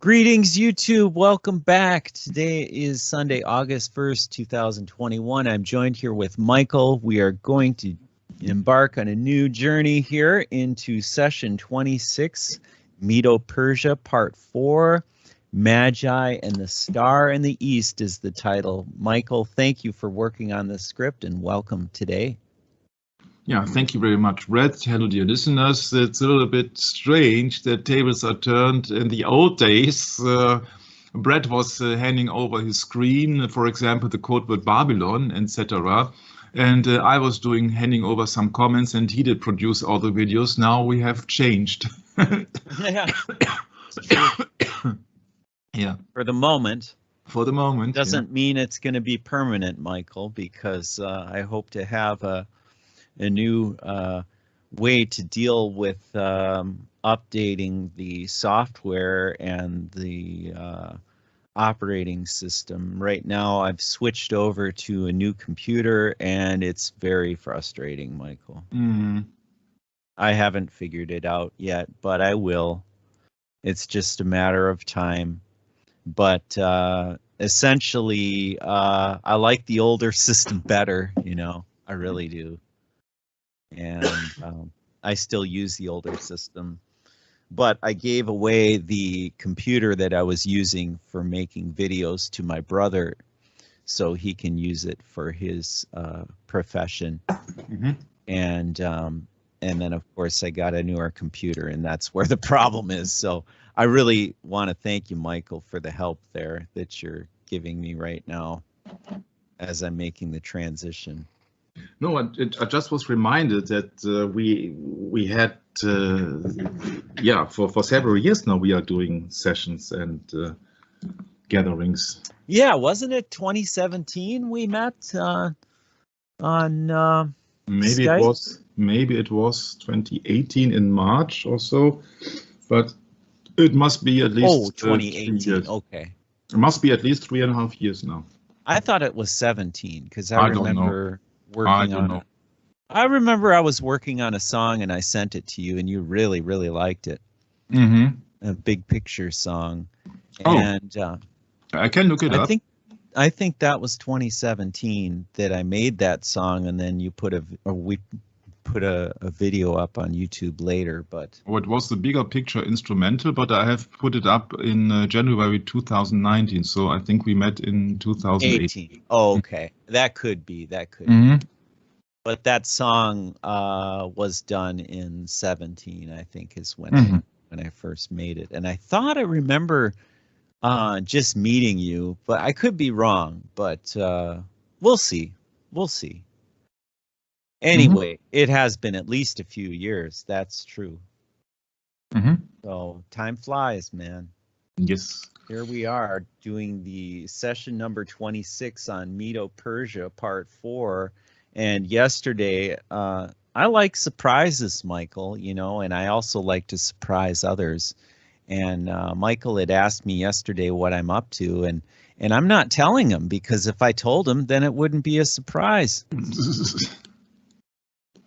Greetings, YouTube. Welcome back. Today is Sunday, August 1st, 2021. I'm joined here with Michael. We are going to embark on a new journey here into session 26, Medo Persia, part 4. Magi and the Star in the East is the title. Michael, thank you for working on this script and welcome today. Yeah, thank you very much, Brett. Hello, dear listeners. It's a little bit strange that tables are turned. In the old days, Brett was handing over his screen, for example, the code word Babylon, etc. And I was handing over some comments, and he did produce all the videos. Now we have changed. Yeah. Yeah. For the moment. For the moment. Doesn't mean it's going to be permanent, Michael, because I hope to have a new way to deal with updating the software and the operating system. Right now, I've switched over to a new computer, and it's very frustrating, Michael. I haven't figured it out yet, but I will. It's just a matter of time. But essentially, I like the older system better, you know, I really do. And I still use the older system, but I gave away the computer that I was using for making videos to my brother so he can use it for his profession. And then of course I got a newer computer, and that's where the problem is. So I really want to thank you, Michael, for the help there that you're giving me right now as I'm making the transition. No, I just was reminded that we had for several years now we are doing sessions and gatherings. Yeah, wasn't it 2017 we met on maybe Skype? Maybe it was 2018 in March or so, but it must be at least 2018. Okay, it must be at least 3.5 years now. I thought it was 17 because I remember working on it. I remember I was working on a song and I sent it to you, and you really, really liked it. A big picture song. And I can look it up. I think that was 2017 that I made that song, and then you put we put a video up on YouTube later. But it was the bigger picture instrumental, but I have put it up in January 2019. So I think we met in 2018. Oh, okay, that could be. But that song was done in 17, I think, is when I first made it. And I thought I remember just meeting you, but I could be wrong. But we'll see. We'll see. Anyway, it has been at least a few years. That's true. So time flies, man. Yes. Here we are doing the session number 26 on Medo Persia, part 4. And yesterday, I like surprises, Michael, you know, and I also like to surprise others. And Michael had asked me yesterday what I'm up to, and I'm not telling him, because if I told him, then it wouldn't be a surprise.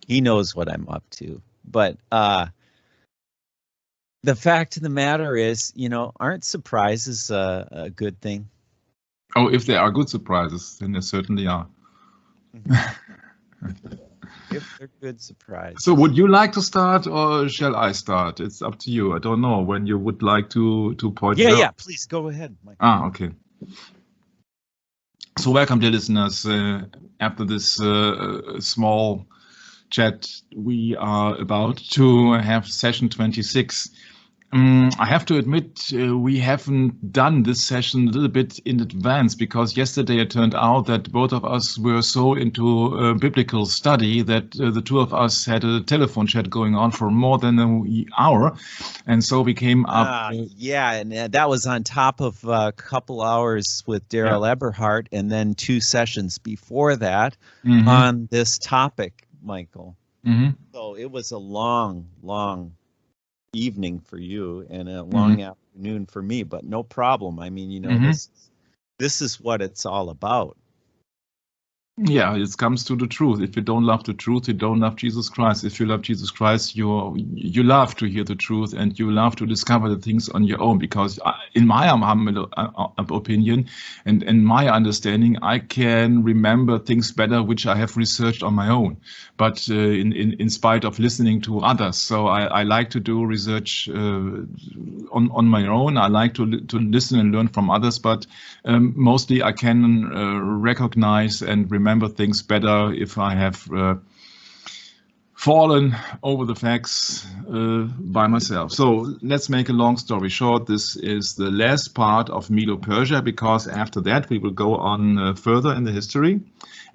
He knows what I'm up to. But the fact of the matter is, you know, aren't surprises a good thing? Oh, if they are good surprises, then they certainly are. If they're good surprises. So would you like to start, or shall I start? It's up to you. I don't know when you would like to point it out. Yeah, please go ahead, Michael. Okay. So welcome, dear listeners. After this small chat, we are about to have session 26. I have to admit, we haven't done this session a little bit in advance, because yesterday it turned out that both of us were so into biblical study that the two of us had a telephone chat going on for more than an hour. And so we came up. Yeah, and that was on top of a couple hours with Daryl Eberhardt, and then 2 sessions before that on this topic, Michael. So it was a long evening for you and a long afternoon for me, but no problem. I mean, you know, this is what it's all about. Yeah, it comes to the truth. If you don't love the truth, you don't love Jesus Christ. If you love Jesus Christ, you love to hear the truth and you love to discover the things on your own. Because in my humble opinion and in my understanding, I can remember things better which I have researched on my own, but in spite of listening to others. So I like to do research on my own. I like to listen and learn from others, but mostly I can recognize and remember things better if I have fallen over the facts by myself. So let's make a long story short. This is the last part of Medo Persia, because after that we will go on further in the history.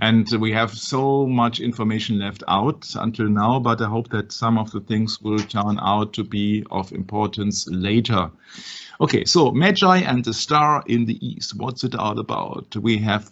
And we have so much information left out until now, but I hope that some of the things will turn out to be of importance later. Okay, so Magi and the star in the east. What's it all about? We have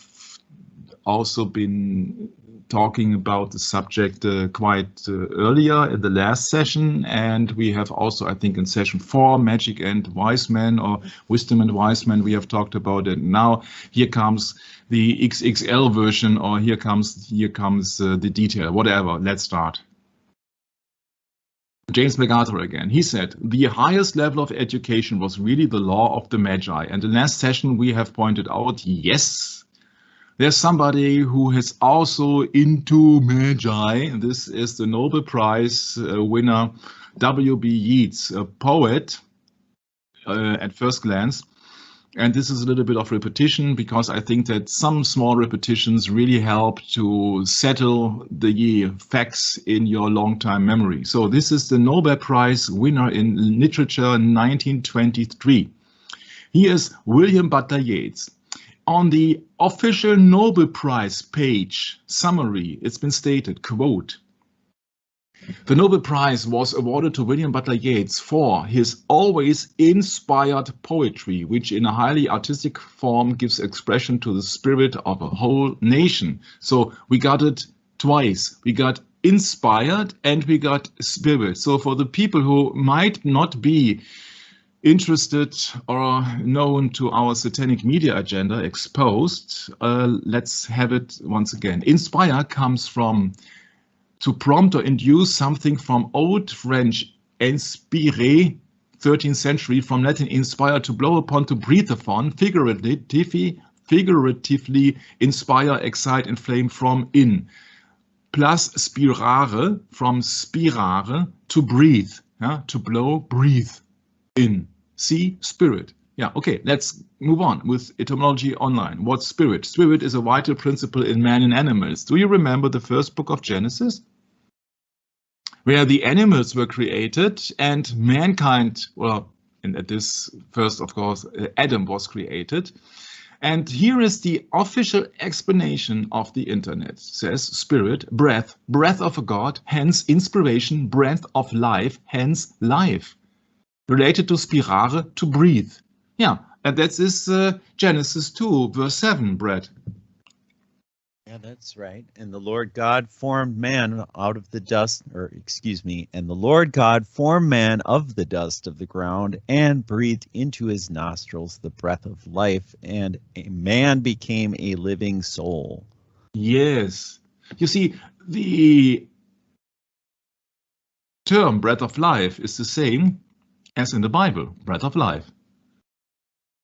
also been talking about the subject quite earlier in the last session, and we have also, I think, in session 4, magic and wise men, or wisdom and wise men, we have talked about it. Now here comes the XXL version, or here comes the detail. Whatever. Let's start. James MacArthur again. He said, the highest level of education was really the law of the Magi. And in the last session, we have pointed out, yes, there's somebody who is also into Magi. This is the Nobel Prize winner, W.B. Yeats, a poet at first glance. And this is a little bit of repetition, because I think that some small repetitions really help to settle the facts in your long-time memory. So this is the Nobel Prize winner in literature in 1923. He is William Butler Yeats. On the official Nobel Prize page summary, it's been stated, quote, the Nobel Prize was awarded to William Butler Yeats for his always inspired poetry, which in a highly artistic form gives expression to the spirit of a whole nation. So we got it twice. We got inspired and we got spirit. So for the people who might not be interested or known to our satanic media agenda exposed, let's have it once again. Inspire comes from to prompt or induce something, from Old French inspirer, 13th century, from Latin inspire, to blow upon, to breathe upon, figuratively inspire, excite, inflame from in, plus spirare, from spirare, to breathe, to blow, breathe in. See, spirit. Yeah, okay, let's move on with etymology online. What's spirit? Spirit is a vital principle in man and animals. Do you remember the first book of Genesis, where the animals were created and mankind, well, and at this first, of course, Adam was created. And here is the official explanation of the internet. It says spirit, breath, breath of a god, hence inspiration, breath of life, hence life. Related to spirare, to breathe. Yeah, and that is Genesis 2, verse 7, Brett. Yeah, that's right. And the Lord God formed man out of the dust, and the Lord God formed man of the dust of the ground and breathed into his nostrils the breath of life, and a man became a living soul. Yes. You see, the term breath of life is the same as in the Bible, breath of life.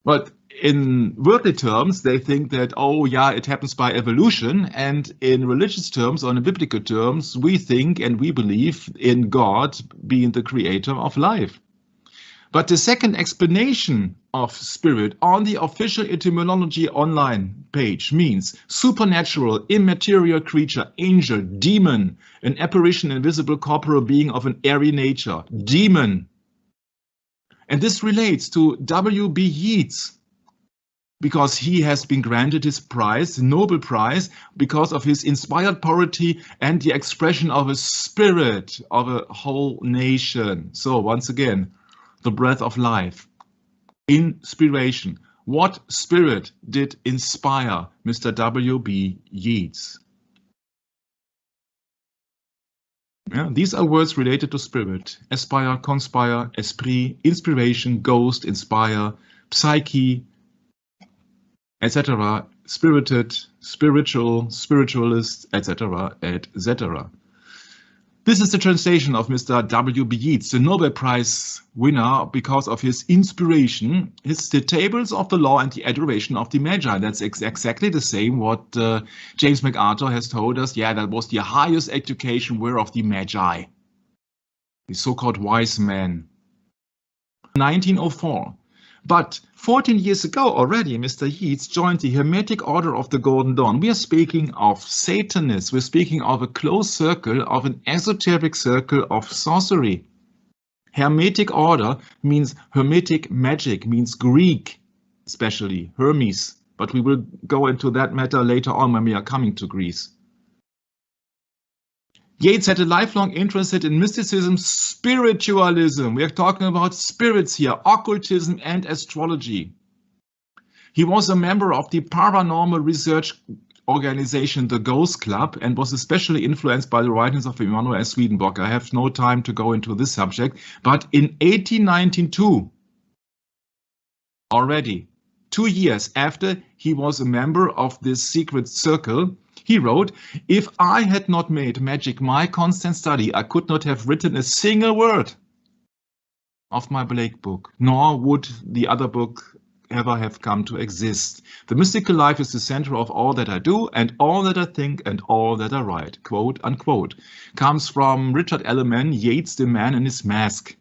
But in worldly terms, they think that, oh yeah, it happens by evolution. And in religious terms, or in biblical terms, we think and we believe in God being the creator of life. But the second explanation of spirit on the official etymology online page means supernatural, immaterial creature, angel, demon, an apparition, invisible corporeal being of an airy nature, demon. And this relates to W.B. Yeats, because he has been granted his prize, the Nobel Prize, because of his inspired poetry and the expression of a spirit of a whole nation. So once again, the breath of life, inspiration. What spirit did inspire Mr. W.B. Yeats? Yeah, these are words related to spirit. Aspire, conspire, esprit, inspiration, ghost, inspire, psyche, etc. spirited, spiritual, spiritualist, etc., etc. This is the translation of Mr. W.B. Yeats, the Nobel Prize winner, because of his inspiration. It's the tables of the law and the adoration of the Magi. That's exactly the same what James MacArthur has told us. Yeah, that was the highest education were of the Magi, the so-called wise men. 1904. But 14 years ago already, Mr. Yeats joined the Hermetic Order of the Golden Dawn. We are speaking of Satanists. We're speaking of a close circle, of an esoteric circle of sorcery. Hermetic Order means Hermetic magic, means Greek, especially Hermes. But we will go into that matter later on when we are coming to Greece. Yeats had a lifelong interest in mysticism, spiritualism. We are talking about spirits here, occultism and astrology. He was a member of the paranormal research organization, the Ghost Club, and was especially influenced by the writings of Emanuel Swedenborg. I have no time to go into this subject, but in 1892, already 2 years after he was a member of this secret circle, he wrote, "If I had not made magic my constant study, I could not have written a single word of my Blake book, nor would the other book ever have come to exist. The mystical life is the center of all that I do and all that I think and all that I write," quote unquote. Comes from Richard Elliman, Yeats, The Man in His Mask.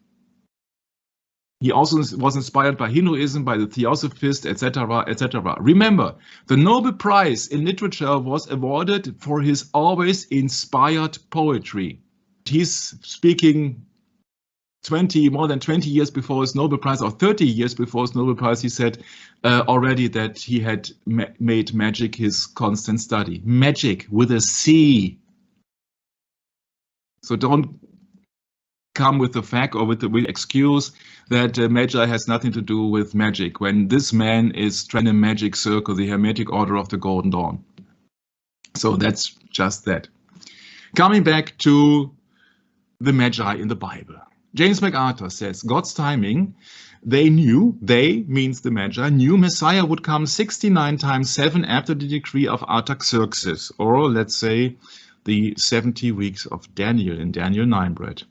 He also was inspired by Hinduism, by the Theosophists, etc., etc. Remember, the Nobel Prize in Literature was awarded for his always inspired poetry. He's speaking more than 20 years before his Nobel Prize, or 30 years before his Nobel Prize, he said already that he had made magic his constant study. Magic with a C. So don't come with the fact or with the excuse that Magi has nothing to do with magic, when this man is trying a magic circle, the Hermetic Order of the Golden Dawn. So that's just that. Coming back to the Magi in the Bible. James MacArthur says, God's timing, they means the Magi, knew Messiah would come 69 times 7 after the decree of Artaxerxes, or let's say the 70 weeks of Daniel in Daniel 9, Brett.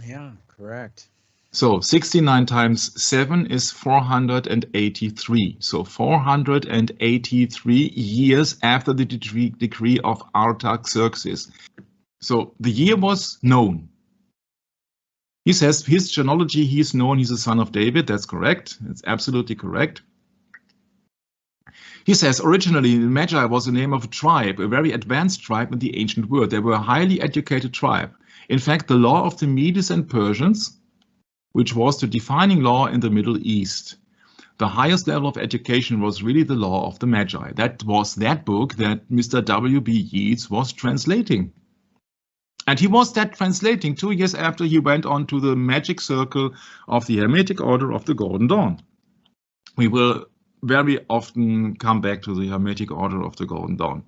Yeah, correct. So 69 times 7 is 483. So 483 years after the decree of Artaxerxes. So the year was known. He says his genealogy, he is known, he's a son of David. That's correct. It's absolutely correct. He says originally Magi was the name of a tribe, a very advanced tribe in the ancient world. They were a highly educated tribe. In fact, the law of the Medes and Persians, which was the defining law in the Middle East. The highest level of education was really the law of the Magi. That was that book that Mr. W.B. Yeats was translating. And he was that translating 2 years after he went on to the magic circle of the Hermetic Order of the Golden Dawn. We will very often come back to the Hermetic Order of the Golden Dawn.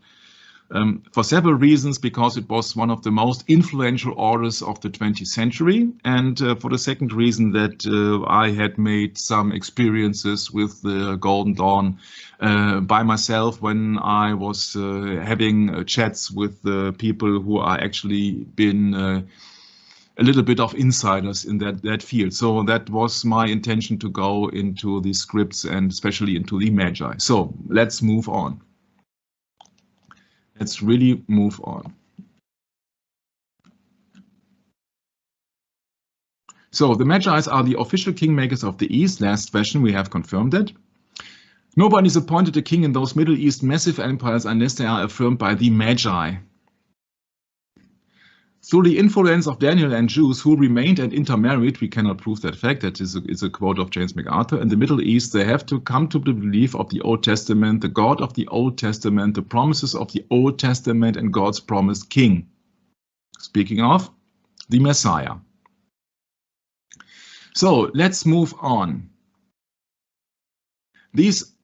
For several reasons, because it was one of the most influential orders of the 20th century, and for the second reason that I had made some experiences with the Golden Dawn by myself when I was having chats with the people who are actually been a little bit of insiders in that field. So that was my intention, to go into the scripts and especially into the Magi. So let's move on. Let's really move on. So the Magi are the official kingmakers of the East. Last question, we have confirmed that. Nobody is appointed a king in those Middle East massive empires unless they are affirmed by the Magi. Through the influence of Daniel and Jews who remained and intermarried, we cannot prove that fact. That is a quote of James MacArthur. In the Middle East, they have to come to the belief of the Old Testament, the God of the Old Testament, the promises of the Old Testament, and God's promised king. Speaking of the Messiah. So let's move on. These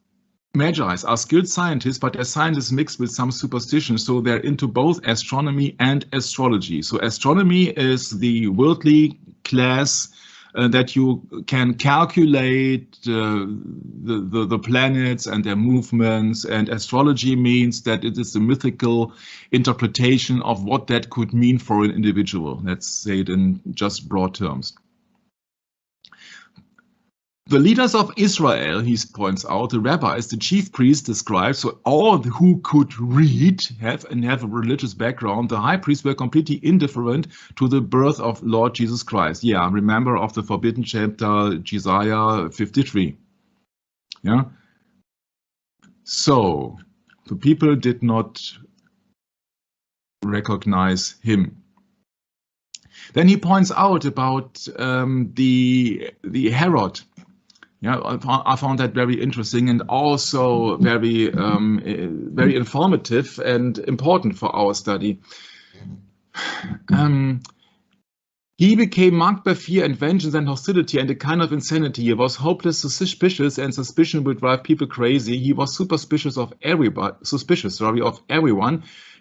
Magi are skilled scientists, but their science is mixed with some superstition, so they're into both astronomy and astrology. So astronomy is the worldly class that you can calculate the planets and their movements, and astrology means that it is a mythical interpretation of what that could mean for an individual. Let's say it in just broad terms. The leaders of Israel, he points out, the rabbis, the chief priests, the scribes, so all who could read have a religious background. The high priests were completely indifferent to the birth of Lord Jesus Christ. Yeah, remember of the forbidden chapter, Isaiah 53. Yeah. So the people did not recognize him. Then he points out about the Herod. Yeah, I found that very interesting and also very very informative and important for our study. He became marked by fear and vengeance and hostility and a kind of insanity. He was hopeless, suspicious, and suspicion would drive people crazy. He was suspicious of everyone.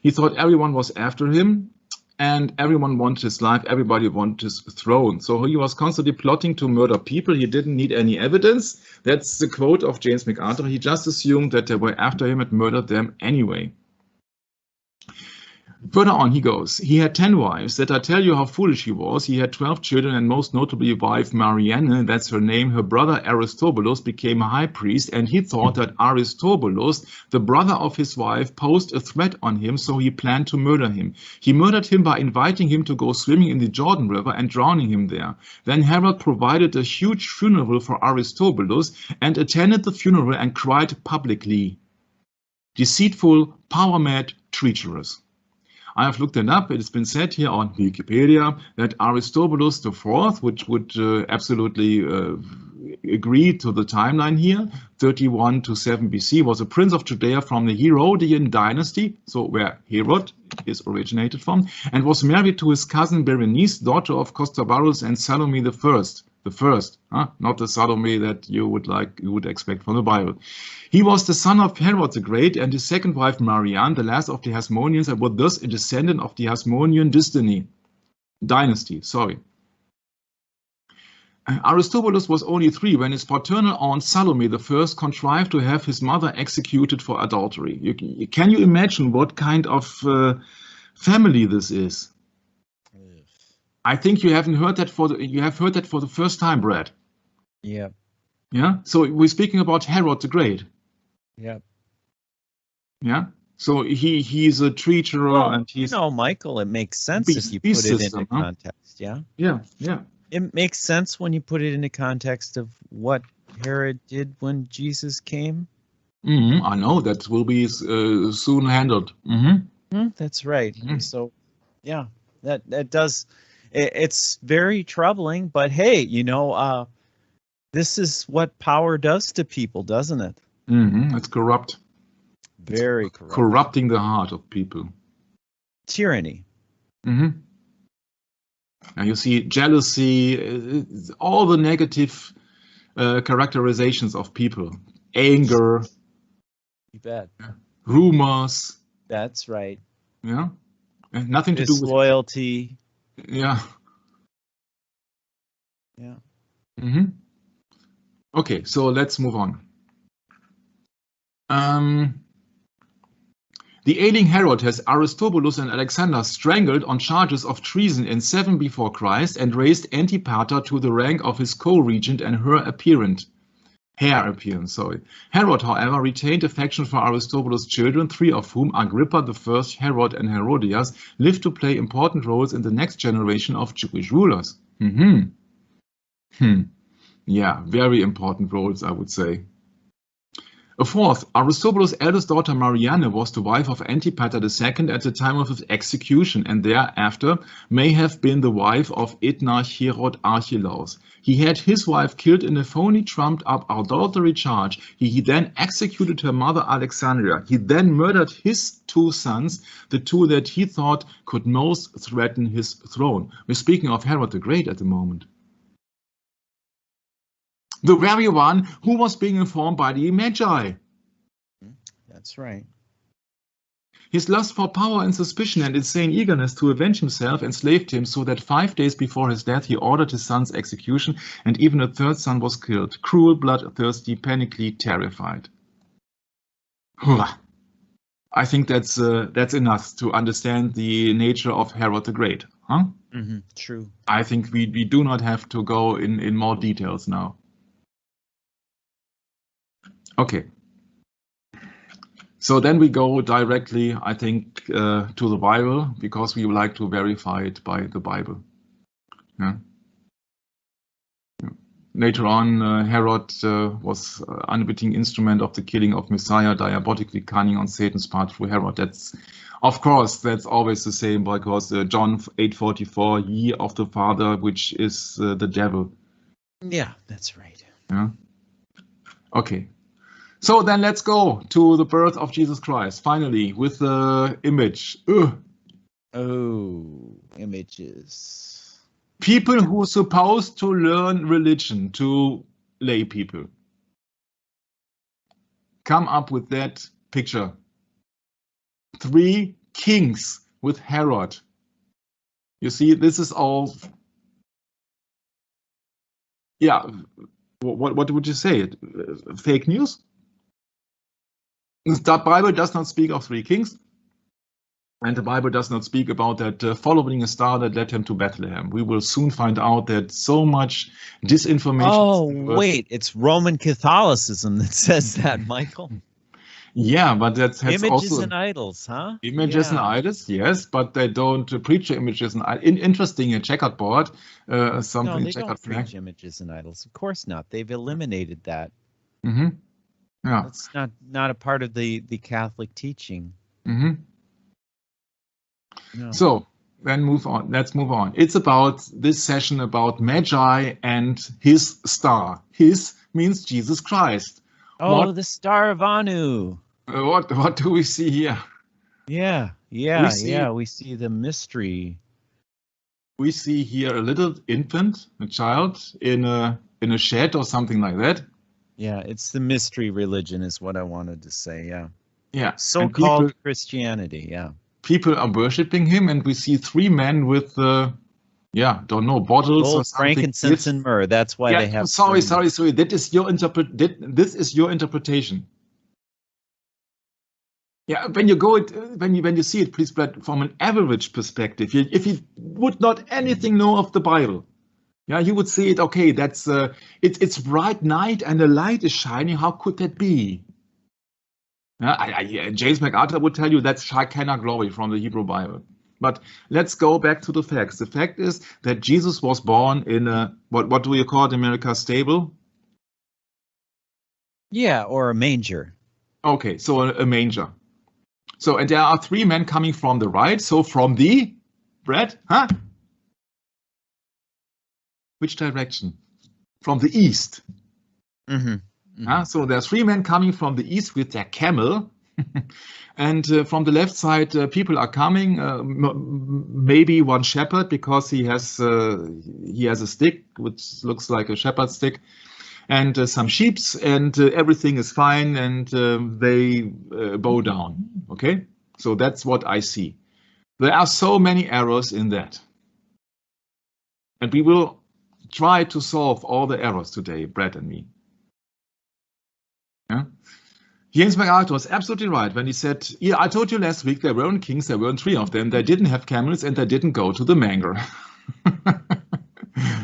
He thought everyone was after him. And everyone wanted his life, everybody wanted his throne. So he was constantly plotting to murder people. He didn't need any evidence. That's the quote of James MacArthur. He just assumed that they were after him and murdered them anyway. Further on he goes, he had 10 wives. That I tell you how foolish he was. He had 12 children, and most notably wife Marianne, that's her name. Her brother Aristobulus became a high priest, and he thought that Aristobulus, the brother of his wife, posed a threat on him, so he planned to murder him. He murdered him by inviting him to go swimming in the Jordan River and drowning him there. Then Herod provided a huge funeral for Aristobulus and attended the funeral and cried publicly, "Deceitful, power-mad, treacherous." I have looked it up. It has been said here on Wikipedia that Aristobulus IV, which would absolutely agree to the timeline here, 31 to 7 BC, was a prince of Judea from the Herodian dynasty, so where Herod is originated from, and was married to his cousin Berenice, daughter of Costobarus and Salome the first, not the Salome that you would expect from the Bible. He was the son of Herod the Great and his second wife Marianne, the last of the Hasmoneans, and was thus a descendant of the Hasmonean dynasty. Aristobulus was only 3 when his paternal aunt Salome the first contrived to have his mother executed for adultery. Can you imagine what kind of family this is? I think you haven't heard that you have heard that for the first time, Brad. Yeah. Yeah. So we're speaking about Herod the Great. Yeah. Yeah. So he's a treacher, and he's. No, Michael, it makes sense if you put it into context. Yeah. Yeah. Yeah. It makes sense when you put it into context of what Herod did when Jesus came. I know that will be soon handled. That's right. So, yeah, that does. It's very troubling, but hey, this is what power does to people, doesn't it? It's corrupt. Very corrupt. Corrupting the heart of people. Tyranny. And you see jealousy, all the negative characterizations of people. Anger. You bet. Rumors. That's right. Yeah. And nothing to do with disloyalty. Yeah. Yeah. Okay, so let's move on. The ailing Herod has Aristobulus and Alexander strangled on charges of treason in 7 before Christ and raised Antipater to the rank of his co-regent and heir apparent. Herod, however, retained affection for Aristobulus' children, 3 of whom, Agrippa I, Herod, and Herodias, lived to play important roles in the next generation of Jewish rulers. Yeah, very important roles, I would say. A 4th, Aristobulus' eldest daughter Marianne was the wife of Antipater II at the time of his execution, and thereafter may have been the wife of Ethnarch Herod Archelaus. He had his wife killed in a phony trumped-up adultery charge. He then executed her mother Alexandria. He then murdered his 2 sons, the 2 that he thought could most threaten his throne. We're speaking of Herod the Great at the moment. The very one who was being informed by the Magi. That's right. His lust for power and suspicion and insane eagerness to avenge himself enslaved him so that 5 days before his death he ordered his son's execution, and even a third son was killed, cruel, bloodthirsty, panically terrified. I think that's enough to understand the nature of Herod the Great. Huh? True. I think we do not have to go in more details now. Okay. So then we go directly, I think, to the Bible, because we would like to verify it by the Bible. Yeah. Later on, Herod was unwitting instrument of the killing of Messiah, diabolically cunning on Satan's part through Herod. That's, of course, that's always the same, because John 8:44, ye of the Father, which is the devil. Yeah, that's right. Yeah. Okay. So then let's go to the birth of Jesus Christ, finally, with the image. Oh, images. People who are supposed to learn religion, to lay people, come up with that picture. 3 kings with Herod. You see, this is all, yeah, what would you say? Fake news? The Bible does not speak of 3 kings, and the Bible does not speak about that following a star that led him to Bethlehem. We will soon find out that so much disinformation. Oh, wait, it's Roman Catholicism that says that, Michael. Yeah, but that's images also and idols, huh? Images and idols, yes, but they don't preach images and interesting a checkered board, something. No, they checkered don't flag. preach images and idols. Of course not. They've eliminated that. Yeah. That's not a part of the Catholic teaching. No. So then move on. Let's move on. It's about this session about Magi and his star. His means Jesus Christ. Oh, the Star of Anu. What do we see here? Yeah. We see the mystery. We see here a little infant, a child in a shed or something like that. Yeah, it's the mystery religion is what I wanted to say. Yeah. Yeah. So-called Christianity. Yeah. People are worshiping him, and we see 3 men with don't know, bottles gold, or something. frankincense, and myrrh. That's why they have. Sorry. That is your This is your interpretation. Yeah, when you go when you see it, please, but from an average perspective, if you would not anything know of the Bible, yeah, you would see it. Okay, that's it's bright night and the light is shining. How could that be? James MacArthur would tell you that's Shekinah glory from the Hebrew Bible. But let's go back to the facts. The fact is that Jesus was born in a, what do you call it in America, stable? Yeah, or a manger. Okay, so a manger. So, and there are 3 men coming from the right. So from the bread, huh? Which direction? From the east. So there are 3 men coming from the east with their camel. And from the left side, people are coming. Maybe one shepherd, because he has a stick which looks like a shepherd's stick, and some sheeps, and everything is fine, and they bow down. Okay, so that's what I see. There are so many errors in that, and we will try to solve all the errors today, Brett and me. Yeah. James MacArthur was absolutely right when he said, yeah, I told you last week there weren't kings, there weren't 3 of them. They didn't have camels and they didn't go to the manger.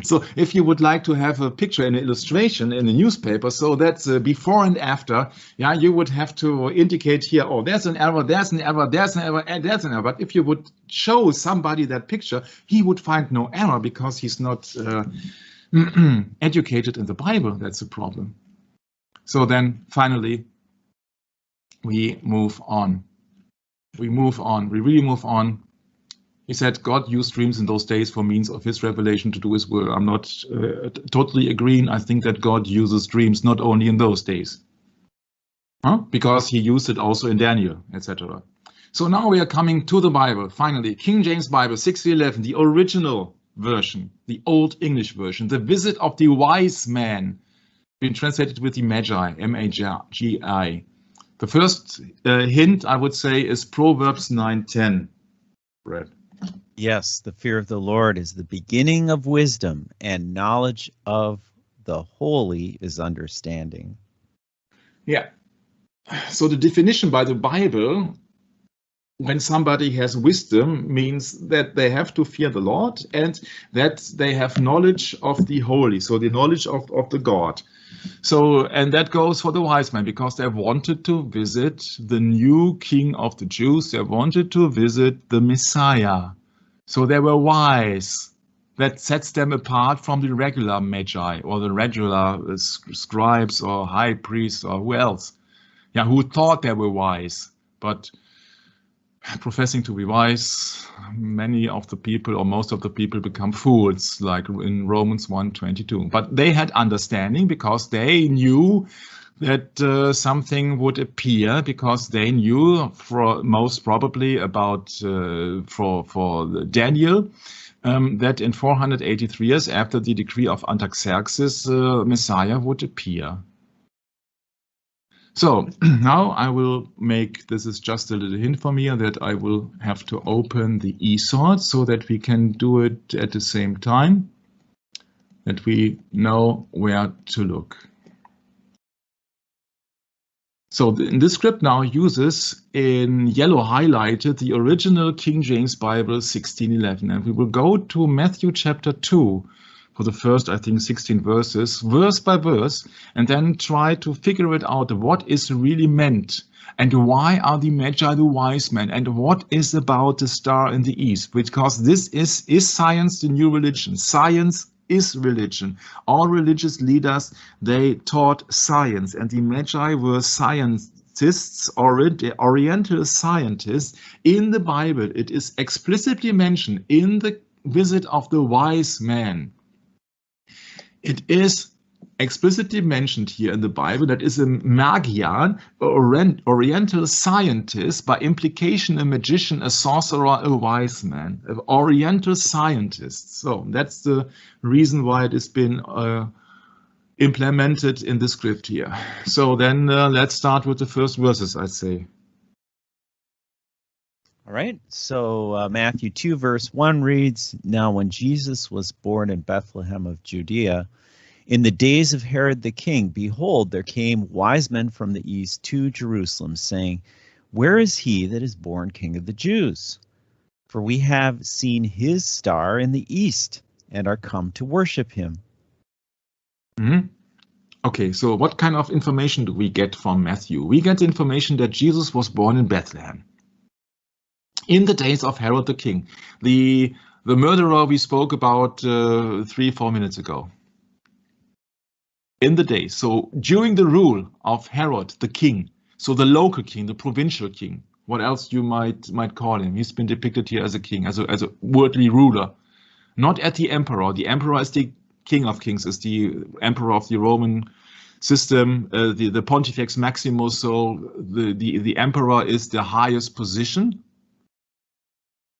So if you would like to have a picture and an illustration in the newspaper, so that's before and after, yeah, you would have to indicate here, oh, there's an error, there's an error, there's an error, and there's an error. But if you would show somebody that picture, he would find no error because he's not educated in the Bible. That's a problem. So then finally, we move on. We really move on. He said God used dreams in those days for means of his revelation to do his will. I'm not totally agreeing. I think that God uses dreams not only in those days, because he used it also in Daniel, etc. So now we are coming to the Bible. Finally, King James Bible 1611, the original version, the Old English version, the visit of the wise man, been translated with the Magi, M-A-G-I. The first hint, I would say, is Proverbs 9:10. Brad. Yes, the fear of the Lord is the beginning of wisdom, and knowledge of the holy is understanding. Yeah. So the definition by the Bible, when somebody has wisdom, means that they have to fear the Lord and that they have knowledge of the holy, so the knowledge of the God. So, and that goes for the wise men, because they wanted to visit the new king of the Jews. They wanted to visit the Messiah. So they were wise. That sets them apart from the regular Magi or the regular scribes or high priests or who else. Yeah, who thought they were wise, but professing to be wise, many of the people or most of the people become fools, like in Romans 1:22. But they had understanding because they knew that something would appear, because they knew most probably about for Daniel that in 483 years after the decree of Artaxerxes, Messiah would appear. So now I will make, this is just a little hint for me, that I will have to open the eSword so that we can do it at the same time, that we know where to look. So this script now uses in yellow highlighted the original King James Bible 1611, and we will go to Matthew chapter 2 for the first, I think, 16 verses, verse by verse, and then try to figure it out, what is really meant, and why are the Magi the wise men, and what is about the star in the east, because this is science the new religion? Science is religion. All religious leaders, they taught science, and the Magi were scientists, oriental scientists. In the Bible, it is explicitly mentioned in the visit of the wise men. It is explicitly mentioned here in the Bible that is a Magian, oriental scientist, by implication a magician, a sorcerer, a wise man, an oriental scientist. So that's the reason why it has been implemented in the script here. So then let's start with the first verses, I'd say. All right, so Matthew 2 verse 1 reads, "Now when Jesus was born in Bethlehem of Judea, in the days of Herod the king, behold, there came wise men from the east to Jerusalem, saying, Where is he that is born King of the Jews? For we have seen his star in the east, and are come to worship him." Mm-hmm. Okay, so what kind of information do we get from Matthew? We get information that Jesus was born in Bethlehem in the days of Herod the king, the murderer we spoke about 3-4 minutes ago. In the days, so during the rule of Herod the king, so the local king, the provincial king, what else you might call him? He's been depicted here as a king, as a worldly ruler, not as the emperor. The emperor is the king of kings, is the emperor of the Roman system, the Pontifex Maximus. So the emperor is the highest position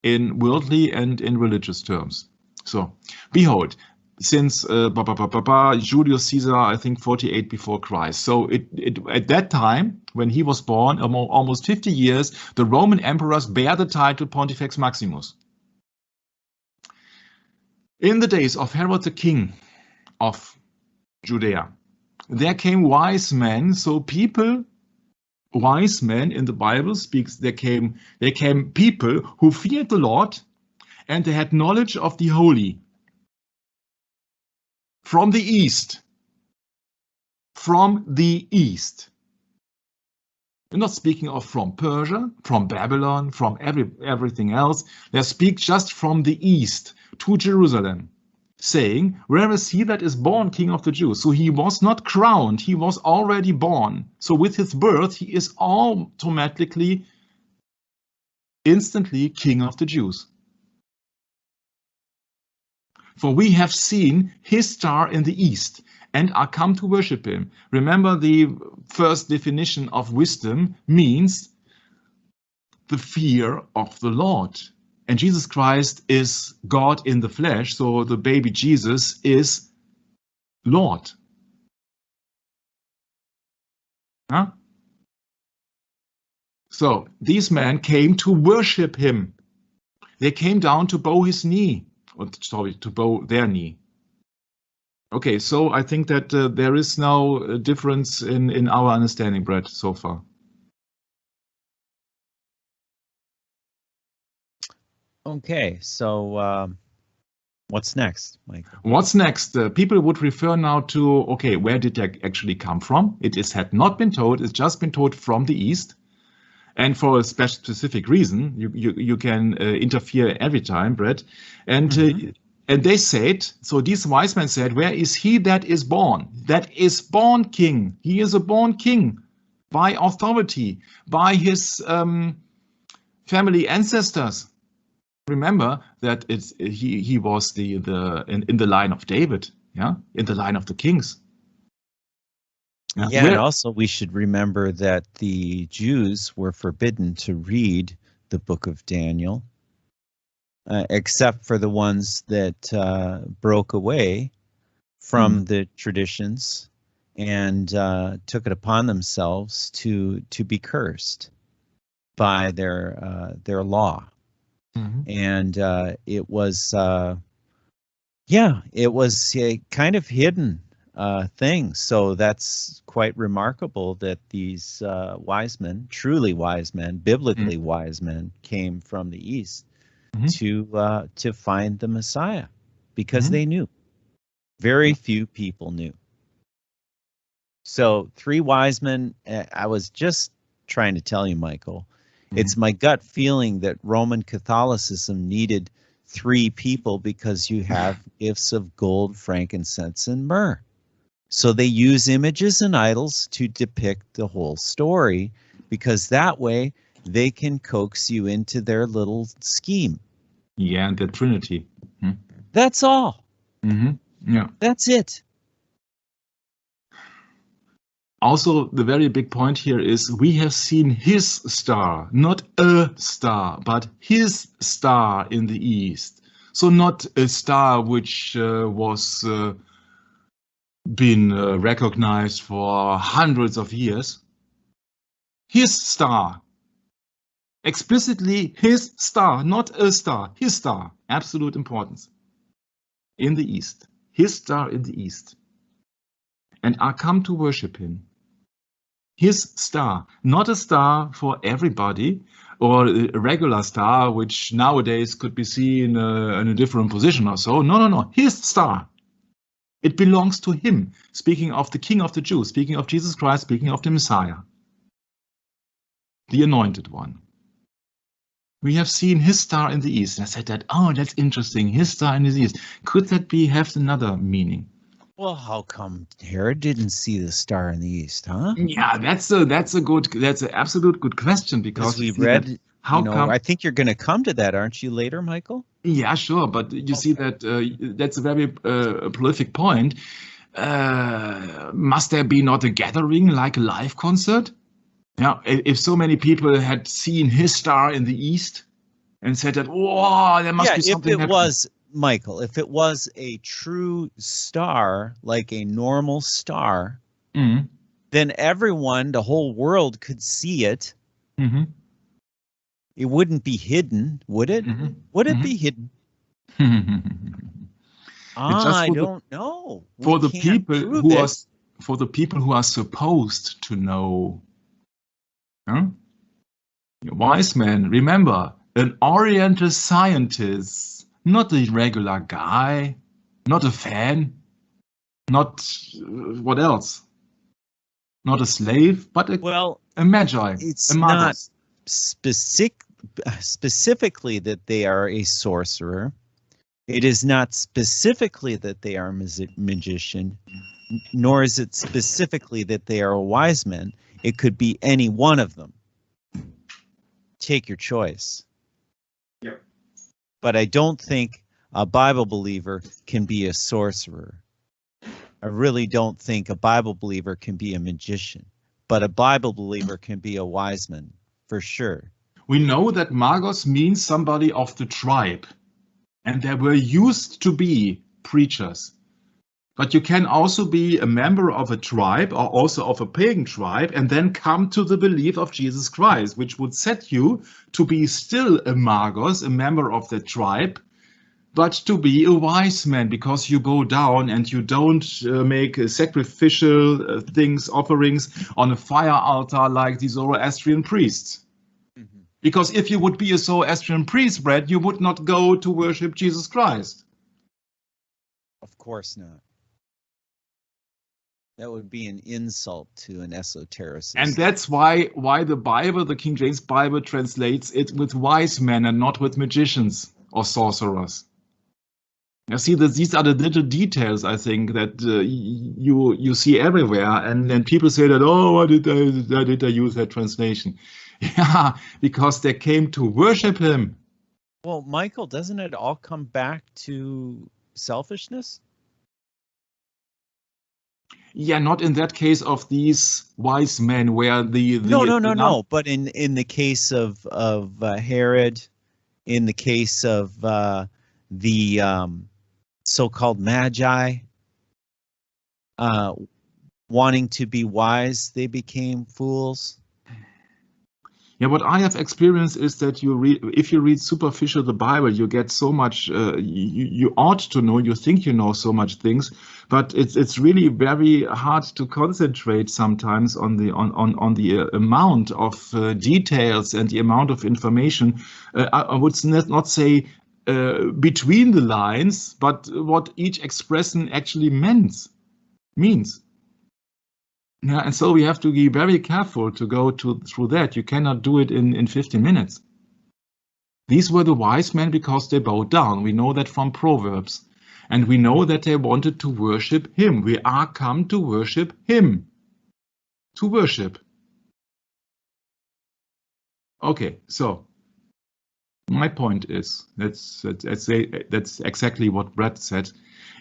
in worldly and in religious terms. So behold, since Julius Caesar, I think 48 before Christ. So it at that time, when he was born, almost 50 years, the Roman emperors bear the title Pontifex Maximus. In the days of Herod the king of Judea, there came wise men. So people, wise men in the Bible speaks, there came people who feared the Lord, and they had knowledge of the holy. From the east. From the east. We're not speaking of from Persia, from Babylon, from everything else. They speak just from the east to Jerusalem, saying, Where is he that is born King of the Jews? So he was not crowned, he was already born. So with his birth, he is automatically, instantly King of the Jews. For we have seen his star in the east, and are come to worship him. Remember, the first definition of wisdom means the fear of the Lord. And Jesus Christ is God in the flesh, so the baby Jesus is Lord. Huh? So these men came to worship him. They came down to bow his knee, or sorry, to bow their knee. Okay, so I think that there is now a difference in our understanding, Brett, so far. Okay, so what's next, Michael? What's next? People would refer now to, okay, where did they actually come from? It had not been told, it's just been told from the East. And for a specific reason, you can interfere every time, Brett. And and they said, so these wise men said, where is he that is born? That is born king. He is a born king by authority, by his family ancestors. Remember that he was in the line of David, yeah, in the line of the kings. Yeah, and also we should remember that the Jews were forbidden to read the book of Daniel, except for the ones that broke away from the traditions and took it upon themselves to be cursed by their law. And it was, it was a kind of hidden thing. So that's quite remarkable that these wise men, truly wise men, biblically wise men, came from the East to find the Messiah, because they knew. Very few people knew. So 3 wise men. I was just trying to tell you, Michael, it's my gut feeling that Roman Catholicism needed 3 people because you have gifts of gold, frankincense, and myrrh. So they use images and idols to depict the whole story, because that way they can coax you into their little scheme. Yeah, and the Trinity. That's all. Yeah. That's it. Also, the very big point here is we have seen his star, not a star, but his star in the East. So not a star which was been recognized for hundreds of years. His star. Explicitly his star, not a star, his star. Absolute importance. In the East. His star in the East. And I come to worship him. His star, not a star for everybody, or a regular star, which nowadays could be seen in a different position or so. No. His star. It belongs to him. Speaking of the King of the Jews, speaking of Jesus Christ, speaking of the Messiah, the Anointed One. We have seen his star in the East. And I said that, oh, that's interesting. His star in the East. Could that have another meaning? Well, how come Herod didn't see the star in the East, huh? Yeah, that's an absolute good question, because we read. How come? I think you're going to come to that, aren't you, later, Michael? Yeah, sure. But you see that that's a very prolific point. Must there be not a gathering like a live concert? Yeah, if so many people had seen his star in the East and said that, whoa, there must be something. If it was, Michael, if it was a true star, like a normal star, then everyone, the whole world, could see it. It wouldn't be hidden, would it? Would it be hidden? I don't know. For the people who are supposed to know. Wise man, remember, an Oriental scientist, not a regular guy, not a fan, not what else? Not a slave, but a Magi. It's not specifically that they are a sorcerer. It is not specifically that they are a magician, nor is it specifically that they are a wise man. It could be any one of them. Take your choice. Yep. But I don't think a Bible believer can be a sorcerer. I really don't think a Bible believer can be a magician. But a Bible believer can be a wise man, for sure. We know that magos means somebody of the tribe. And there were used to be preachers. But you can also be a member of a tribe or also of a pagan tribe and then come to the belief of Jesus Christ, which would set you to be still a magos, a member of the tribe, but to be a wise man, because you go down and you don't make sacrificial things, offerings on a fire altar like the Zoroastrian priests. Mm-hmm. Because if you would be a Zoroastrian priest, Brad, you would not go to worship Jesus Christ. Of course not. That would be an insult to an esotericist. And that's why the Bible, the King James Bible, translates it with wise men and not with magicians or sorcerers. You see, these are the little details, I think, that you see everywhere. And then people say that, oh, why did I use that translation? Yeah, because they came to worship him. Well, Michael, doesn't it all come back to selfishness? Yeah, not in that case of these wise men, where no. But in the case of Herod, in the case of the so-called Magi, wanting to be wise, they became fools. Yeah, what I have experienced is that if you read superficial the Bible, you get so much. You ought to know. You think you know so much things, but it's really very hard to concentrate sometimes on the amount of details and the amount of information. I would not say between the lines, but what each expression actually means. Yeah, and so we have to be very careful to go through that. You cannot do it in 15 minutes. These were the wise men because they bowed down. We know that from Proverbs. And we know that they wanted to worship him. We are come to worship him. To worship. Okay, so my point is, that's exactly what Brett said.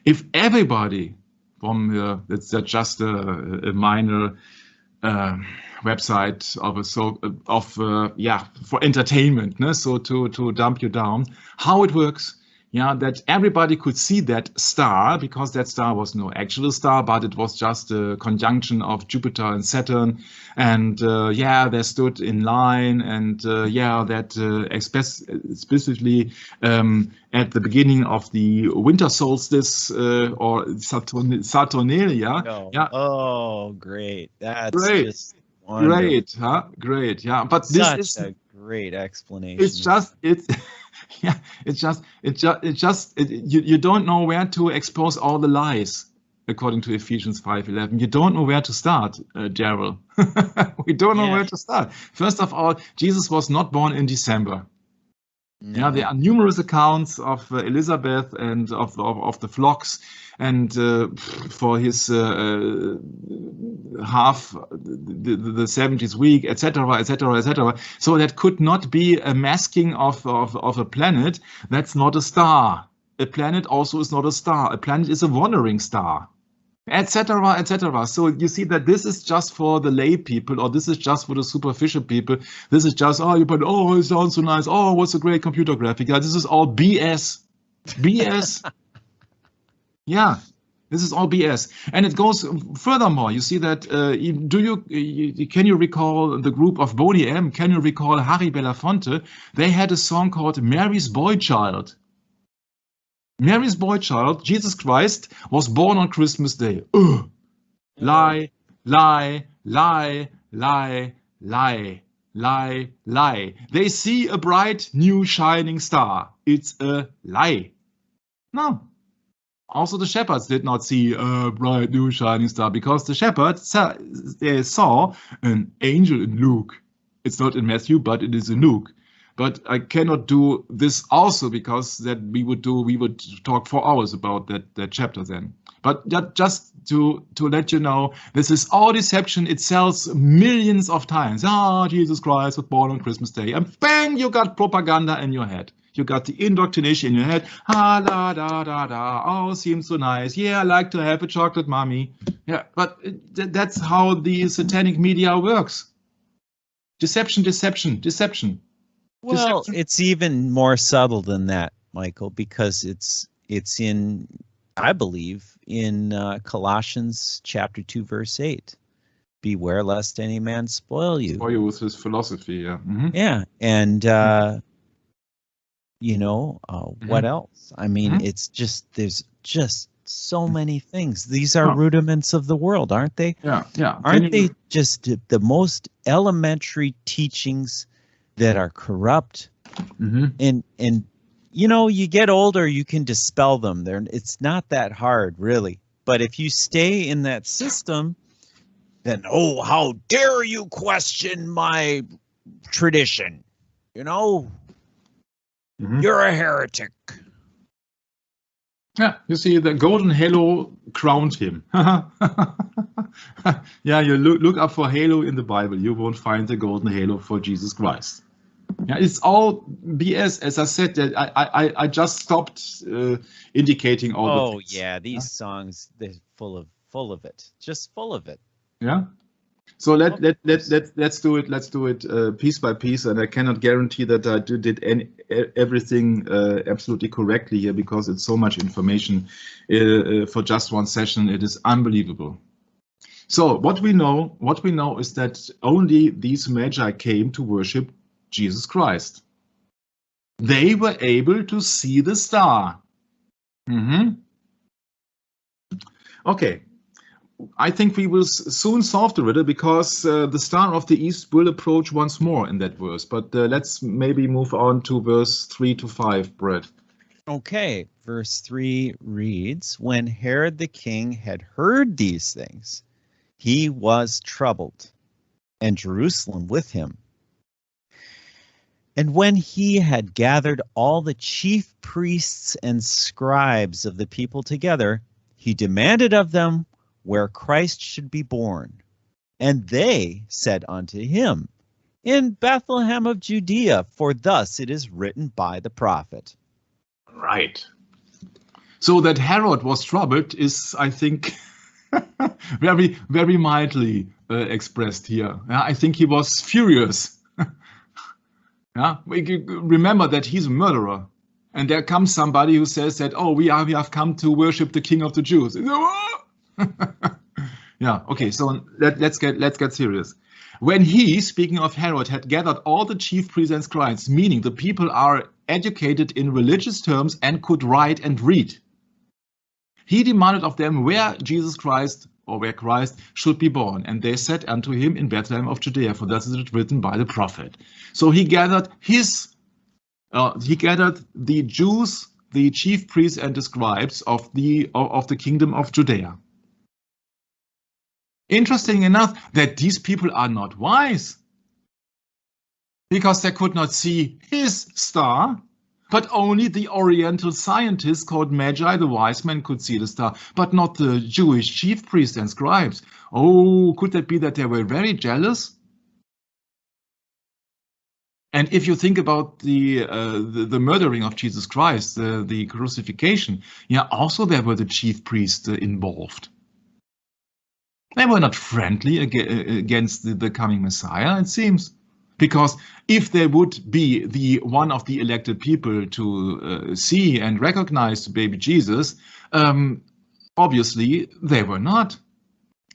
If everybody from that's just a minor website for entertainment, no? So to dump you down, how it works. Yeah, that everybody could see that star, because that star was no actual star, but it was just a conjunction of Jupiter and Saturn. And they stood in line, and specifically at the beginning of the winter solstice or Saturnalia. No. Yeah. Oh, great! That's great. Just wonderful. Great, huh? Great, yeah. But Such this is a great explanation. You don't know where to expose all the lies, according to Ephesians 5:11. You don't know where to start, Gerald. We don't know where to start. First of all, Jesus was not born in December. No. Yeah, there are numerous accounts of Elizabeth and of the flocks, and for his half the 70th week, etc., etc., etc. So that could not be a masking of a planet. That's not a star. A planet also is not a star. A planet is a wandering star, etc., etc. So you see that this is just for the lay people, or this is just for the superficial people. This is just, it sounds so nice. Oh, what's a great computer graphic? Yeah, this is all BS. BS. Yeah, this is all BS. And it goes furthermore. You see that, can you recall the group of Boney M? Can you recall Harry Belafonte? They had a song called Mary's Boy Child. Mary's boy child, Jesus Christ, was born on Christmas Day. Lie, lie, lie, lie, lie, lie, lie. They see a bright, new, shining star. It's a lie. No. Also, the shepherds did not see a bright, new, shining star, because the shepherds saw an angel in Luke. It's not in Matthew, but it is in Luke. But I cannot do this also, because that we would talk 4 hours about that chapter then. But just to let you know, this is all deception. It sells millions of times. Jesus Christ was born on Christmas Day. And bang, you got propaganda in your head. You got the indoctrination in your head. La da da da. Oh, seems so nice. Yeah, I like to have a chocolate mommy. Yeah, but that's how the satanic media works. Deception, deception, deception. Well, it's even more subtle than that, Michael, because it's in I believe, in Colossians chapter 2, verse 8. Beware lest any man spoil you. Spoil you with his philosophy, yeah. Mm-hmm. Yeah, and what else? I mean, it's just, there's just so many things. These are rudiments of the world, aren't they? Yeah. Aren't they just the most elementary teachings that are corrupt? And you get older, you can dispel them. It's not that hard, really. But if you stay in that system, then, oh, how dare you question my tradition? You're a heretic. Yeah, you see, the golden halo crowned him. Yeah, you look up for halo in the Bible. You won't find the golden halo for Jesus Christ. Yeah, it's all BS. As I said, that I just stopped indicating all the things. Yeah, these songs, they're full of it, just full of it. Yeah. So let's do it. Let's do it piece by piece, and I cannot guarantee that I did everything absolutely correctly here, because it's so much information for just one session. It is unbelievable. So what we know is that only these Magi came to worship Jesus Christ. They were able to see the star. Okay. I think we will soon solve the riddle, because the star of the east will approach once more in that verse. But let's maybe move on to verse 3 to 5, Brett. Okay, verse 3 reads, when Herod the king had heard these things, he was troubled, and Jerusalem with him. And when he had gathered all the chief priests and scribes of the people together, he demanded of them where Christ should be born. And they said unto him, in Bethlehem of Judea, for thus it is written by the prophet. Right. So that Herod was troubled is, I think, very, very mildly expressed here. I think he was furious. Remember that he's a murderer. And there comes somebody who says that, oh, we have come to worship the King of the Jews. Yeah, okay, so let's get serious. When he, speaking of Herod, had gathered all the chief priests and scribes, meaning the people are educated in religious terms and could write and read, he demanded of them where Jesus Christ, or where Christ should be born. And they said unto him, in Bethlehem of Judea, for thus is it written by the prophet. So he gathered the Jews, the chief priests and the scribes of the kingdom of Judea. Interesting enough that these people are not wise, because they could not see his star, but only the Oriental scientists called Magi, the wise men, could see the star, but not the Jewish chief priests and scribes. Oh, could that be that they were very jealous? And if you think about the murdering of Jesus Christ, the crucifixion, yeah, also there were the chief priests involved. They were not friendly against the coming Messiah, it seems, because if they would be one of the elected people to see and recognize the baby Jesus, obviously they were not.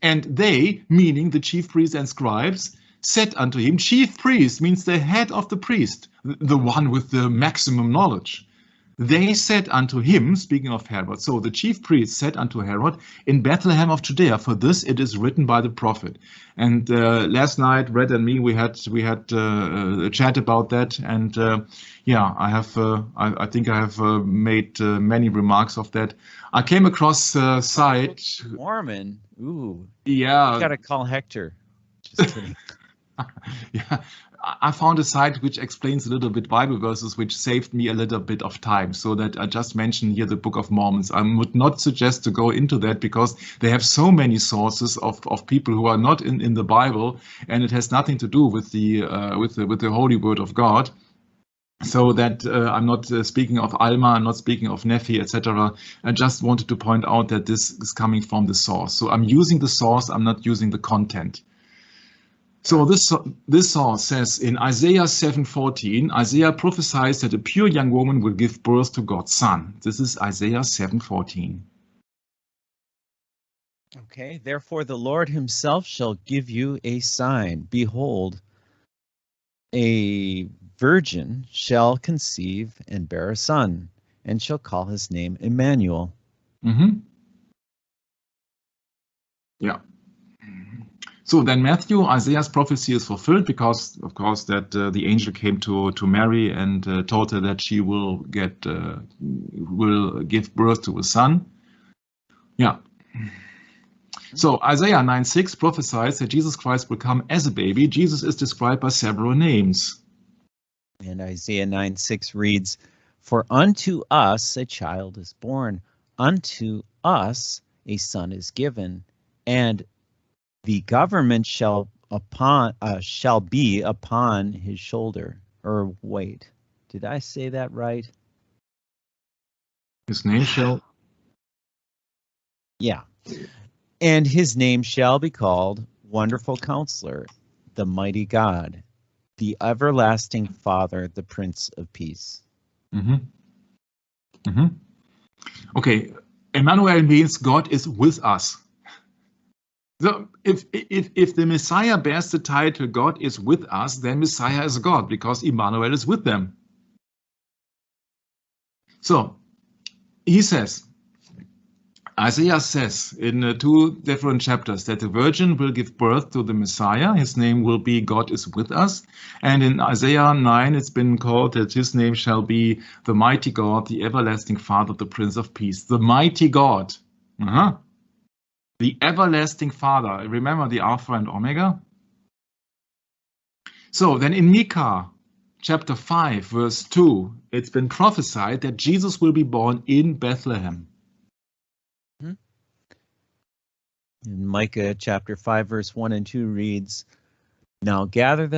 And they, meaning the chief priests and scribes, said unto him, chief priest means the head of the priest, the one with the maximum knowledge. They said unto him, speaking of Herod, so the chief priest said unto Herod, in Bethlehem of Judea, for this it is written by the prophet. And last night, Red and me, we had a chat about that, and yeah, I think I have made many remarks of that. I came across a site. Mormon, ooh, yeah. You gotta call Hector. Just kidding. Yeah, I found a site which explains a little bit Bible verses, which saved me a little bit of time, so that I just mentioned here the Book of Mormons. I would not suggest to go into that, because they have so many sources of people who are not in the Bible, and it has nothing to do with the Holy Word of God. So that I'm not speaking of Alma, I'm not speaking of Nephi, etc. I just wanted to point out that this is coming from the source. So I'm using the source, I'm not using the content. So this source says in Isaiah 7:14, Isaiah prophesies that a pure young woman will give birth to God's son. This is Isaiah 7:14. Okay, therefore the Lord himself shall give you a sign. Behold, a virgin shall conceive and bear a son, and shall call his name Emmanuel. Yeah. So then Matthew, Isaiah's prophecy is fulfilled because, of course, that the angel came to Mary and told her that she will give birth to a son. Yeah. So Isaiah 9:6 prophesies that Jesus Christ will come as a baby. Jesus is described by several names. And Isaiah 9:6 reads, "For unto us a child is born, unto us a son is given, and the government shall be upon his shoulder." Or wait, did I say that right? His name shall... Yeah. "And his name shall be called Wonderful Counselor, the Mighty God, the Everlasting Father, the Prince of Peace." Okay, Emmanuel means God is with us. So if the Messiah bears the title God is with us, then Messiah is God because Emmanuel is with them. So he says, Isaiah says in 2 different chapters that the virgin will give birth to the Messiah. His name will be God is with us. And in Isaiah 9, it's been called that his name shall be the mighty God, the everlasting Father, the Prince of Peace. The mighty God. The everlasting Father. Remember the Alpha and Omega? So then in Micah chapter 5, verse 2, it's been prophesied that Jesus will be born in Bethlehem. In Micah chapter 5, verse 1 and 2 reads, now gather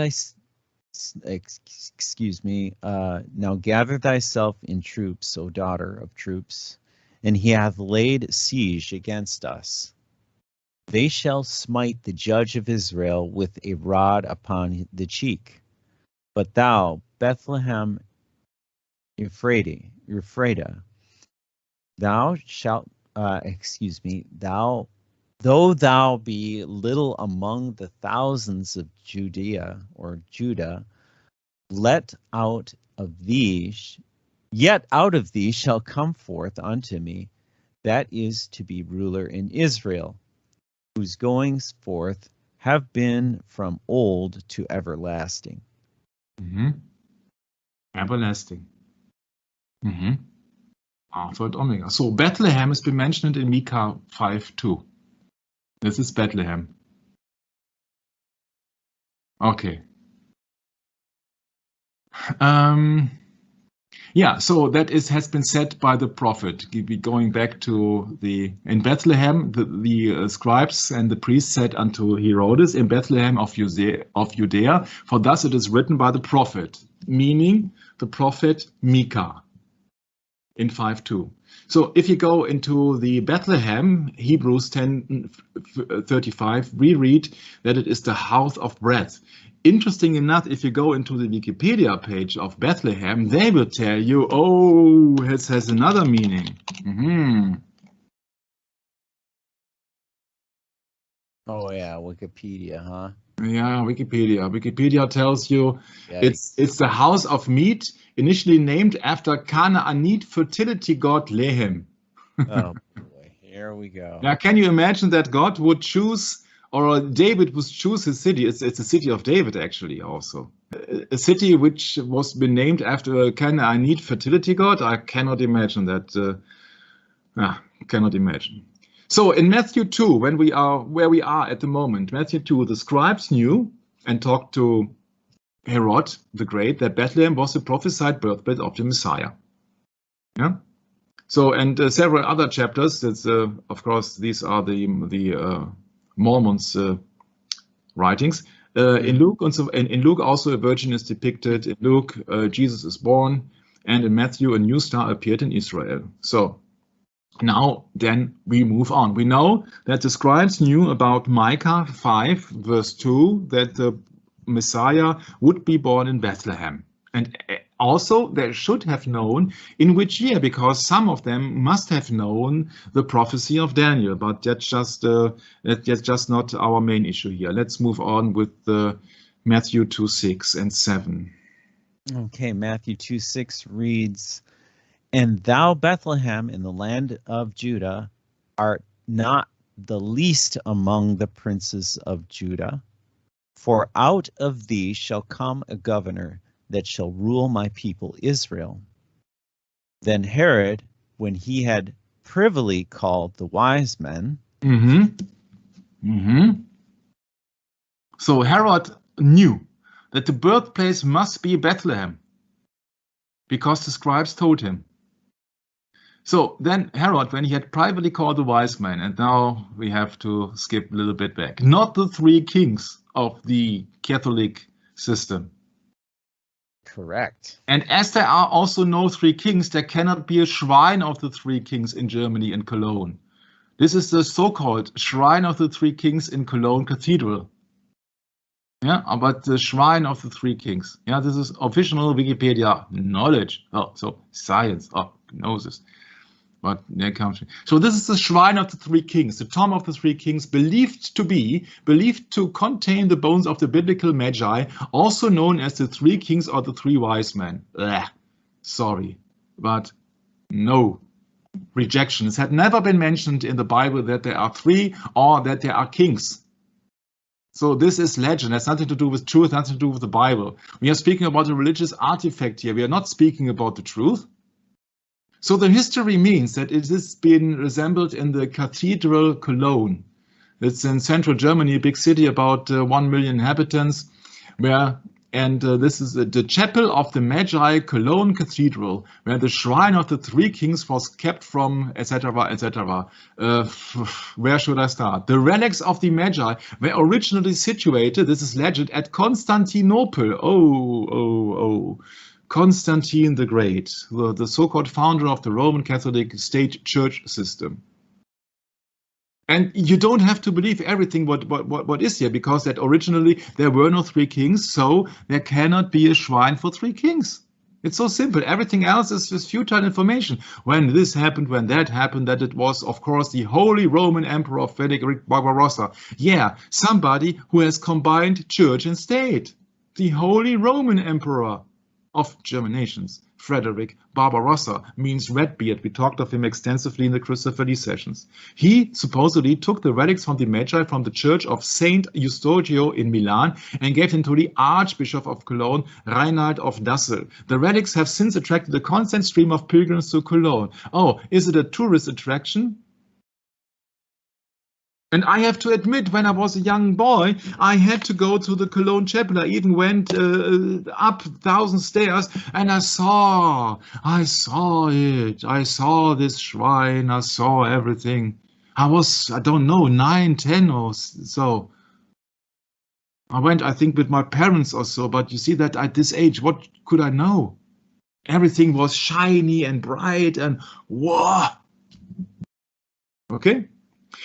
thyself in troops, O daughter of troops, and he hath laid siege against us. They shall smite the judge of Israel with a rod upon the cheek. But thou, Bethlehem Ephratah, thou shalt, though thou be little among the thousands of Judah, yet out of thee shall come forth unto me that is to be ruler in Israel, whose goings forth have been from old to everlasting. Everlasting. Alpha and Omega. So Bethlehem has been mentioned in Micah 5:2. This is Bethlehem. Okay. Yeah, so that has been said by the prophet. Going back to in Bethlehem, the scribes and the priests said unto Herodes, in Bethlehem of Judea, for thus it is written by the prophet, meaning the prophet Micah in 5:2. So if you go into the Bethlehem, Hebrews 10:35, we read that it is the house of bread. Interesting enough, if you go into the Wikipedia page of Bethlehem, they will tell you, oh, it has another meaning. Oh yeah, Wikipedia, huh? Yeah, Wikipedia. Wikipedia tells you it's the house of meat, initially named after Canaanite fertility god Lehem. Oh boy, here we go. Now, can you imagine that God would choose, or David would choose his city? It's the city of David, actually, also. A city which was been named after a Canaanite fertility god? I cannot imagine that. Cannot imagine. So in Matthew 2, where we are at the moment, Matthew 2, the scribes knew and talked to Herod the Great that Bethlehem was the prophesied birthplace of the Messiah. Yeah. So and several other chapters. That's of course these are the Mormons' writings. In Luke in Luke also a virgin is depicted. In Luke Jesus is born, and in Matthew a new star appeared in Israel. So. Now, then we move on. We know that the scribes knew about Micah 5, verse 2, that the Messiah would be born in Bethlehem. And Also, they should have known in which year, because some of them must have known the prophecy of Daniel, but that's just not our main issue here. Let's move on with Matthew 2:6 and 7. Okay, Matthew 2:6 reads, "And thou, Bethlehem, in the land of Judah, art not the least among the princes of Judah, for out of thee shall come a governor that shall rule my people Israel." Then Herod, when he had privily called the wise men. So Herod knew that the birthplace must be Bethlehem, because the scribes told him. So then Herod, when he had privately called the wise men, and now we have to skip a little bit back, not the three kings of the Catholic system. Correct. And as there are also no three kings, there cannot be a shrine of the three kings in Germany and Cologne. This is the so-called Shrine of the Three Kings in Cologne Cathedral. Yeah, but the Shrine of the Three Kings. Yeah, this is official Wikipedia knowledge. Oh, so science. Oh, gnosis. But there comes. So this is the Shrine of the Three Kings, the tomb of the Three Kings, believed to contain the bones of the biblical Magi, also known as the Three Kings or the Three Wise Men. Ugh, sorry, but no. Rejection. It had never been mentioned in the Bible that there are three or that there are kings. So this is legend. It has nothing to do with truth, nothing to do with the Bible. We are speaking about a religious artifact here. We are not speaking about the truth. So the history means that it has been resembled in the Cathedral Cologne. It's in central Germany, a big city, about 1 million inhabitants, this is the chapel of the Magi Cologne Cathedral, where the shrine of the three kings was kept from, etc., etc. Where should I start? The relics of the Magi were originally situated, this is legend, at Constantinople. Oh. Constantine the Great, the so-called founder of the Roman Catholic state church system. And you don't have to believe everything what is here, because that originally there were no three kings, so there cannot be a shrine for three kings. It's so simple. Everything else is futile information. When this happened, when that happened, that it was, of course, the Holy Roman Emperor Frederick Barbarossa. Yeah, somebody who has combined church and state. The Holy Roman Emperor of German nations. Frederick Barbarossa means Redbeard. We talked of him extensively in the Crucifix sessions. He supposedly took the relics from the Magi from the church of Saint Eustachio in Milan and gave them to the Archbishop of Cologne, Reinhard of Dassel. The relics have since attracted a constant stream of pilgrims to Cologne. Oh, is it a tourist attraction? And I have to admit, when I was a young boy, I had to go to the Cologne Chapel. I even went up 1,000 stairs, and I saw it. I saw this shrine. I saw everything. I was, I don't know, 9, 10 or so. I went, I think, with my parents or so. But you see that at this age, what could I know? Everything was shiny and bright and whoa. Okay.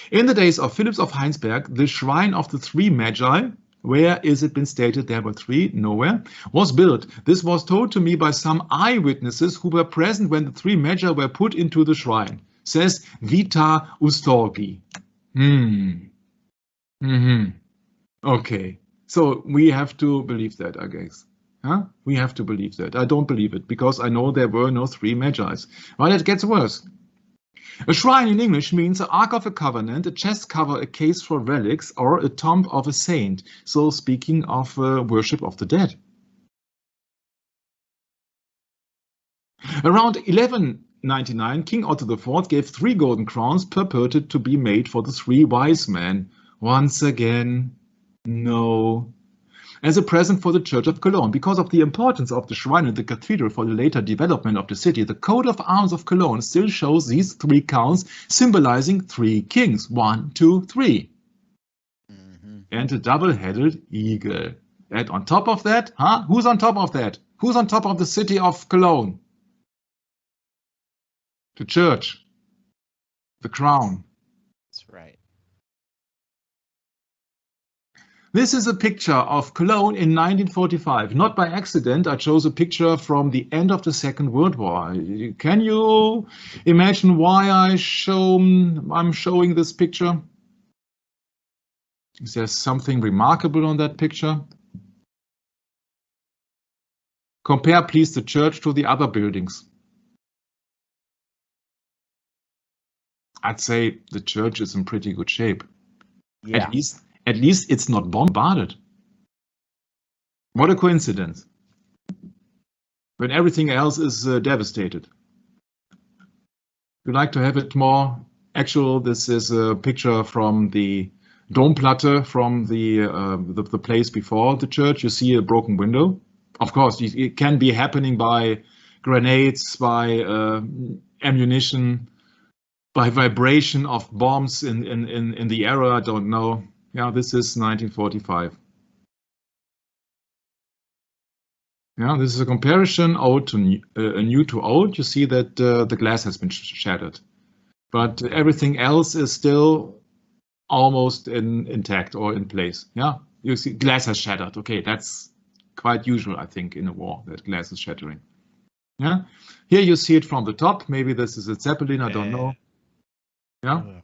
In the days of Philip of Heinsberg, the shrine of the three Magi, where is it been stated there were three? Nowhere, was built. This was told to me by some eyewitnesses who were present when the three Magi were put into the shrine, says Vita Ustorgi. Okay, so we have to believe that, I guess. Huh? We have to believe that. I don't believe it, because I know there were no three Magi. Well, it gets worse. A shrine in English means an ark of a covenant, a chest cover, a case for relics, or a tomb of a saint. So speaking of worship of the dead. Around 1199, King Otto IV gave 3 golden crowns purported to be made for the 3 wise men. Once again, no. As a present for the Church of Cologne. Because of the importance of the shrine and the cathedral for the later development of the city, the coat of arms of Cologne still shows these 3 crowns symbolizing 3 kings. 1, 2, 3. And a double-headed eagle. And on top of that, who's on top of that? Who's on top of the city of Cologne? The church. The crown. That's right. This is a picture of Cologne in 1945. Not by accident, I chose a picture from the end of the Second World War. Can you imagine why I'm showing this picture? Is there something remarkable on that picture? Compare, please, the church to the other buildings. I'd say the church is in pretty good shape. Yeah. At least it's not bombarded. What a coincidence. When everything else is devastated. We like to have it more actual. This is a picture from the Domplatte, from the place before the church. You see a broken window. Of course, it can be happening by grenades, by ammunition, by vibration of bombs in the area. I don't know. Yeah, this is 1945. Yeah, this is a comparison old to new to old. You see that the glass has been shattered, but everything else is still almost intact or in place. Yeah, you see glass has shattered. Okay, that's quite usual, I think, in a war that glass is shattering. Yeah, here you see it from the top. Maybe this is a Zeppelin. I don't know. Yeah.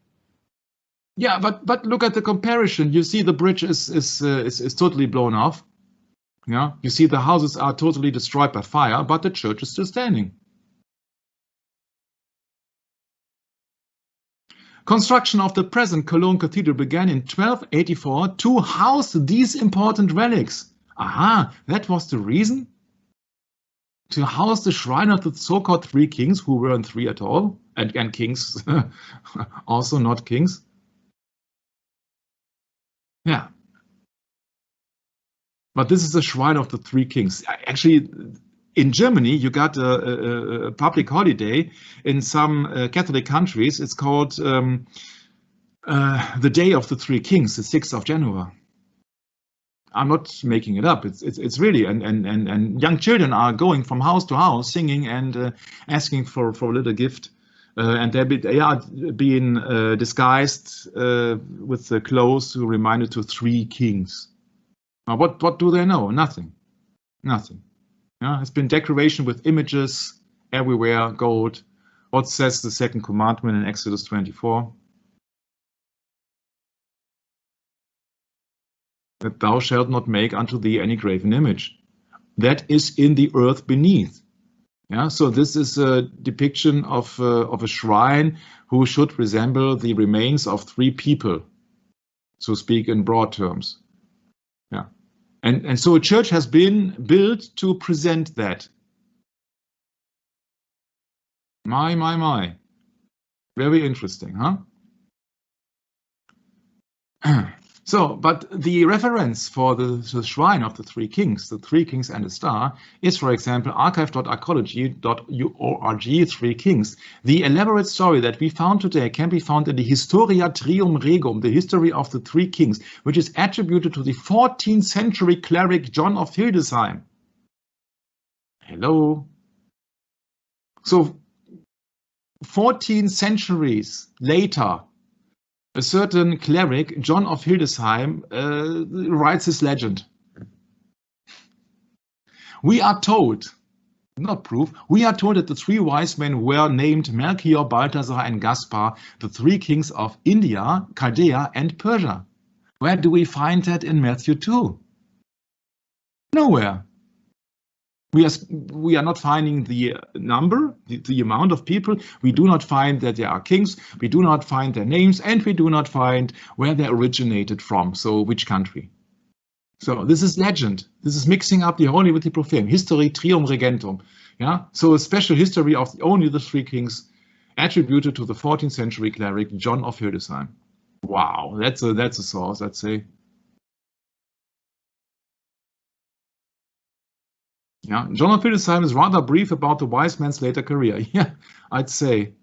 Yeah, but look at the comparison. You see the bridge is totally blown off. Yeah, you see the houses are totally destroyed by fire, but the church is still standing. Construction of the present Cologne Cathedral began in 1284 to house these important relics. Aha, that was the reason? To house the shrine of the so-called three kings, who weren't three at all, and kings also not kings. Yeah. But this is the shrine of the three kings. Actually, in Germany, you got a public holiday in some Catholic countries. It's called the Day of the Three Kings, the 6th of January. I'm not making it up. It's really, and young children are going from house to house singing and asking for a little gift. And they are being disguised with the clothes who reminded to three kings. Now, what do they know? Nothing. Nothing. Yeah, it's been decoration with images everywhere, gold. What says the second commandment in Exodus 24? That thou shalt not make unto thee any graven image. That is in the earth beneath. Yeah, so this is a depiction of a shrine who should resemble the remains of three people, so speak in broad terms. Yeah, and so a church has been built to present that. My. Very interesting, huh? So, but the reference for the shrine of the three kings and the star, is, for example, archive.archaeology.org, Three Kings. The elaborate story that we found today can be found in the Historia Trium Regum, the history of the three kings, which is attributed to the 14th century cleric John of Hildesheim. Hello. So, 14 centuries later, a certain cleric, John of Hildesheim, writes his legend. We are told, not proof, we are told that the three wise men were named Melchior, Balthasar, and Gaspar, the three kings of India, Chaldea, and Persia. Where do we find that in Matthew 2? Nowhere. We are not finding the number, the amount of people. We do not find that they are kings. We do not find their names, and we do not find where they originated from. So which country? So this is legend. This is mixing up the holy with the profane. History trium regentum. Yeah. So a special history of only the three kings, attributed to the 14th century cleric John of Hildesheim. Wow, that's a source, I'd say. Yeah, John of Hildesheim is rather brief about the wise man's later career. Yeah, I'd say.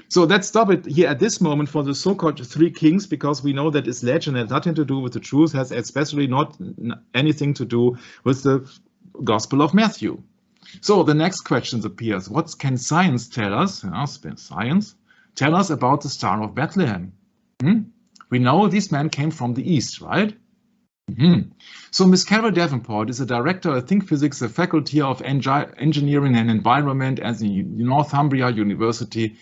So let's stop it here at this moment for the so-called three kings, because we know that it's legend, has nothing to do with the truth, has especially not anything to do with the Gospel of Matthew. So the next question appears: what can science tell us? Science tell us about the Star of Bethlehem. We know these men came from the east, right? So Miss Carol Davenport is a director at Think Physics, a faculty of engineering and environment at the Northumbria University.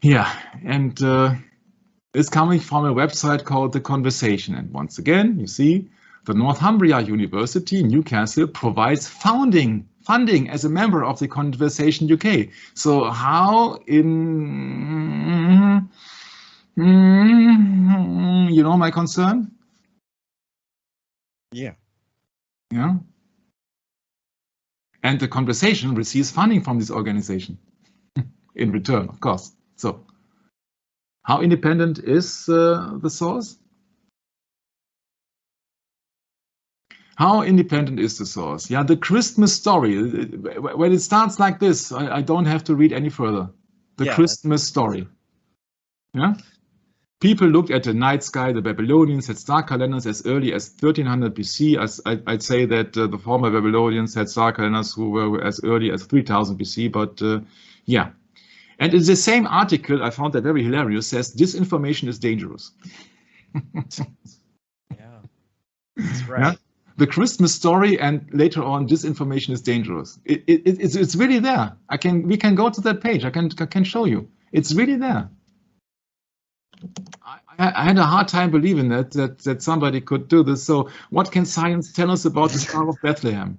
Yeah, and it's coming from a website called The Conversation. And once again, you see, the Northumbria University, Newcastle, provides funding as a member of the Conversation UK. So how in, you know my concern? Yeah. Yeah. And the Conversation receives funding from this organization in return, of course. So how independent is the source? How independent is the source? Yeah, the Christmas story, when it starts like this, I don't have to read any further. The Christmas story. Yeah. People looked at the night sky. The Babylonians had star calendars as early as 1300 BC. I'd say that the former Babylonians had star calendars who were as early as 3000 BC. But yeah. And in the same article, I found that very hilarious, says disinformation is dangerous. Yeah, that's right. Yeah? The Christmas story, and later on, disinformation is dangerous. It's really there. We can go to that page. I can show you. It's really there. I had a hard time believing that somebody could do this. So what can science tell us about the Star of Bethlehem?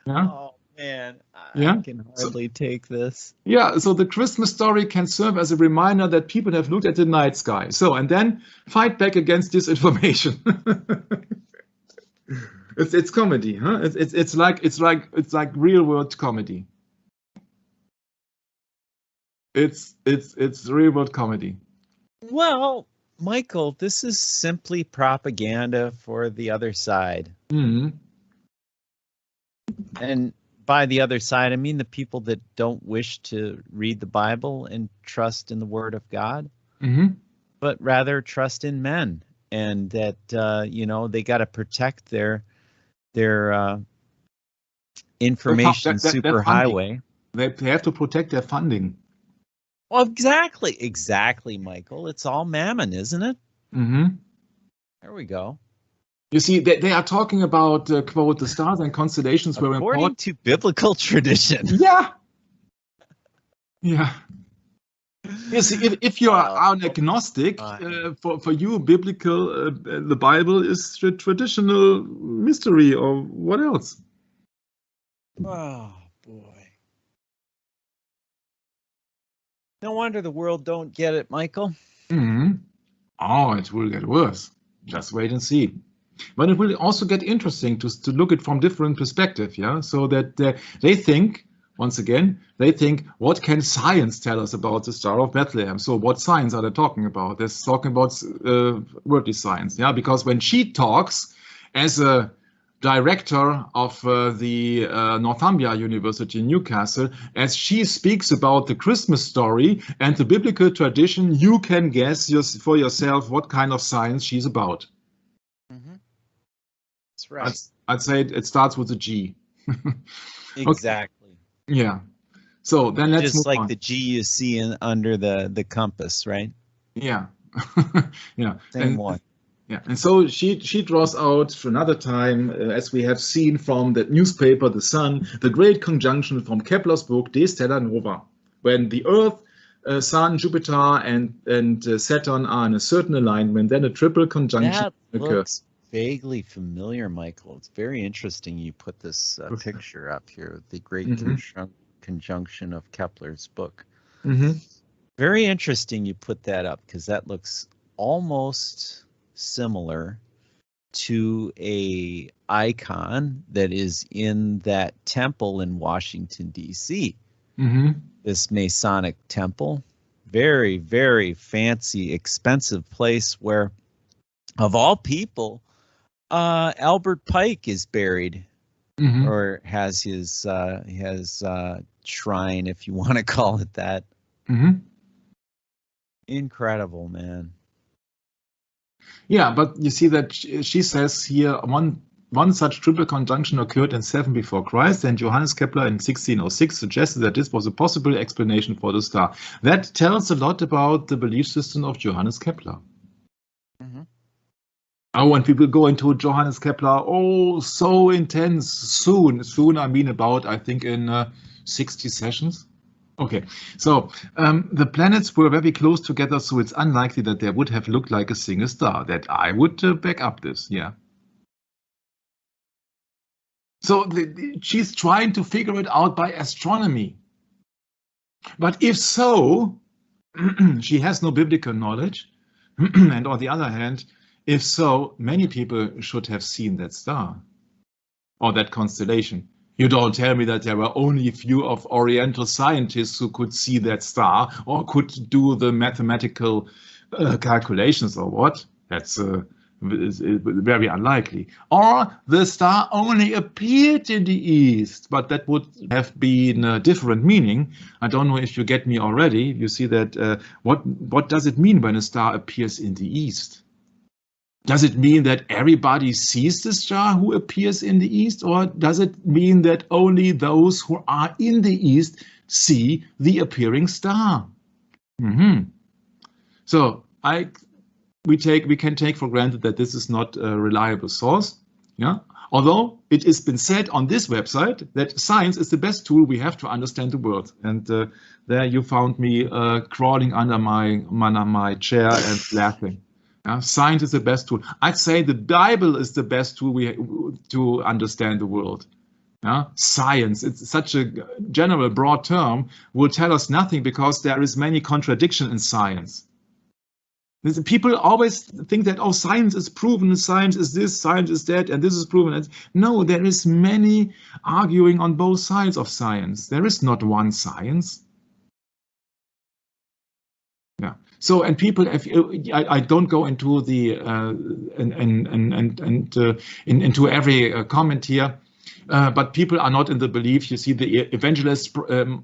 Yeah? Oh man, Yeah? I can hardly take this. Yeah, so the Christmas story can serve as a reminder that people have looked at the night sky. So, and then fight back against disinformation. It's comedy, huh? It's like real world comedy. It's real world comedy. Well, Michael, this is simply propaganda for the other side. Mm-hmm. And by the other side, I mean the people that don't wish to read the Bible and trust in the Word of God, but rather trust in men, and that they got to protect their information superhighway. They have to protect their funding. Well, exactly, Michael. It's all mammon, isn't it? Mm-hmm. There we go. You see, they are talking about, quote, the stars and constellations were important. According to biblical tradition. Yeah. Yeah. You see, if you are an agnostic, for you, biblical, the Bible is traditional mystery, or what else? Oh, boy. No wonder the world don't get it, Michael. Mm-hmm. Oh, it will get worse. Just wait and see. But it will also get interesting to look at from different perspective, yeah? So that they think, once again, what can science tell us about the Star of Bethlehem? So what science are they talking about? They're talking about worldly science, yeah? Because when she talks as a director of the Northumbria University in Newcastle, as she speaks about the Christmas story and the biblical tradition, you can guess for yourself what kind of science she's about. Mm-hmm. That's right. I'd say it starts with a G. Exactly. Okay. Yeah. So then let's move on. Just like the G you see under the compass, right? Yeah. Yeah. Same one. Yeah, and so she draws out for another time, as we have seen from the newspaper, The Sun, the great conjunction from Kepler's book De Stella Nova, when the Earth, Sun, Jupiter, and Saturn are in a certain alignment, then a triple conjunction occurs. Looks vaguely familiar, Michael. It's very interesting you put this picture up here, the great conjunction of Kepler's book. Mm-hmm. Very interesting you put that up, because that looks almost similar to a icon that is in that temple in Washington, D.C. Mm-hmm. This Masonic temple, very, very fancy, expensive place where, of all people, Albert Pike is buried, or has his shrine, if you want to call it that. Mm-hmm. Incredible, man. Yeah, but you see that she says here one such triple conjunction occurred in 7 before Christ, and Johannes Kepler in 1606 suggested that this was a possible explanation for the star. That tells a lot about the belief system of Johannes Kepler. Mm-hmm. Oh, and we will go into Johannes Kepler. Oh, so intense. Soon. Soon, I mean about, I think, in 60 sessions. Okay, so the planets were very close together, so it's unlikely that they would have looked like a single star. That I would back up this, yeah. So she's trying to figure it out by astronomy. But if so, she has no biblical knowledge. And on the other hand, if so, many people should have seen that star or that constellation. You don't tell me that there were only a few of Oriental scientists who could see that star or could do the mathematical calculations or what? That's is very unlikely. Or the star only appeared in the east, but that would have been a different meaning. I don't know if you get me already. You see that what does it mean when a star appears in the east? Does it mean that everybody sees the star who appears in the east, or does it mean that only those who are in the east see the appearing star? So we can take for granted that this is not a reliable source. Yeah. Although it has been said on this website that science is the best tool we have to understand the world, and there you found me crawling under my chair and laughing. Science is the best tool. I'd say the Bible is the best tool to understand the world. Science, it's such a general, broad term, will tell us nothing because there is many contradiction in science. People always think that, oh, science is proven, science is this, science is that, and this is proven. No, there is many arguing on both sides of science. There is not one science. Yeah. So, and people, I don't go into the into every comment here, but people are not in the belief. You see, the evangelist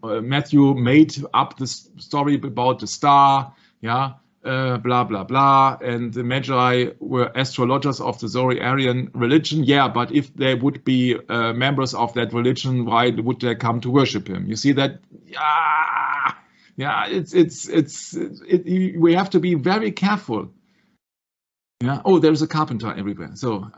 Matthew made up the story about the star, yeah, blah blah blah, and the Magi were astrologers of the Zoroastrian religion. Yeah, but if they would be members of that religion, why would they come to worship him? You see that? Yeah, we have to be very careful. Yeah. Oh, there's a carpenter everywhere. So,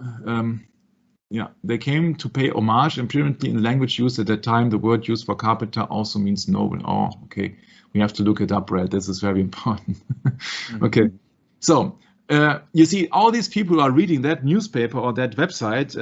yeah, they came to pay homage. Apparently, in the language used at that time, the word used for carpenter also means noble. Oh, okay. We have to look it up, Brad. This is very important. Okay. So, you see, all these people who are reading that newspaper or that website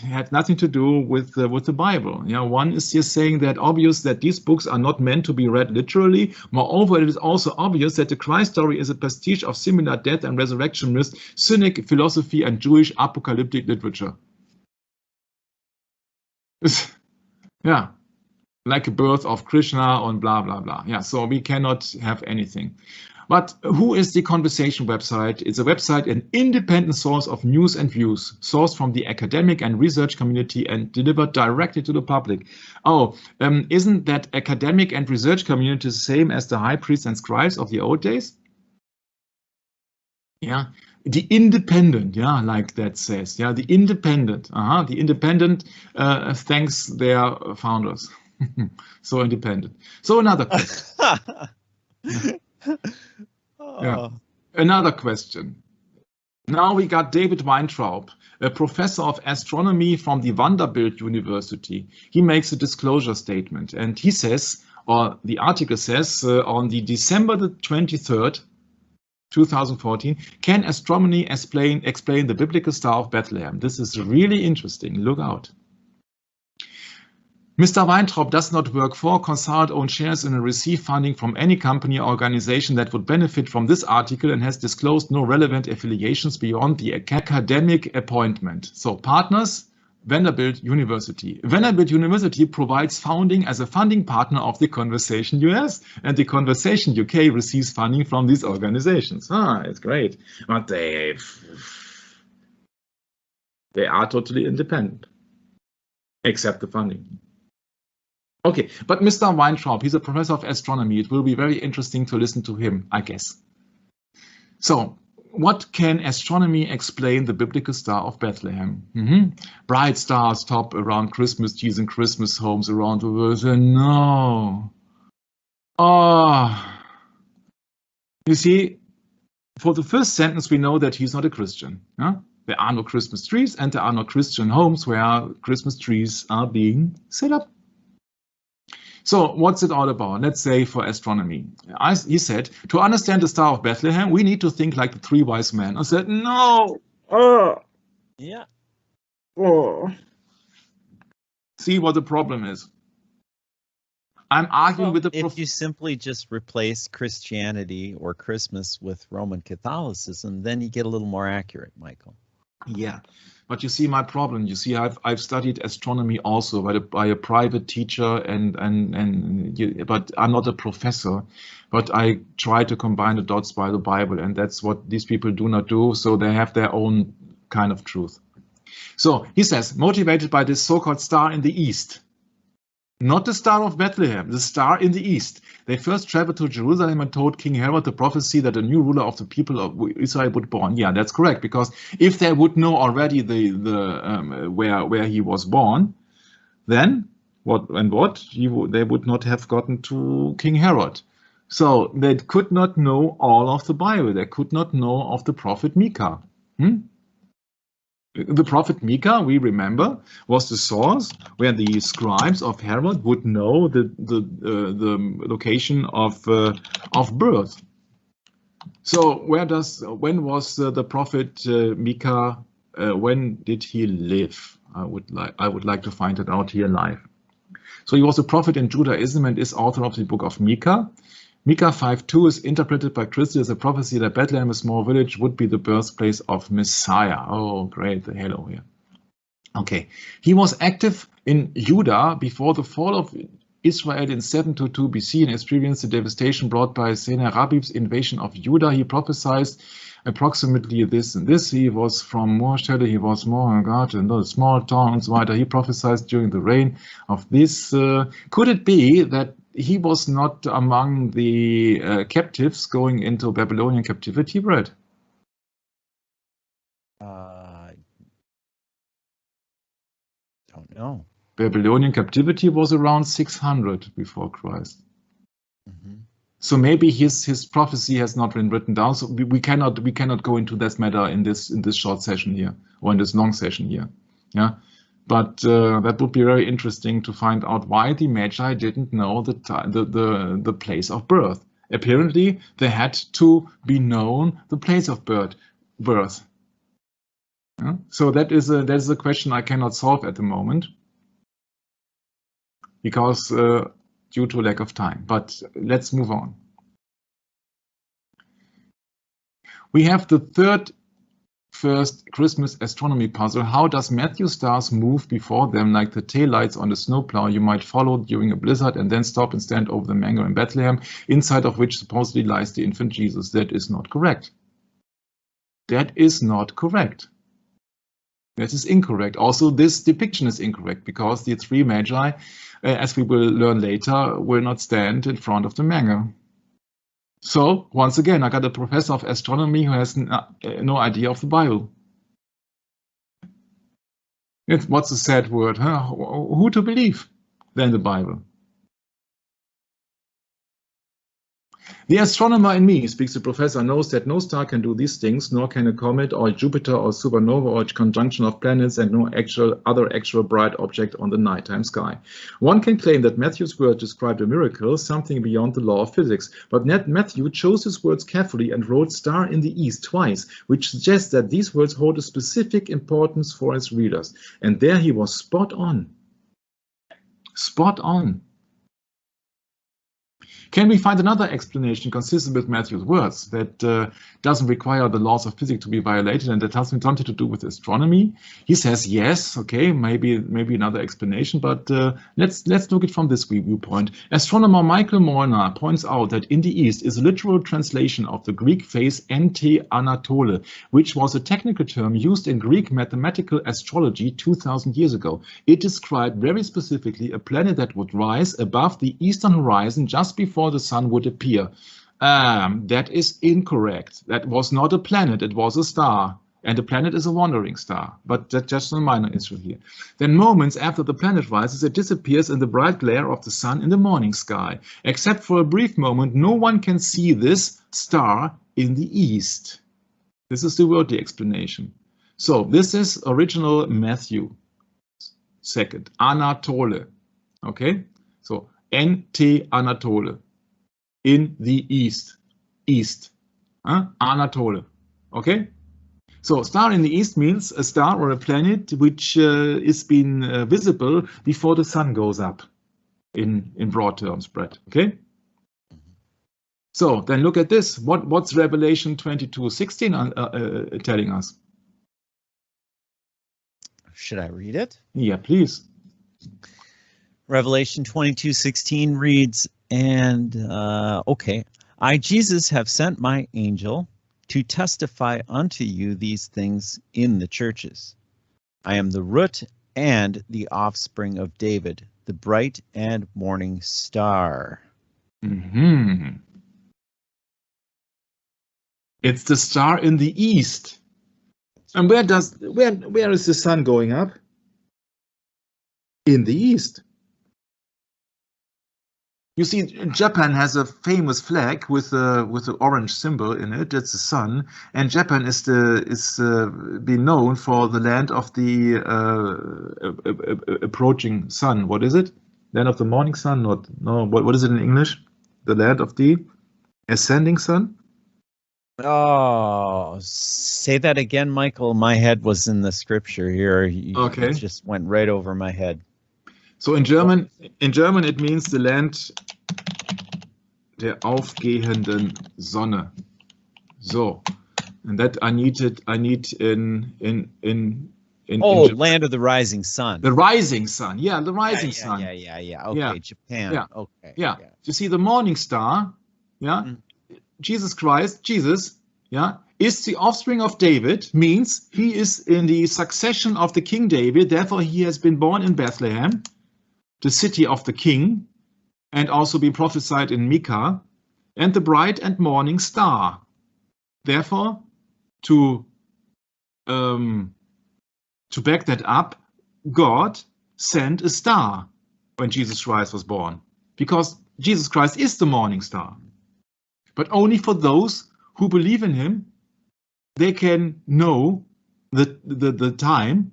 had nothing to do with the Bible. You know, one is just saying that obvious that these books are not meant to be read literally. Moreover, it is also obvious that the Christ story is a pastiche of similar death and resurrection myths, cynic philosophy, and Jewish apocalyptic literature. Yeah, like a birth of Krishna and blah blah blah. Yeah, so we cannot have anything. But who is the conversation website? It's a website, an independent source of news and views, sourced from the academic and research community and delivered directly to the public. Oh, isn't that academic and research community the same as the high priests and scribes of the old days? Yeah, the independent, yeah, like that says, yeah, the independent, the independent thanks their founders. So independent. So another question. Yeah. Another question. Now we got David Weintraub, a professor of astronomy from the Vanderbilt University. He makes a disclosure statement, and he says, or the article says, on the December the 23rd, 2014, can astronomy explain the biblical Star of Bethlehem? This is really interesting. Look out. Mr. Weintraub does not work for, consult, own shares in, and receive funding from any company or organization that would benefit from this article and has disclosed no relevant affiliations beyond the academic appointment. So partners, Vanderbilt University. Vanderbilt University provides funding as a funding partner of the Conversation US, and the Conversation UK receives funding from these organizations. It's great. But they are totally independent, except the funding. Okay, but Mr. Weintraub, he's a professor of astronomy. It will be very interesting to listen to him, I guess. So, what can astronomy explain the biblical Star of Bethlehem? Bright stars top around Christmas trees and Christmas homes around the world. No. Oh. You see, for the first sentence, we know that he's not a Christian. Huh? There are no Christmas trees, and there are no Christian homes where Christmas trees are being set up. So what's it all about? Let's say for astronomy. He said, to understand the Star of Bethlehem, we need to think like the three wise men. I said, no. Yeah. See what the problem is. I'm arguing with the if you simply just replace Christianity or Christmas with Roman Catholicism, then you get a little more accurate, Michael. Yeah, but you see my problem. You see, I've studied astronomy also by a private teacher, but I'm not a professor. But I try to combine the dots by the Bible, and that's what these people do not do. So they have their own kind of truth. So he says, motivated by this so-called star in the east. Not the Star of Bethlehem, the star in the east. They first traveled to Jerusalem and told King Herod the prophecy that a new ruler of the people of Israel would be born. Yeah, that's correct, because if they would know already where he was born, then they would not have gotten to King Herod. So they could not know all of the Bible. They could not know of the prophet Micah. The prophet Micah, we remember, was the source where the scribes of Herod would know the location of birth. So when was the prophet Micah? When did he live? I would like to find it out here live. So he was a prophet in Judaism and is author of the book of Micah. Micah 5:2 is interpreted by Christians as a prophecy that Bethlehem, a small village, would be the birthplace of Messiah. Oh, great, the halo here. Okay, he was active in Judah before the fall of Israel in 722 BC and experienced the devastation brought by Sennacherib's invasion of Judah. He prophesied approximately this and this. He was from Moorstede, he was more God in the small town and so on. He prophesied during the reign of this. Could it be that he was not among the captives going into Babylonian captivity, Brett? Don't know. Babylonian captivity was around 600 before Christ. So maybe his prophecy has not been written down. So we cannot go into this matter in this short session here or in this long session here. Yeah. But that would be very interesting to find out why the Magi didn't know the place of birth. Apparently, they had to be known the place of birth. Yeah? So that is a question I cannot solve at the moment because due to lack of time. But let's move on. We have the first Christmas astronomy puzzle. How does Matthew's stars move before them like the taillights on a snowplow you might follow during a blizzard and then stop and stand over the manger in Bethlehem, inside of which supposedly lies the infant Jesus? That is not correct. That is not correct. That is incorrect. Also, this depiction is incorrect because the three Magi, as we will learn later, will not stand in front of the manger. So, once again, I got a professor of astronomy who has no idea of the Bible. What's a sad word, huh? Who to believe than the Bible? The astronomer in me, speaks the professor, knows that no star can do these things, nor can a comet or Jupiter or supernova or a conjunction of planets and no other actual bright object on the nighttime sky. One can claim that Matthew's words described a miracle, something beyond the law of physics, but Matthew chose his words carefully and wrote star in the east twice, which suggests that these words hold a specific importance for his readers. And there he was spot on. Spot on. Can we find another explanation consistent with Matthew's words that doesn't require the laws of physics to be violated and that has something to do with astronomy? He says yes, okay, maybe another explanation, but let's look at it from this viewpoint. Astronomer Michael Molnar points out that in the East is a literal translation of the Greek phrase ente Anatole, which was a technical term used in Greek mathematical astrology 2,000 years ago. It described very specifically a planet that would rise above the eastern horizon just before the sun would appear. That is incorrect. That was not a planet, it was a star. And a planet is a wandering star, but that's just a minor issue here. Then moments after the planet rises, it disappears in the bright glare of the sun in the morning sky. Except for a brief moment, no one can see this star in the east. This is the worldly explanation. So this is original Matthew 2nd, Anatole. Okay, so NT Anatole, in the east, Anatole. Okay, so star in the east means a star or a planet which is been visible before the sun goes up, in broad terms, Brett. Okay. So then look at this. What's Revelation 22:16 telling us? Should I read it? Yeah, please. Revelation 22:16 reads, and okay, I, Jesus, have sent my angel to testify unto you these things in the churches. I am the root and the offspring of David, the bright and morning star. Mm-hmm. It's the star in the east. And where is the sun going up? In the east. You see, Japan has a famous flag with the orange symbol in it. That's the sun, and Japan is been known for the land of the approaching sun. What is it? Land of the morning sun? What is it in English? The land of the ascending sun. Oh, say that again, Michael. My head was in the scripture here. Okay. It just went right over my head. So in German it means the land der aufgehenden Sonne. So, and that I need in land of the rising sun. The rising sun, yeah, the rising sun. Yeah. Okay, yeah. Japan. Yeah. Okay. Yeah. You see, the morning star, yeah, Jesus Christ, yeah, is the offspring of David, means he is in the succession of the King David. Therefore, he has been born in Bethlehem, the city of the king, and also been prophesied in Micah, and the bright and morning star. Therefore, to back that up, God sent a star when Jesus Christ was born, because Jesus Christ is the morning star. But only for those who believe in him, they can know the time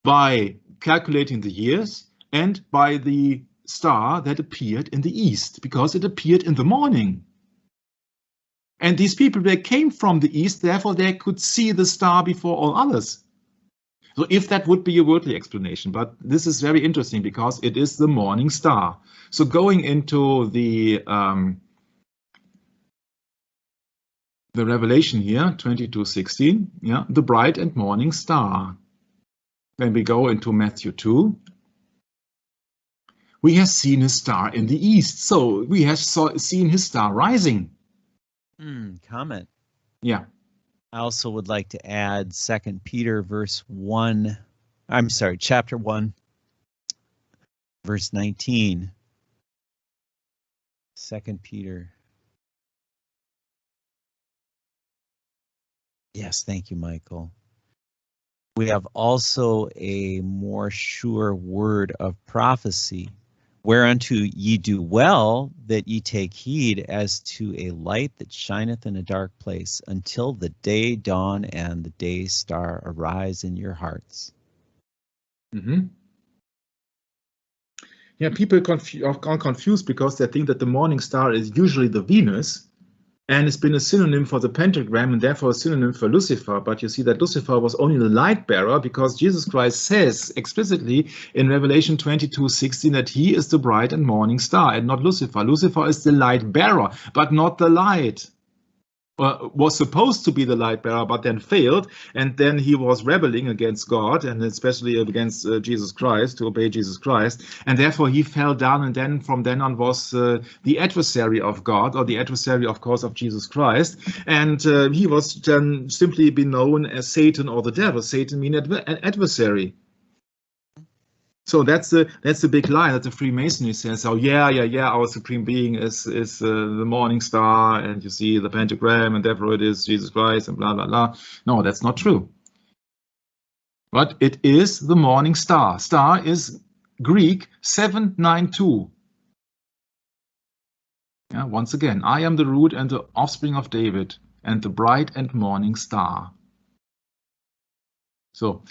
by calculating the years and by the star that appeared in the east, because it appeared in the morning. And these people, they came from the east, therefore they could see the star before all others. So if that would be a worldly explanation, but this is very interesting because it is the morning star. So going into the Revelation here, 22:16, yeah, the bright and morning star. Then we go into Matthew 2. We have seen a star in the east, so we have seen his star rising. Comment. Yeah. I also would like to add 2 Peter chapter 1, verse 19. 2 Peter. Yes, thank you, Michael. We have also a more sure word of prophecy, whereunto ye do well that ye take heed as to a light that shineth in a dark place, until the day dawn and the day star arise in your hearts. Mm-hmm. Yeah, people are confused because they think that the morning star is usually the Venus, and it's been a synonym for the pentagram and therefore a synonym for Lucifer. But you see that Lucifer was only the light bearer, because Jesus Christ says explicitly in Revelation 22:16 that he is the bright and morning star and not Lucifer. Lucifer is the light bearer, but not the light. Was supposed to be the light bearer, but then failed, and then he was rebelling against God and especially against Jesus Christ, to obey Jesus Christ, and therefore he fell down, and then from then on was the adversary of God, or the adversary, of course, of Jesus Christ, and he was then simply be known as Satan or the devil. Satan means adversary. So that's the big lie that the Freemasonry says. Oh yeah, our supreme being is the morning star, and you see the pentagram, and therefore it is Jesus Christ, and blah blah blah. No, that's not true. But it is the morning star. Star is Greek 792. Yeah, once again, I am the root and the offspring of David, and the bright and morning star. So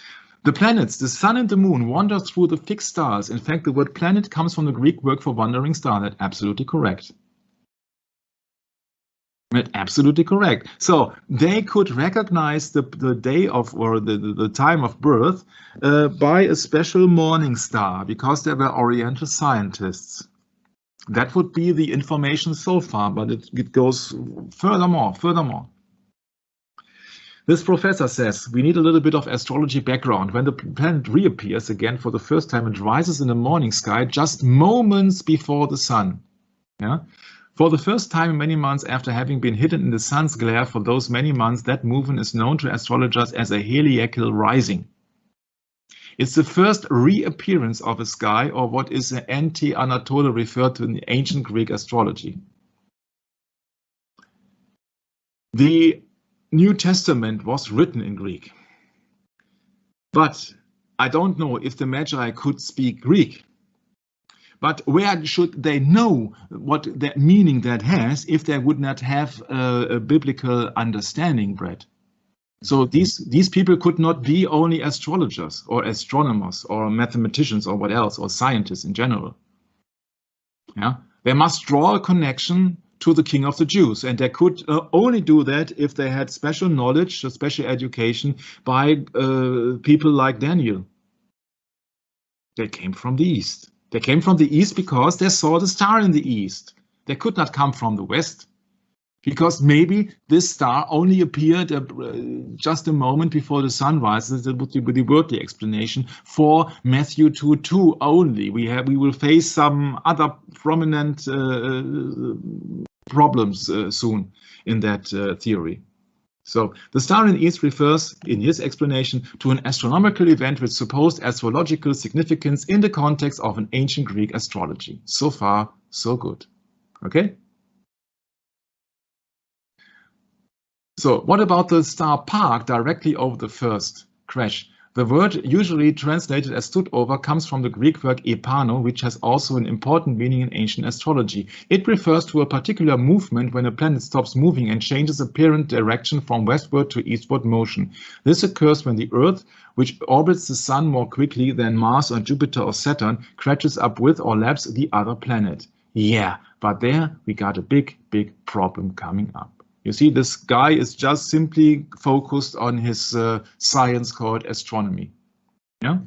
the planets, the sun and the moon, wander through the fixed stars. In fact, the word planet comes from the Greek word for wandering star. That's absolutely correct. That's absolutely correct. So they could recognize the day of, or the time of birth by a special morning star, because they were Oriental scientists. That would be the information so far, but it goes furthermore. This professor says we need a little bit of astrology background. When the planet reappears again for the first time, it rises in the morning sky just moments before the sun. Yeah? For the first time in many months after having been hidden in the sun's glare for those many months, that movement is known to astrologers as a heliacal rising. It's the first reappearance of a sky, or what is an anti-Anatole referred to in the ancient Greek astrology. The New Testament was written in Greek, but I don't know if the Magi could speak Greek. But where should they know what that meaning that has if they would not have a biblical understanding, Brett? So these people could not be only astrologers or astronomers or mathematicians or what else, or scientists in general. Yeah, they must draw a connection to the King of the Jews, and they could only do that if they had special knowledge, special education by people like Daniel. They came from the East. They came from the East because they saw the star in the East. They could not come from the West, because maybe this star only appeared just a moment before the sun rises. That would be the worldly explanation for Matthew 2:2 only. We will face some other prominent problems soon in that theory. So the star in the East refers, in his explanation, to an astronomical event with supposed astrological significance in the context of an ancient Greek astrology. So far, so good. Okay? So what about the star park directly over the first crash? The word usually translated as stood over comes from the Greek word epano, which has also an important meaning in ancient astrology. It refers to a particular movement when a planet stops moving and changes apparent direction from westward to eastward motion. This occurs when the Earth, which orbits the Sun more quickly than Mars or Jupiter or Saturn, catches up with or laps the other planet. Yeah, but there we got a big problem coming up. You see, this guy is just simply focused on his science called astronomy. Yeah,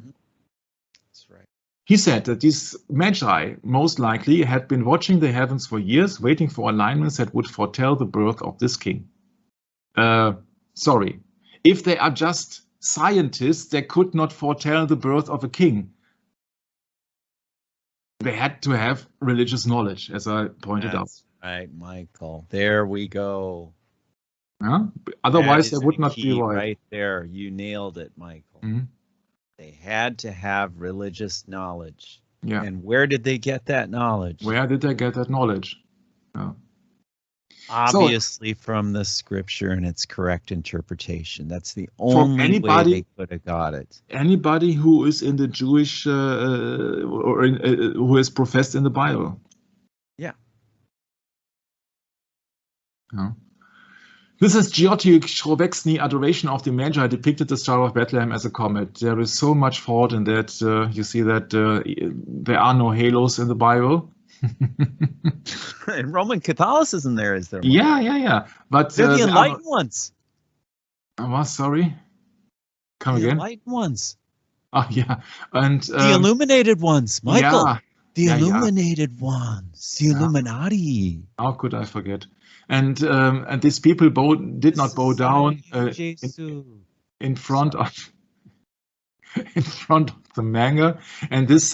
That's right. He said that these Magi most likely had been watching the heavens for years, waiting for alignments that would foretell the birth of this king. Sorry, if they are just scientists, they could not foretell the birth of a king. They had to have religious knowledge, as I pointed out. Right, Michael. There we go. Yeah? Otherwise, they would not be right. Right there, you nailed it, Michael. Mm-hmm. They had to have religious knowledge. Yeah. And where did they get that knowledge? Where did they get that knowledge? Yeah. Obviously, from the scripture and its correct interpretation. That's the only way they could have got it. Anybody who is in the Jewish who is professed in the Bible. Yeah. Yeah. This is Giotto Schrobeck's adoration of the Magi depicted the Star of Bethlehem as a comet. There is so much thought in that. You see that there are no halos in the Bible. In Roman Catholicism, there is there. Yeah. But they're the enlightened ones. What? Sorry. Come again. The enlightened ones. Oh yeah, and the illuminated ones, Michael. Yeah, the illuminated ones, the Illuminati. How could I forget? And these people did not bow down in front of the manga, and this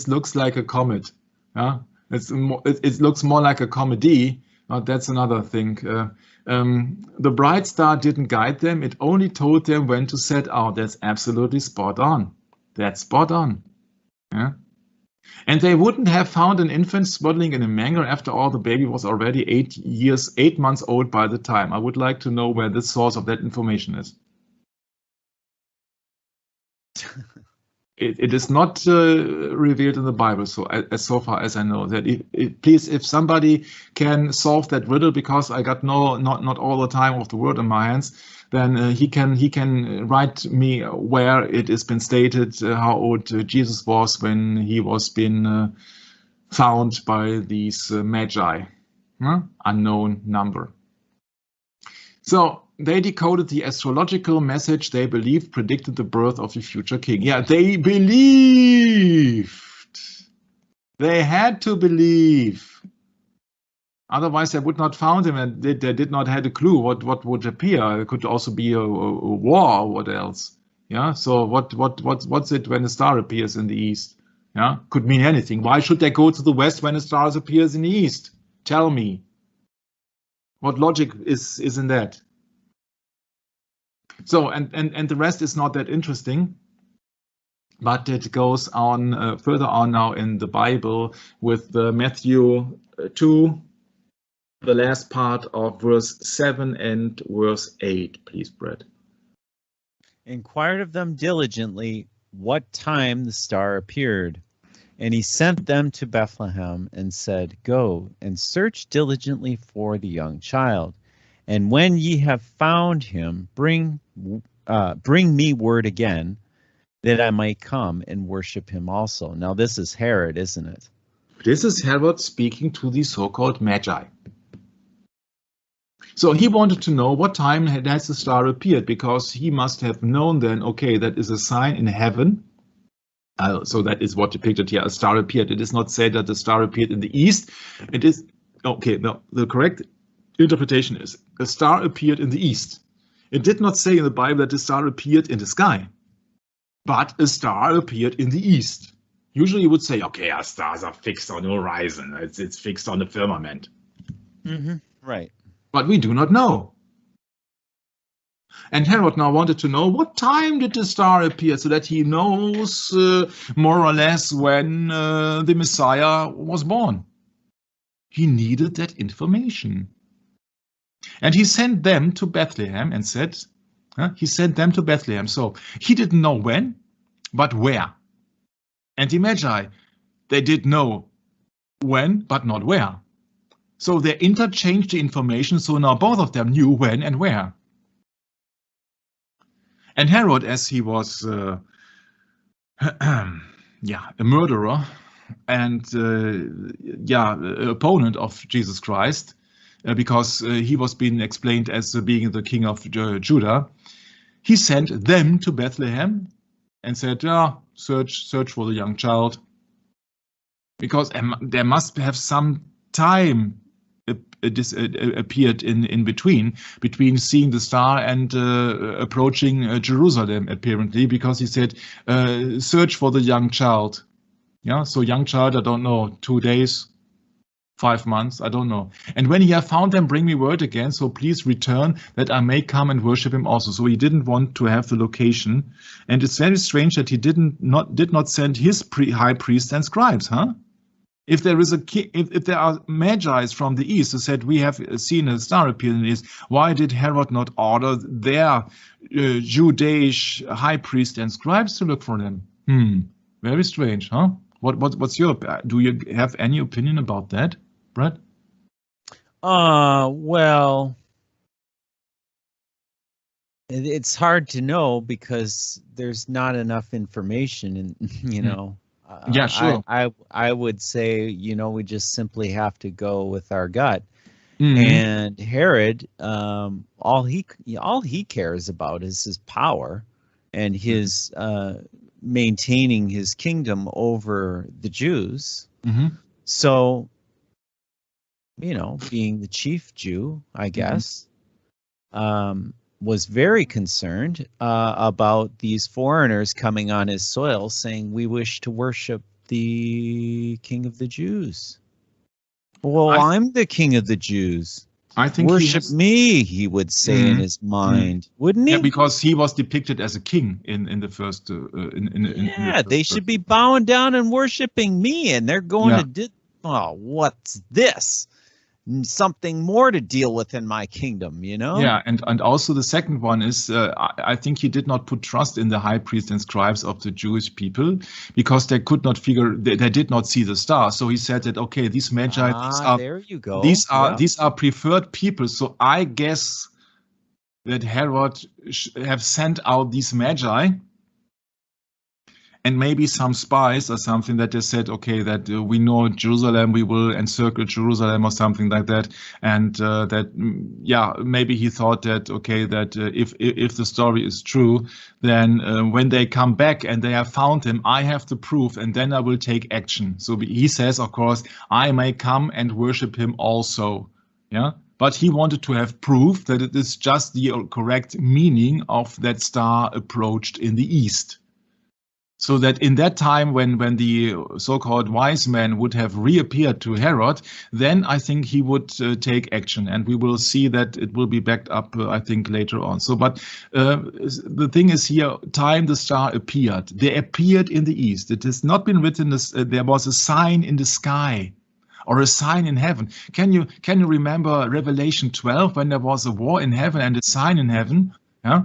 looks like a comet. Yeah, it looks more like a comedy, but that's another thing. The bright star didn't guide them; it only told them when to set out. That's absolutely spot on. That's spot on. Yeah. And they wouldn't have found an infant swaddling in a manger. After all, the baby was already 8 months old by the time. I would like to know where the source of that information is. it is not revealed in the Bible, so so far as I know. That please, if somebody can solve that riddle, because I got not all the time of the word in my hands, then he can write me where it has been stated how old Jesus was when he was been found by these Magi, unknown number. So they decoded the astrological message they believed predicted the birth of the future king. Yeah, they believed. They had to believe. Otherwise, they would not found him, and they did not have a clue what would appear. It could also be a war. What else? Yeah. So what's it when a star appears in the east? Yeah, could mean anything. Why should they go to the west when a star appears in the east? Tell me. What logic is in that? So, and the rest is not that interesting, but it goes on further on now in the Bible with Matthew 2, the last part of verse 7 and verse 8. Please, Brett. Inquired of them diligently what time the star appeared. And he sent them to Bethlehem and said, Go and search diligently for the young child. And when ye have found him, bring me word again, that I might come and worship him also. Now this is Herod, isn't it? This is Herod speaking to the so-called Magi. So he wanted to know what time has the star appeared, because he must have known then, okay, that is a sign in heaven. So that is what depicted here. A star appeared. It is not said that the star appeared in the east. It is, okay, no, the correct interpretation is a star appeared in the east. It did not say in the Bible that the star appeared in the sky, but a star appeared in the east. Usually you would say, okay, our stars are fixed on the horizon. It's fixed on the firmament. Right. But we do not know. And Herod now wanted to know what time did the star appear, so that he knows more or less when the Messiah was born. He needed that information. And he sent them to Bethlehem and said, he sent them to Bethlehem. So he didn't know when, but where. And the Magi, they did know when, but not where. So they interchanged the information, so now both of them knew when and where. And Herod, as he was a murderer and opponent of Jesus Christ, because he was being explained as being the king of Judah, he sent them to Bethlehem and said, search for the young child, because there must have some time appeared in between seeing the star and approaching Jerusalem, apparently, because he said, search for the young child. Yeah, so young child, I don't know, 2 days, 5 months, I don't know. And when ye have found them, bring me word again, so please return, that I may come and worship him also. So he didn't want to have the location. And it's very strange that he did not send his high priests and scribes, huh? If there is if there are Magi from the east who said, we have seen a star appear in the east, why did Herod not order their Jewish high priest and scribes to look for them? Very strange, huh? What's your, do you have any opinion about that, Brett? Well, it's hard to know because there's not enough information, and you know. Yeah, sure. I would say, we just simply have to go with our gut. And Herod, all he cares about is his power and his maintaining his kingdom over the Jews. So, being the chief Jew, I guess, was very concerned about these foreigners coming on his soil saying, we wish to worship the King of the Jews. Well, I'm the King of the Jews. I think worship me, he would say in his mind, wouldn't he? Yeah, because he was depicted as a king in the first. They should be bowing down and worshiping me, and they're going to what's this? something more to deal with in my kingdom, you know? Yeah, and also the second one is, I think he did not put trust in the high priests and scribes of the Jewish people, because they could not figure, they did not see the star. So he said that, okay, these Magi, There you go. these are preferred people. So I guess that Herod have sent out these Magi, and maybe some spies or something, that they said, okay, that we know Jerusalem, we will encircle Jerusalem or something like that. And that, yeah, maybe he thought that, okay, that if the story is true, then when they come back and they have found him, I have the proof, and then I will take action. So he says, of course, I may come and worship him also. Yeah. But he wanted to have proof that it is just the correct meaning of that star approached in the east. So that in that time, when the so-called wise men would have reappeared to Herod, then I think he would take action, and we will see that it will be backed up, I think, later on. So, but the thing is here, time the star appeared. They appeared in the east. It has not been written as there was a sign in the sky or a sign in heaven. Can you remember Revelation 12, when there was a war in heaven and a sign in heaven? Yeah.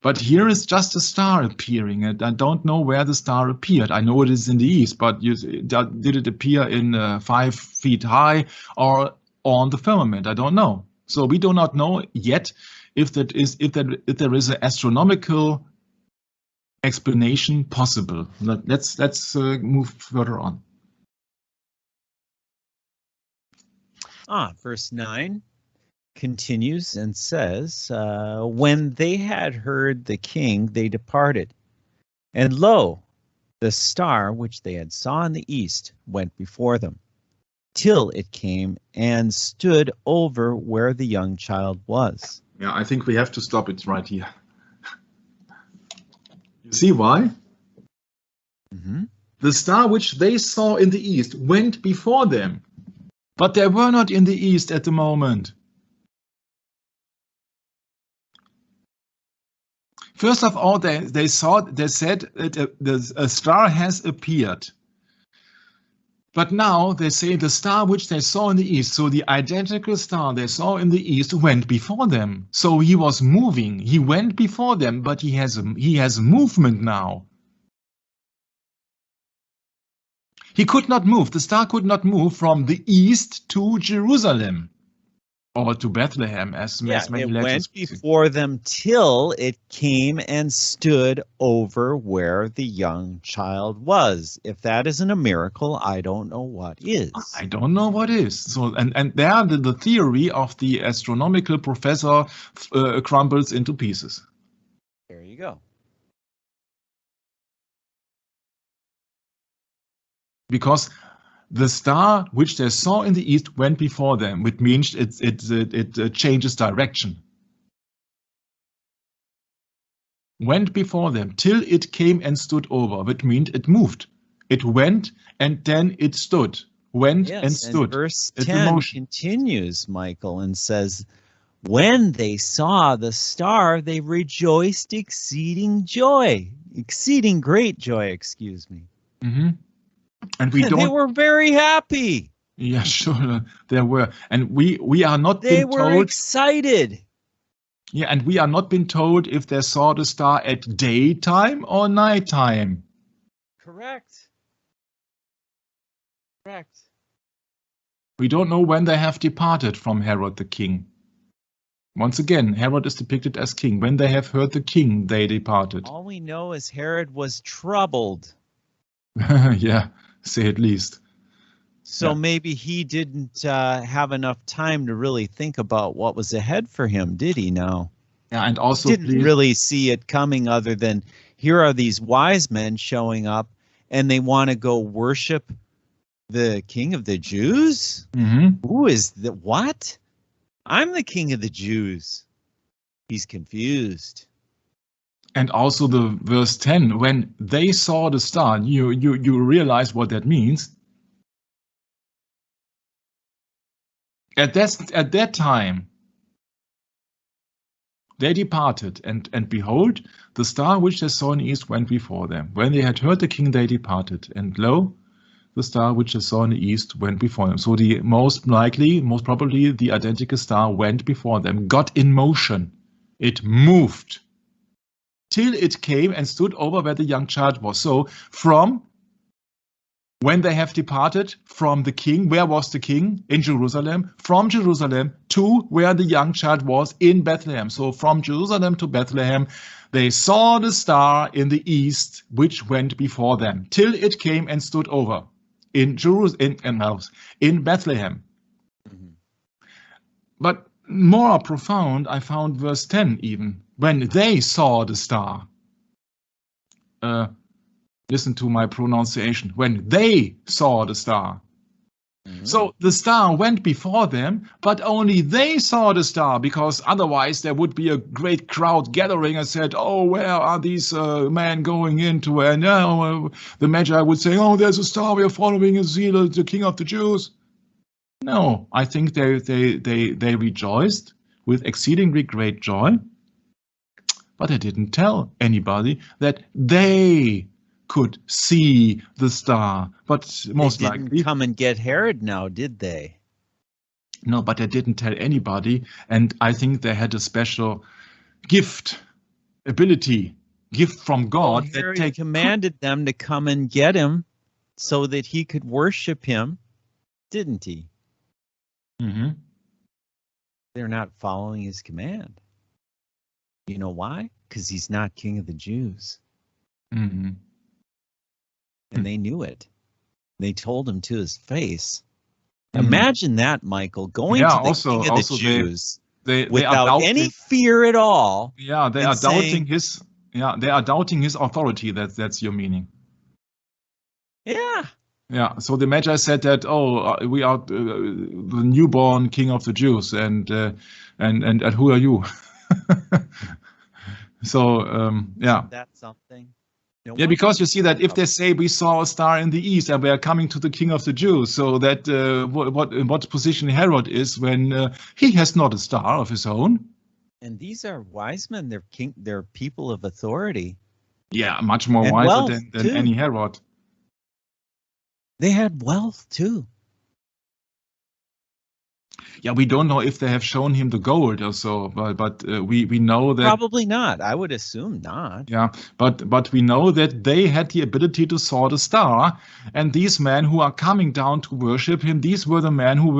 But here is just a star appearing, and I don't know where the star appeared. I know it is in the east, but did it appear in 5 feet high or on the firmament? I don't know. So we do not know yet if there is an astronomical explanation possible. Let's move further on. Verse 9. Continues and says, when they had heard the king, they departed. And lo, the star which they had saw in the east went before them, till it came and stood over where the young child was. Yeah, I think we have to stop it right here. You see why? Mm-hmm. The star which they saw in the east went before them, but they were not in the east at the moment. First of all, they said that a star has appeared. But now they say the star which they saw in the east, so the identical star they saw in the east went before them. So he was moving. He went before them, but he has movement now. He could not move. The star could not move from the east to Jerusalem. Or to Bethlehem, as many it legends went before them till it came and stood over where the young child was. If that isn't a miracle, I don't know what is. I don't know what is. So, and there the theory of the astronomical professor crumbles into pieces. There you go. Because the star which they saw in the east went before them, which means it changes direction. Went before them till it came and stood over, which means it moved. It went and then it stood. Went and stood. And verse 10 continues, Michael, and says, when they saw the star, they rejoiced exceeding great joy, excuse me. Mm-hmm. And they were very happy. Yeah, sure, there were. And we are not They were excited. Yeah, and we are not been told if they saw the star at daytime or nighttime. Correct. We don't know when they have departed from Herod the king. Once again, Herod is depicted as king. When they have heard the king, they departed. All we know is Herod was troubled. Yeah, say at least. So maybe he didn't have enough time to really think about what was ahead for him, did he now? Yeah, and also didn't really see it coming, other than here are these wise men showing up and they want to go worship the king of the Jews? Mm-hmm. Who is the what? I'm the king of the Jews. He's confused. And also the verse 10, when they saw the star, you realize what that means. At that time, they departed, and behold, the star which they saw in the east went before them. When they had heard the king, they departed. And lo, the star which they saw in the east went before them. So the most probably, the identical star went before them, got in motion. It moved till it came and stood over where the young child was. So from when they have departed from the king, where was the king? In Jerusalem. From Jerusalem to where the young child was, in Bethlehem. So from Jerusalem to Bethlehem, they saw the star in the east, which went before them, till it came and stood over in in Bethlehem. Mhm. But more profound, I found verse 10 even, when they saw the star. Listen to my pronunciation. When they saw the star. Mhm. So the star went before them, but only they saw the star, because otherwise there would be a great crowd gathering and said, oh, where are these men going into? And the Magi would say, oh, there's a star, we are following a zeal, the king of the Jews. No, I think they rejoiced with exceedingly great joy, but they didn't tell anybody that they could see the star. But most They didn't likely, come and get Herod now, did they? no, but they didn't tell anybody. And I think they had a special gift from God. Well, Herod commanded them to come and get him so that he could worship him, didn't he? Mm-hmm. They're not following his command. You know why? Because he's not king of the Jews. Mm-hmm. And they knew it. They told him to his face. Mhm. Imagine that, Michael, going to the king of the Jews they are without doubting, any fear at all. yeah, they and are doubting saying- his. Yeah, they are doubting his authority. That's your meaning. Yeah. Yeah. So the Magi said that, we are the newborn king of the Jews, and who are you? So yeah. That's something. No Yeah, wonder because you see that if up- they say we saw a star in the east and we are coming to the king of the Jews, so that what position Herod is when he has not a star of his own. And these are wise men. They're people of authority. Yeah, much more And wiser wealth, than too. any Herod. They had wealth too. Yeah, we don't know if they have shown him the gold or so, but we know that. Probably not. I would assume not. Yeah, but we know that they had the ability to saw the star, and these men who are coming down to worship him, these were the men who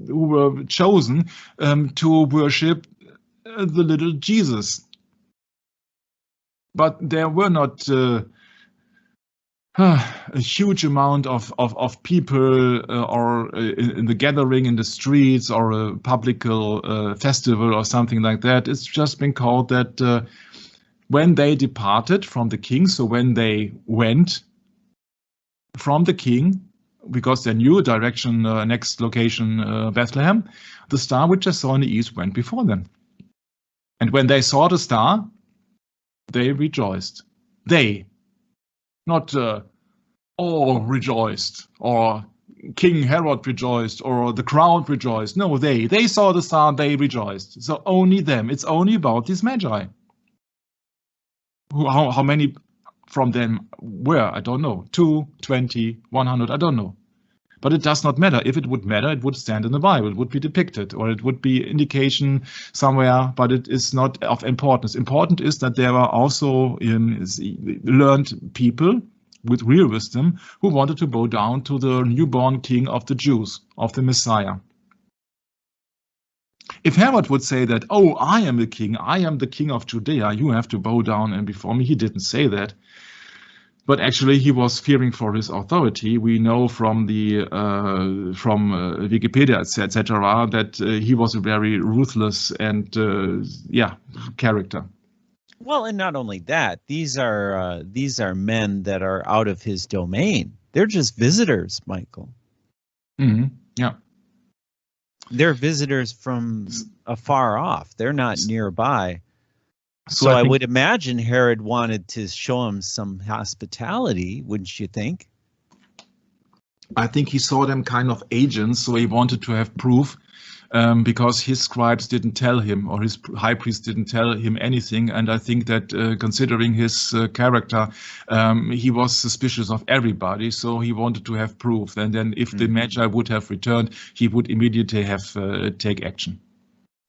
were chosen to worship the little Jesus. But there were not a huge amount of people or in the gathering in the streets or a public festival or something like that. It's just been called that when they departed from the king, so when they went from the king, because they knew direction, next location, Bethlehem, the star which they saw in the east went before them. And when they saw the star, they rejoiced. They, not all rejoiced, or King Herod rejoiced, or the crowd rejoiced. No, they saw the star, they rejoiced. So only them. It's only about these Magi. How many from them were? I don't know. 2, 20, 100, I don't know. But it does not matter. If it would matter, it would stand in the Bible. It would be depicted, or it would be indication somewhere, but it is not of importance. Important is that there are also learned people with real wisdom who wanted to bow down to the newborn king of the Jews, of the Messiah. If Herod would say that, oh, I am the king of Judea, you have to bow down and before me, he didn't say that. But actually, he was fearing for his authority. We know from the Wikipedia, etc., that he was a very ruthless and character. Well, and not only that, these are men that are out of his domain. They're just visitors, Michael. Mm-hmm. Yeah. They're visitors from afar off. They're not nearby. So I would imagine Herod wanted to show him some hospitality, wouldn't you think? I think he saw them kind of agents, so he wanted to have proof because his scribes didn't tell him, or his high priest didn't tell him anything. And I think that considering his character, he was suspicious of everybody, so he wanted to have proof. And then if the Magi would have returned, he would immediately have take action.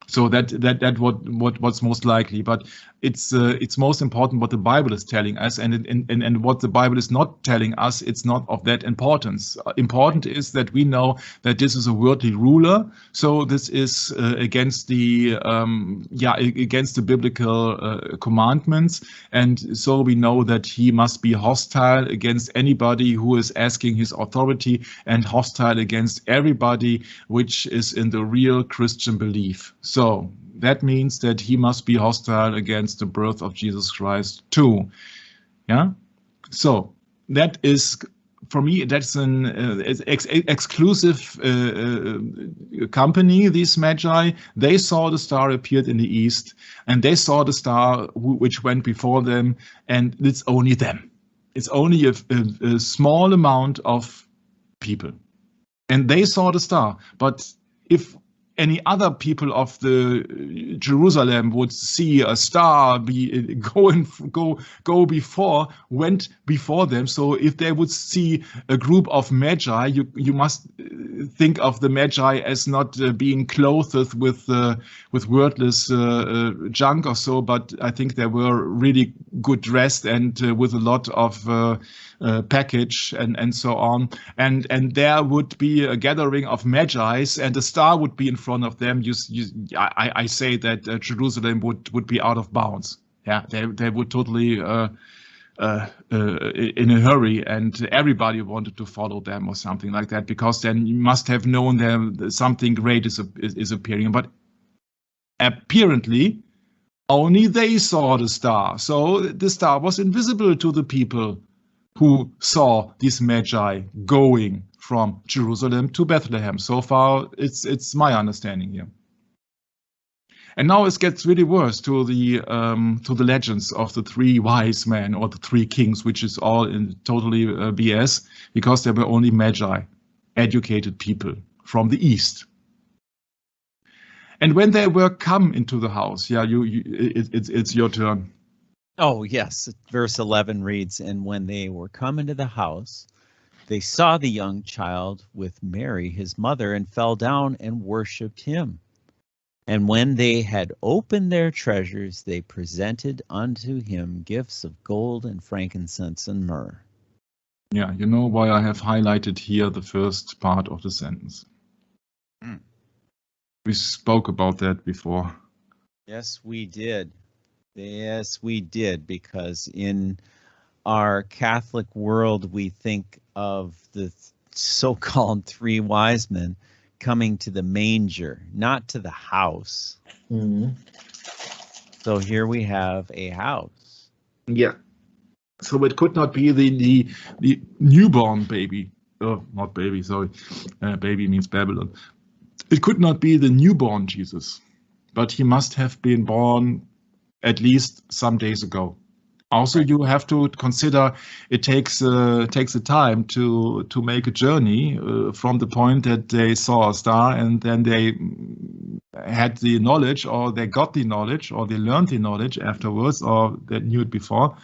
So that what's most likely, but it's most important what the Bible is telling us, and what the Bible is not telling us. It's not of that importance. Important is that we know that this is a worldly ruler. So this is against the biblical commandments, and so we know that he must be hostile against anybody who is asking his authority, and hostile against everybody which is in the real Christian belief. So that means that he must be hostile against the birth of Jesus Christ too. Yeah. So that is, for me, that's an exclusive company. These Magi, they saw the star appeared in the east, and they saw the star which went before them, and it's only them. It's only a small amount of people, and they saw the star. But if any other people of the Jerusalem would see a star went before them. So if they would see a group of Magi, you must think of the Magi as not being clothed with wordless junk or so, but I think they were really good dressed and with a lot of package and so on, and there would be a gathering of Magi's, and the star would be in front of them. I say that Jerusalem would be out of bounds. Yeah, they would totally in a hurry, and everybody wanted to follow them or something like that, because then you must have known that something great is appearing. But apparently only they saw the star, so the star was invisible to the people who saw these Magi going from Jerusalem to Bethlehem. So far, it's my understanding here. And now it gets really worse to the legends of the three wise men or the three kings, which is all in totally BS, because there were only Magi, educated people from the east. And when they were come into the house, yeah, it's your turn. Oh, yes. Verse 11 reads, "And when they were come into the house, they saw the young child with Mary, his mother, and fell down and worshipped him. And when they had opened their treasures, they presented unto him gifts of gold and frankincense and myrrh." Yeah, you know why I have highlighted here the first part of the sentence. We spoke about that before. Yes, we did. Yes, we did, because in our Catholic world, we think of the so-called three wise men coming to the manger, not to the house. So here we have a house. Yeah. So it could not be the newborn baby. Oh, not baby, sorry. Baby means Babylon. It could not be the newborn Jesus, but he must have been born at least some days ago. Also, you have to consider it takes a time to make a journey from the point that they saw a star and then they had the knowledge, or they got the knowledge, or they learned the knowledge afterwards, or they knew it before.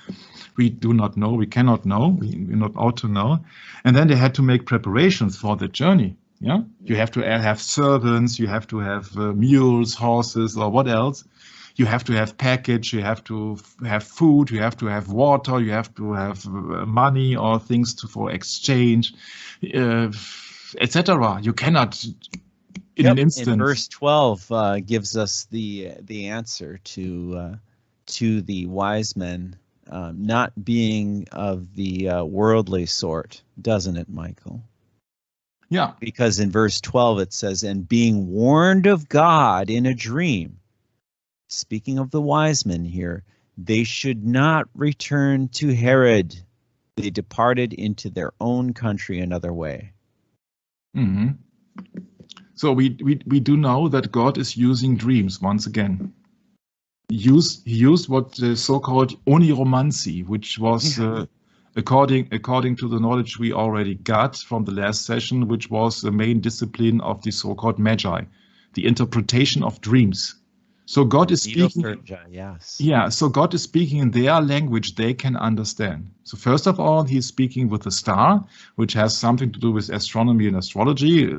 We do not know. We cannot know. We're not ought to know. And then they had to make preparations for the journey. Yeah, you have to have servants. You have to have mules, horses, or what else. You have to have package, you have to have food, you have to have water, you have to have money or things for exchange, etc. You cannot in an instant. And verse 12 gives us the answer to the wise men not being of the worldly sort, doesn't it, Michael? Yeah. Because in verse 12 it says, "And being warned of God in a dream," speaking of the wise men here, "they should not return to Herod. They departed into their own country another way." So we do know that God is using dreams once again. He used what the so-called oniromancy, which was according to the knowledge we already got from the last session, which was the main discipline of the so-called Magi. the interpretation of dreams. So God is Medo speaking. Persia, yes. Yeah, so God is speaking in their language they can understand. So first of all, he's speaking with the star, which has something to do with astronomy and astrology.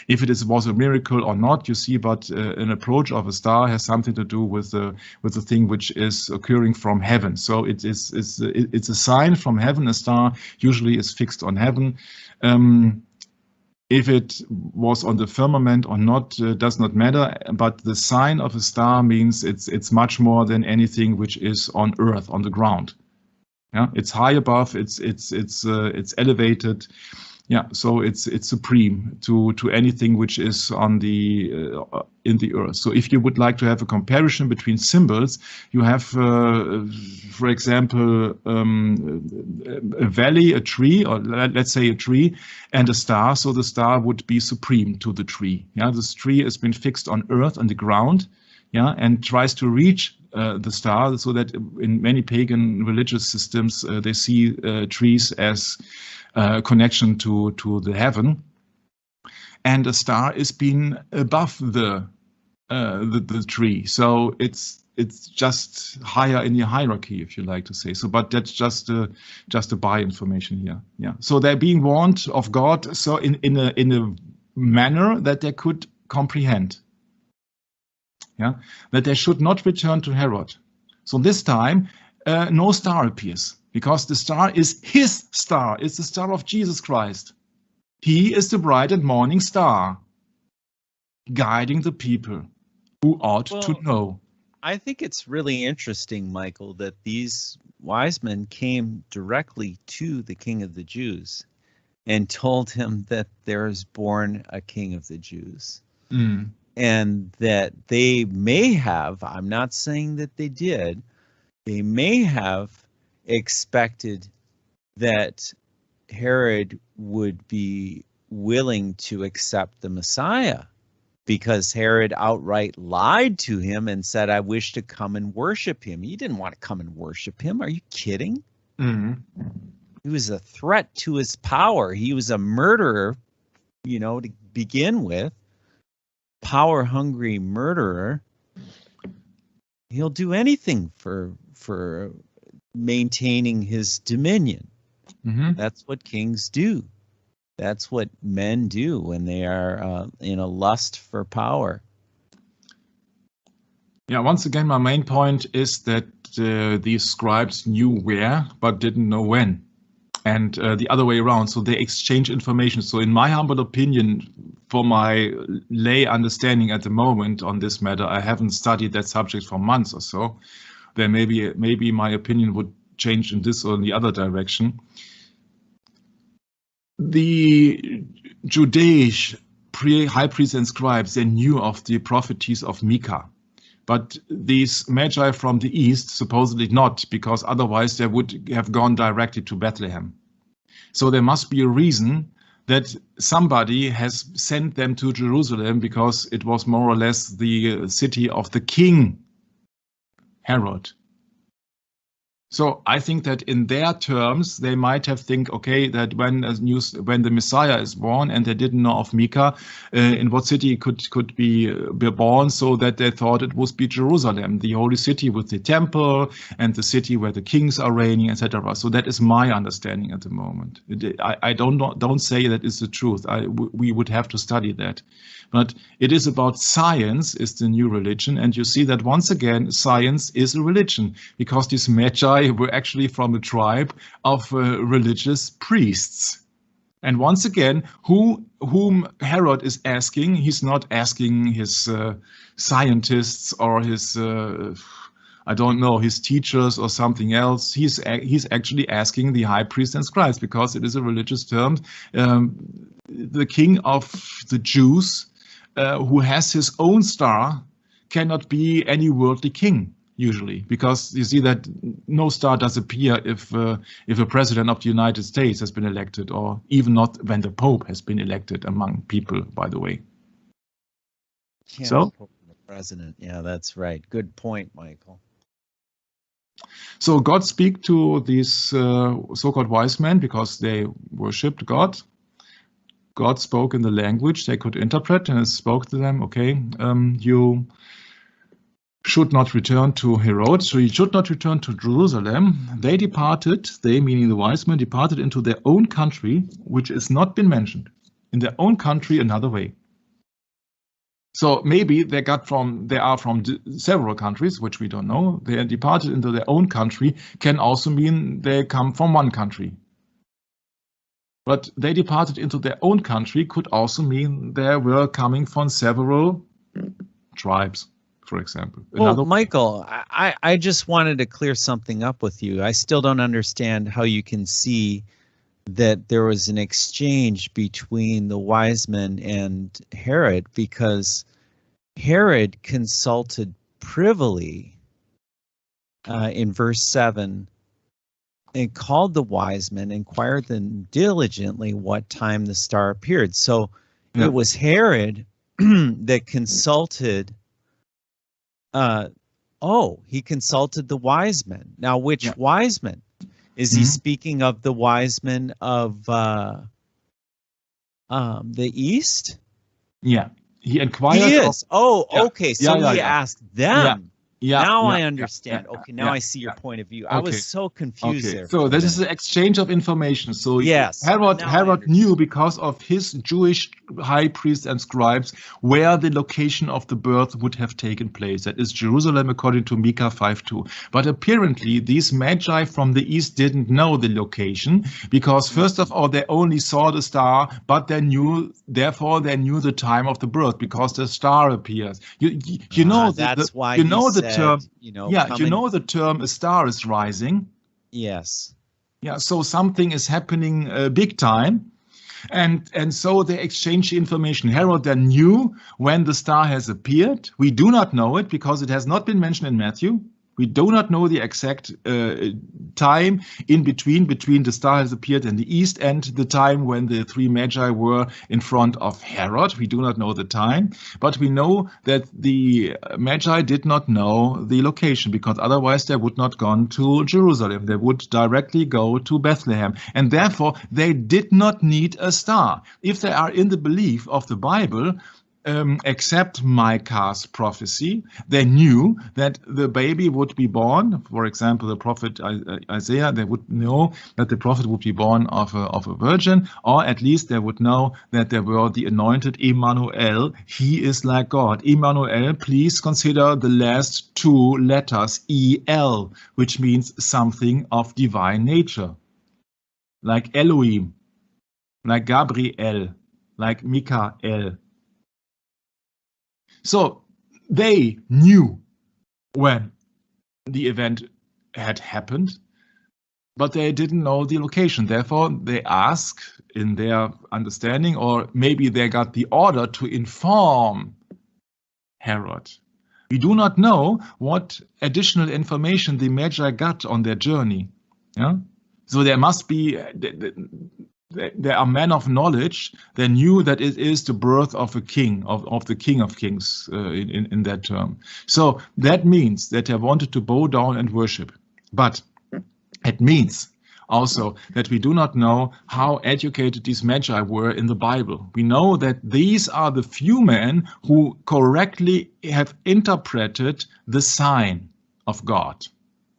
If it was a miracle or not, you see, but an approach of a star has something to do with the thing which is occurring from heaven. So it's a sign from heaven. A star usually is fixed on heaven. If it was on the firmament or not does not matter, but the sign of a star means it's much more than anything which is on earth, on the ground. Yeah, it's high above, it's elevated. Yeah, so it's supreme to anything which is on the in the earth. So if you would like to have a comparison between symbols, you have, for example, a valley, a tree, or let's say a tree, and a star. So the star would be supreme to the tree. Yeah, this tree has been fixed on earth, on the ground. Yeah, and tries to reach the star, so that in many pagan religious systems they see trees as connection to the heaven, and a star is being above the tree, so it's just higher in the hierarchy, if you like to say so. But that's just a by information here. Yeah, so they're being warned of God, so in a manner that they could comprehend. Yeah, that they should not return to Herod. So this time, no star appears, because the star is his star. It's the star of Jesus Christ. He is the bright and morning star, guiding the people who ought to know. I think it's really interesting, Michael, that these wise men came directly to the King of the Jews and told him that there is born a King of the Jews. And that they may have, I'm not saying that they did, they may have expected that Herod would be willing to accept the Messiah, because Herod outright lied to him and said, I wish to come and worship him. He didn't want to come and worship him. Are you kidding? He was a threat to his power. He was a murderer, to begin with. Power-hungry murderer. He'll do anything for maintaining his dominion. That's what kings do. That's what men do when they are in a lust for power. Yeah, once again, my main point is that these scribes knew where, but didn't know when. And the other way around, so they exchange information. So in my humble opinion, for my lay understanding at the moment on this matter, I haven't studied that subject for months or so. Then maybe my opinion would change in this or in the other direction. The Judaic high priests and scribes, they knew of the prophecies of Micah. But these Magi from the east, supposedly not, because otherwise they would have gone directly to Bethlehem. So there must be a reason that somebody has sent them to Jerusalem, because it was more or less the city of the king, Herod. So I think that in their terms, they might have think, okay, that when the Messiah is born and they didn't know of Micah, in what city could be born, so that they thought it would be Jerusalem, the holy city with the temple and the city where the kings are reigning, etc. So that is my understanding at the moment. I don't say that is the truth. We would have to study that. But it is about science is the new religion. And you see that once again, science is a religion, because these Magi were actually from a tribe of religious priests. And once again, whom Herod is asking, he's not asking his scientists or his, I don't know, his teachers or something else. He's actually asking the high priests and scribes, because it is a religious term. The king of the Jews, who has his own star, cannot be any worldly king usually, because you see that no star does appear if a president of the United States has been elected, or even not when the Pope has been elected among people, by the way. Yeah, So the president. Yeah, that's right. Good point, Michael. So God speak to these so-called wise men because they worshipped God. God spoke in the language they could interpret, and spoke to them, okay, you should not return to Herod, so you should not return to Jerusalem. They departed, they meaning the wise men, departed into their own country, which has not been mentioned. In their own country another way. So maybe they are from several countries, which we don't know. They departed into their own country can also mean they come from one country. But they departed into their own country could also mean they were coming from several tribes, for example. Well, Michael, I just wanted to clear something up with you. I still don't understand how you can see that there was an exchange between the wise men and Herod, because Herod consulted privily in verse 7 and called the wise men, inquired them diligently what time the star appeared. So it was Herod that consulted. He consulted the wise men. Now, which wise men? Is he speaking of the wise men of the East? Yeah, he inquired. He is. Okay. So he asked them. Now I understand. Okay, now I see your point of view. I was so confused there. So this is an exchange of information. So yes, Herod knew, because of his Jewish high priests and scribes, where the location of the birth would have taken place. That is Jerusalem, according to Micah 5:2. But apparently these Magi from the east didn't know the location, because first of all they only saw the star, but therefore they knew the time of the birth, because the star appears. You know that's why you know the term. You know the term "a star is rising." Yes. Yeah. So something is happening big time. And so they exchange information. Herod then knew when the star has appeared. We do not know it because it has not been mentioned in Matthew. We do not know the exact time in between the star has appeared in the east and the time when the three Magi were in front of Herod. We do not know the time, but we know that the Magi did not know the location, because otherwise they would not gone to Jerusalem. They would directly go to Bethlehem, and therefore they did not need a star. If they are in the belief of the Bible, except Micah's prophecy, they knew that the baby would be born. For example, the prophet Isaiah, they would know that the prophet would be born of a virgin, or at least they would know that there were the anointed Emmanuel. He is like God. Emmanuel, please consider the last two letters, EL, which means something of divine nature. Like Elohim, like Gabriel, like Michael. So they knew when the event had happened, but they didn't know the location. Therefore, they ask in their understanding, or maybe they got the order to inform Herod. We do not know what additional information the Magi got on their journey. Yeah? So there must be... There are men of knowledge. They knew that it is the birth of a king, of the King of Kings in that term. So that means that they wanted to bow down and worship. But it means also that we do not know how educated these Magi were in the Bible. We know that these are the few men who correctly have interpreted the sign of God.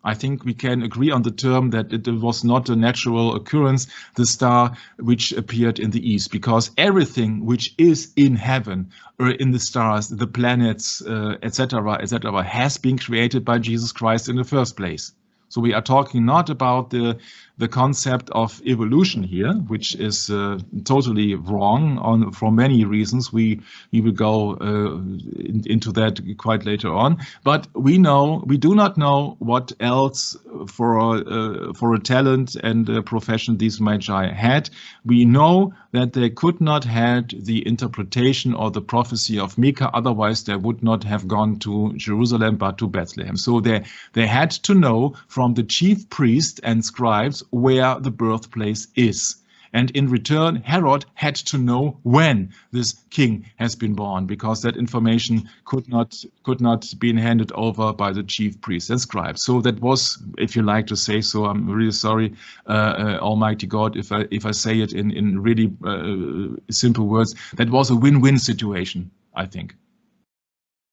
I think we can agree on the term that it was not a natural occurrence, the star which appeared in the east, because everything which is in heaven or in the stars, the planets, etc., has been created by Jesus Christ in the first place. So we are talking not about the concept of evolution here, which is totally wrong for many reasons. We will go into that quite later on. But we do not know what else for a talent and a profession these Magi had. We know that they could not have the interpretation or the prophecy of Micah, otherwise they would not have gone to Jerusalem but to Bethlehem. So they had to know from the chief priests and scribes where the birthplace is. And in return, Herod had to know when this king has been born, because that information could not be handed over by the chief priests and scribes. So that was, if you like to say so, I'm really sorry, Almighty God, if I say it in really simple words, that was a win-win situation, I think.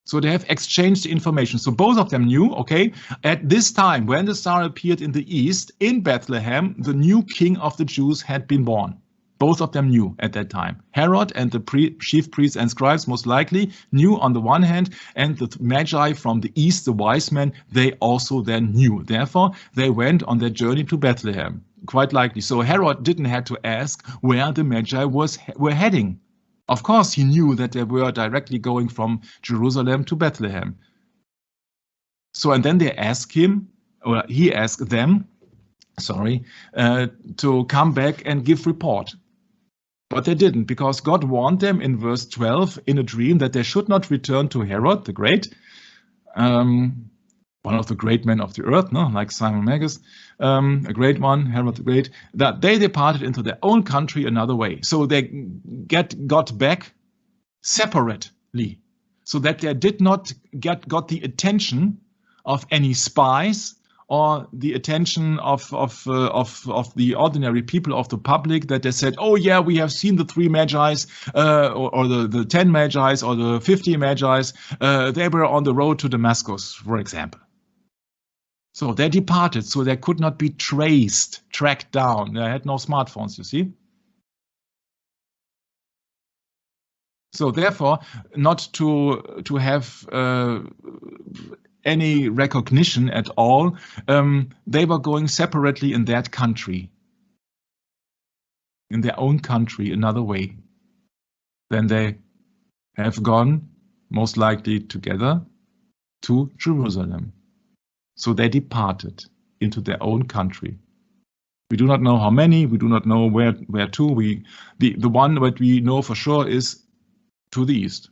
So they have exchanged information. So both of them knew, okay, at this time, when the star appeared in the east, in Bethlehem, the new king of the Jews had been born. Both of them knew at that time. Herod and the chief priests and scribes most likely knew on the one hand, and the Magi from the east, the wise men, they also then knew. Therefore, they went on their journey to Bethlehem, quite likely. So Herod didn't have to ask where the Magi were heading. Of course, he knew that they were directly going from Jerusalem to Bethlehem. So, and then they asked him, or he asked them, to come back and give report. But they didn't, because God warned them in verse 12 in a dream that they should not return to Herod the Great, one of the great men of the earth, no, like Simon Magus, a great one, Herod the Great, that they departed into their own country another way. So they got back separately, so that they did not got the attention of any spies or the attention of the ordinary people of the public, that they said, oh yeah, we have seen the 3 Magi's, or the 10 Magi's, or the 50 Magi's, they were on the road to Damascus, for example. So they departed, so they could not be tracked down. They had no smartphones, you see. So therefore, not to have any recognition at all, they were going separately in that country, in their own country, another way. Then they have gone, most likely together, to Jerusalem. So they departed into their own country. We do not know how many, we do not know where to. The one that we know for sure is to the east.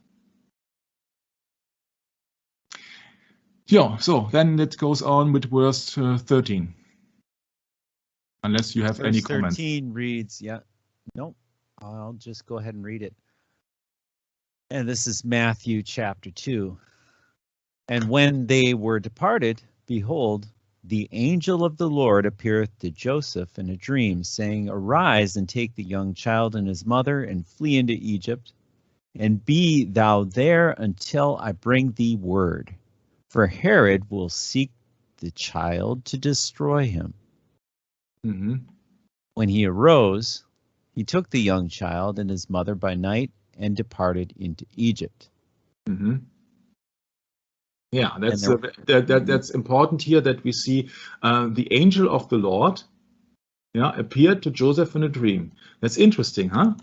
Yeah, so then it goes on with verse 13. Unless you have any comments. 13 reads, nope, I'll just go ahead and read it. And this is Matthew chapter 2. And when they were departed, behold, the angel of the Lord appeareth to Joseph in a dream, saying, Arise and take the young child and his mother, and flee into Egypt, and be thou there until I bring thee word. For Herod will seek the child to destroy him. Mm-hmm. When he arose, he took the young child and his mother by night and departed into Egypt. Mm-hmm. Yeah, that's important here, that we see the angel of the Lord, appeared to Joseph in a dream. That's interesting, huh?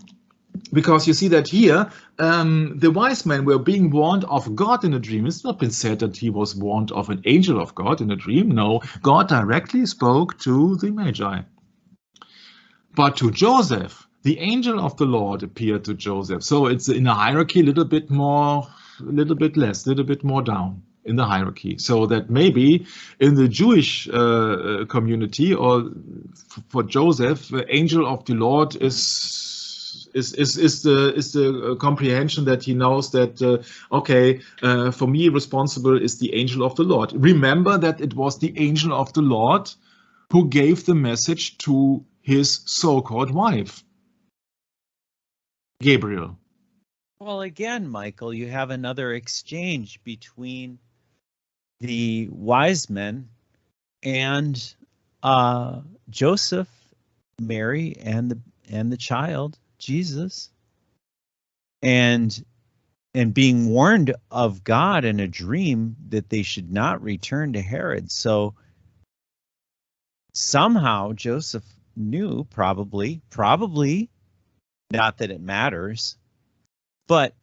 Because you see that here, the wise men were being warned of God in a dream. It's not been said that he was warned of an angel of God in a dream. No, God directly spoke to the Magi. But to Joseph, the angel of the Lord appeared to Joseph. So it's in a hierarchy, a little bit more, a little bit less, a little bit more down in the hierarchy. So that maybe in the Jewish community, or for Joseph, the angel of the Lord is the comprehension that he knows that, okay, for me responsible is the angel of the Lord. Remember that it was the angel of the Lord who gave the message to his so-called wife, Gabriel. Well, again, Michael, you have another exchange between the wise men and Joseph, Mary, and the child Jesus, and being warned of God in a dream that they should not return to Herod. So somehow Joseph knew, probably, not that it matters, but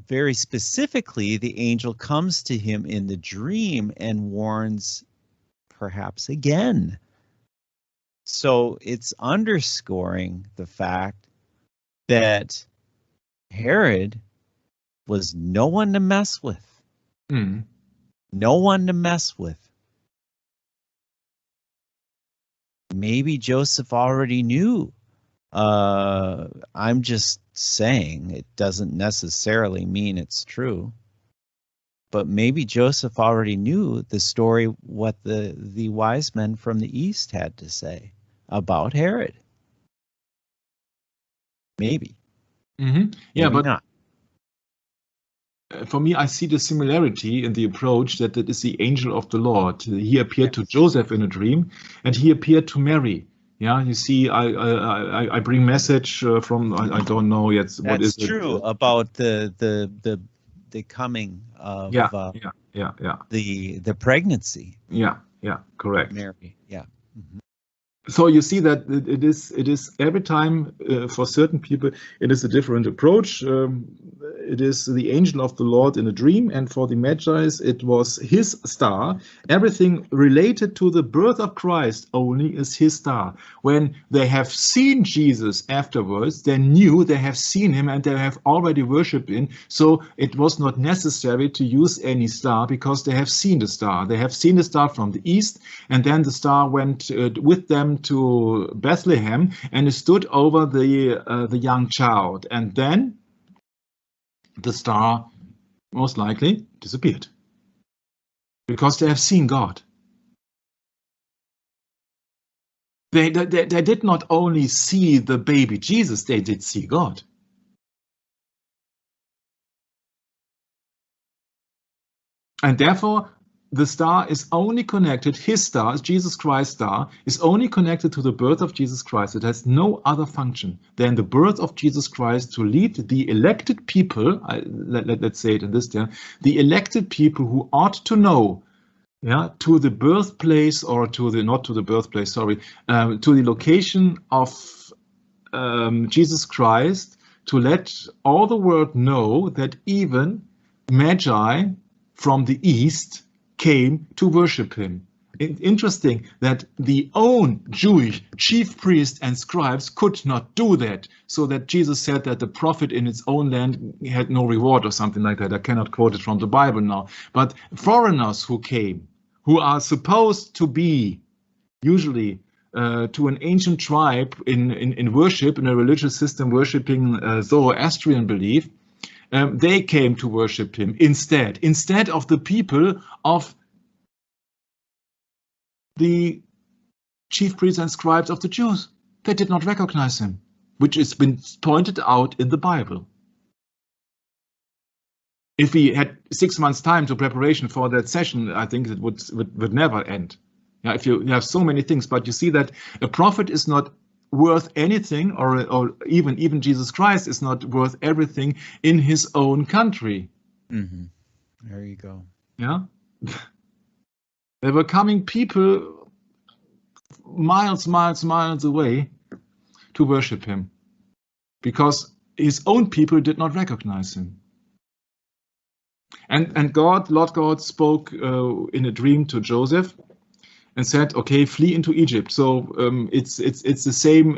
very specifically, the angel comes to him in the dream and warns perhaps again. So it's underscoring the fact that Herod was no one to mess with. Mm. No one to mess with. Maybe Joseph already knew I'm just saying it doesn't necessarily mean it's true. But maybe Joseph already knew the story, what the wise men from the east had to say about Herod. Maybe. Yeah, Maybe but not. For me, I see the similarity in the approach that it is the angel of the Lord. He appeared to Yes. Joseph in a dream, and he appeared to Mary. Yeah, you see, I bring message from I don't know yet what is That's it. true about the coming of Yeah, the pregnancy yeah, correct. of Mary. Yeah. Mhm. So you see that it is every time for certain people it is a different approach. It is the angel of the Lord in a dream, and for the Magi it was his star. Everything related to the birth of Christ only is his star. When they have seen Jesus afterwards, they knew they have seen him and they have already worshipped him. So it was not necessary to use any star because they have seen the star. They have seen the star from the east, and then the star went with them to Bethlehem and stood over the young child, and then the star most likely disappeared because they have seen God. They did not only see the baby Jesus, they did see God. And therefore, the star is only connected, his star, Jesus Christ's star, is only connected to the birth of Jesus Christ. It has no other function than the birth of Jesus Christ to lead the elected people, let's say it in this term, the elected people who ought to know, yeah, to the birthplace, or to the, not to the birthplace, sorry, to the location of Jesus Christ, to let all the world know that even Magi from the east came to worship him. Interesting that the own Jewish chief priests and scribes could not do that, so that Jesus said that the prophet in its own land had no reward or something like that. I cannot quote it from the Bible now. But foreigners who came, who are supposed to be usually to an ancient tribe in worship, in a religious system worshipping Zoroastrian belief, they came to worship him instead of the people of the chief priests and scribes of the Jews. They did not recognize him, which has been pointed out in the Bible. If we had 6 months' time to preparation for that session, I think it would never end. Yeah, if you have so many things, but you see that a prophet is not worth anything, or even Jesus Christ is not worth everything in his own country. Mm-hmm. There you go. Yeah, there were coming people miles away to worship him because his own people did not recognize him. And Lord God spoke in a dream to Joseph and said, "Okay, flee into Egypt." So it's the same.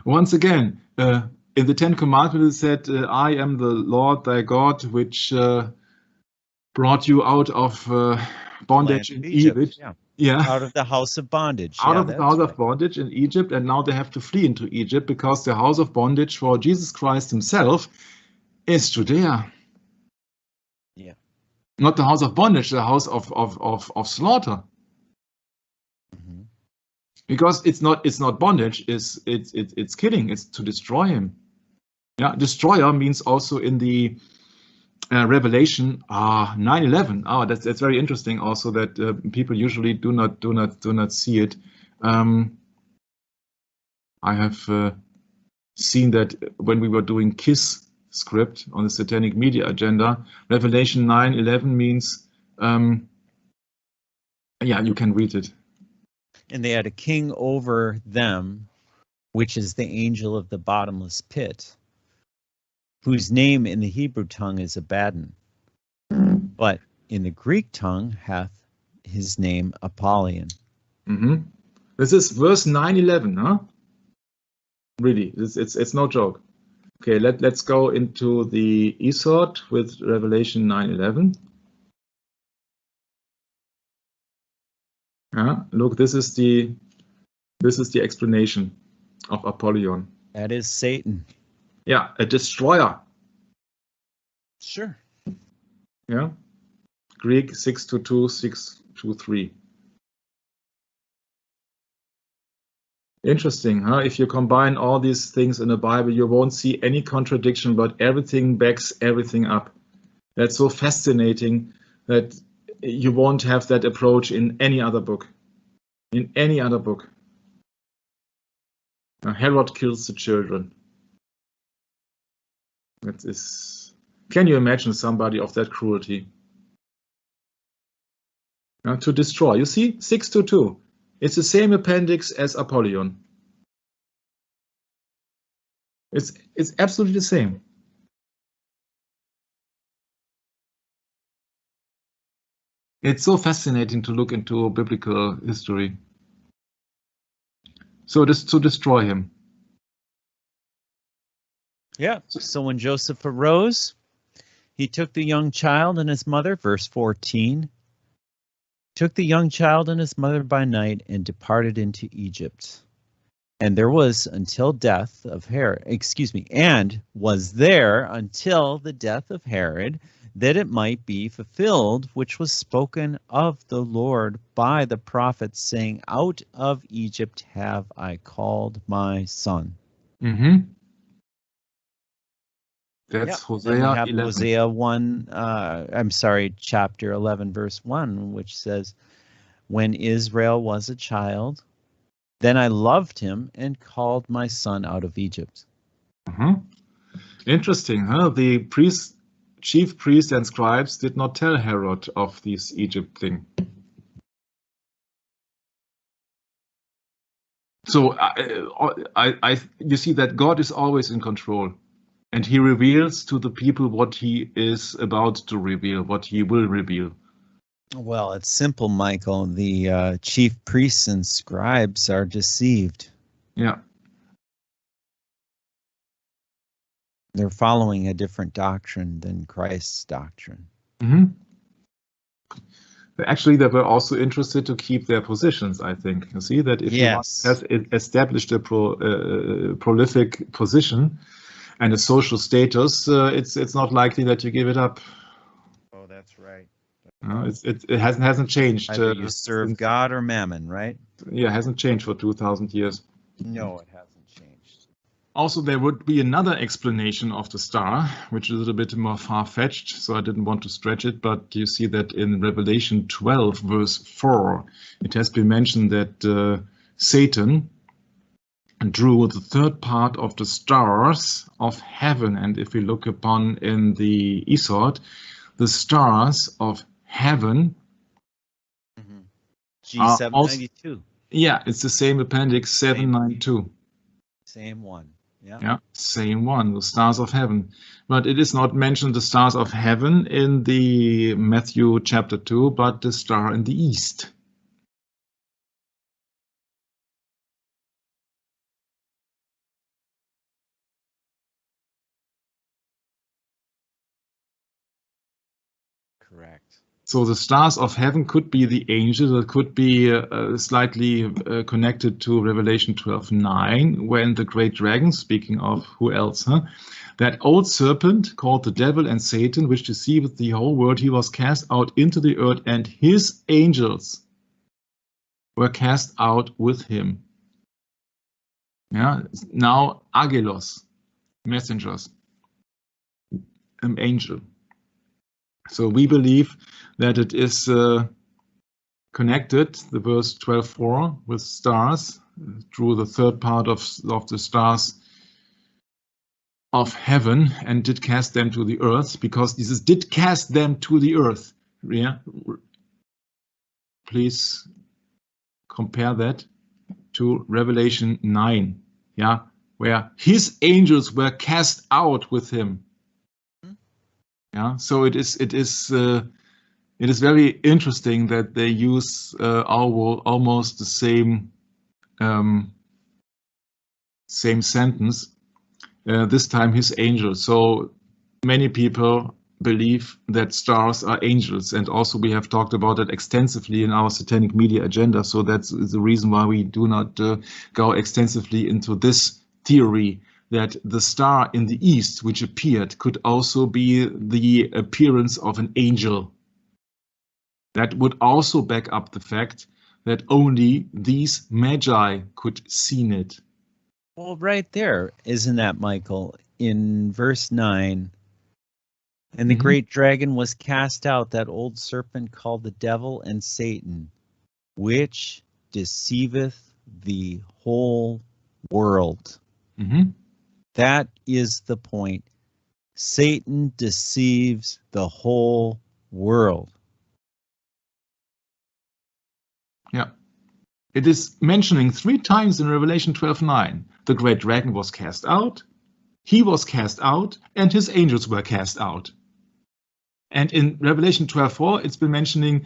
Once again, in the Ten Commandments, it said, "I am the Lord thy God, which brought you out of bondage in Egypt." Yeah. Out of the house of bondage. Out of the house of bondage in Egypt, and now they have to flee into Egypt because the house of bondage for Jesus Christ himself is Judea. Yeah. Not the house of bondage, the house of slaughter. Mm-hmm. Because it's not bondage, it's killing, it's to destroy him. Yeah, destroyer means also in the Revelation 9/11. Oh, that's very interesting. Also, that people usually do not see it. I have seen that when we were doing KISS script on the Satanic Media Agenda. Revelation 9/11 means, yeah, you can read it. And they had a king over them, which is the angel of the bottomless pit, whose name in the Hebrew tongue is Abaddon, but in the Greek tongue hath his name Apollyon. Mm-hmm. This is verse 9/11, huh? Really, it's no joke. Okay, let's go into the eSword with Revelation 9/11. Yeah, look, this is the explanation. of Apollyon? That is Satan. Yeah, a destroyer. Sure. Yeah, Greek 622, 623. Interesting, huh? If you combine all these things in the Bible, you won't see any contradiction, but everything backs everything up. That's so fascinating that you won't have that approach in any other book. In any other book. Now, Herod kills the children. That is. Can you imagine somebody of that cruelty? Now, to destroy. You see, 622. It's the same appendix as Apollyon. It's absolutely the same. It's so fascinating to look into biblical history. So it is to destroy him. Yeah. So when Joseph arose, he took the young child and his mother, verse 14, took the young child and his mother by night and departed into Egypt. And there was until death of Herod, and was there until the death of Herod, that it might be fulfilled, which was spoken of the Lord by the prophet, saying, out of Egypt have I called my son. Mm-hmm. That's Yep. Hosea Then we have 11. Hosea 1, chapter 11, verse 1, which says, when Israel was a child, then I loved him and called my son out of Egypt. Mm-hmm. Interesting, huh? The chief priests and scribes did not tell Herod of this Egypt thing. So you see that God is always in control, and he reveals to the people what he is about to reveal, what he will reveal. Well, it's simple, Michael. The chief priests and scribes are deceived. Yeah. They're following a different doctrine than Christ's doctrine. Mm-hmm. Actually, they were also interested to keep their positions, I think. You see that if you have established a prolific position and a social status, it's not likely that you give it up. Oh, that's right. It hasn't changed. Either you serve God or mammon, right? Yeah, it hasn't changed for 2,000 years. No, it hasn't changed. Also, there would be another explanation of the star, which is a little bit more far-fetched, so I didn't want to stretch it, but you see that in Revelation 12, verse 4, it has been mentioned that Satan drew the third part of the stars of heaven, and if we look upon in the Isod, the stars of heaven. Mm-hmm. G792. Yeah, it's the same appendix 792. Same one. Yeah. Yeah, same one, the stars of heaven. But it is not mentioned the stars of heaven in the Matthew chapter 2, but the star in the east. Correct. So the stars of heaven could be the angels, that could be slightly connected to Revelation 12:9, when the great dragon, speaking of who else, huh? That old serpent called the devil and Satan, which deceived the whole world, he was cast out into the earth, and his angels were cast out with him. Yeah, now angelos, messengers, an angel. So we believe that it is connected, the verse 12:4, with stars, drew the third part of the stars of heaven and did cast them to the earth, because this is did cast them to the earth. Yeah. Please compare that to Revelation 9, yeah, where his angels were cast out with him. Yeah, so it is very interesting that they use almost the same sentence. This time his angel. So many people believe that stars are angels, and also we have talked about that extensively in our satanic media agenda. So that's the reason why we do not go extensively into this theory that the star in the east which appeared could also be the appearance of an angel. That would also back up the fact that only these magi could seen it. Well, right there, isn't that, Michael? In verse 9, and the great dragon was cast out, that old serpent called the devil and Satan, which deceiveth the whole world. That is the point. Satan deceives the whole world. Yeah. It is mentioning 3 times in Revelation 12:9. The great dragon was cast out, he was cast out, and his angels were cast out. And in Revelation 12:4, it's been mentioning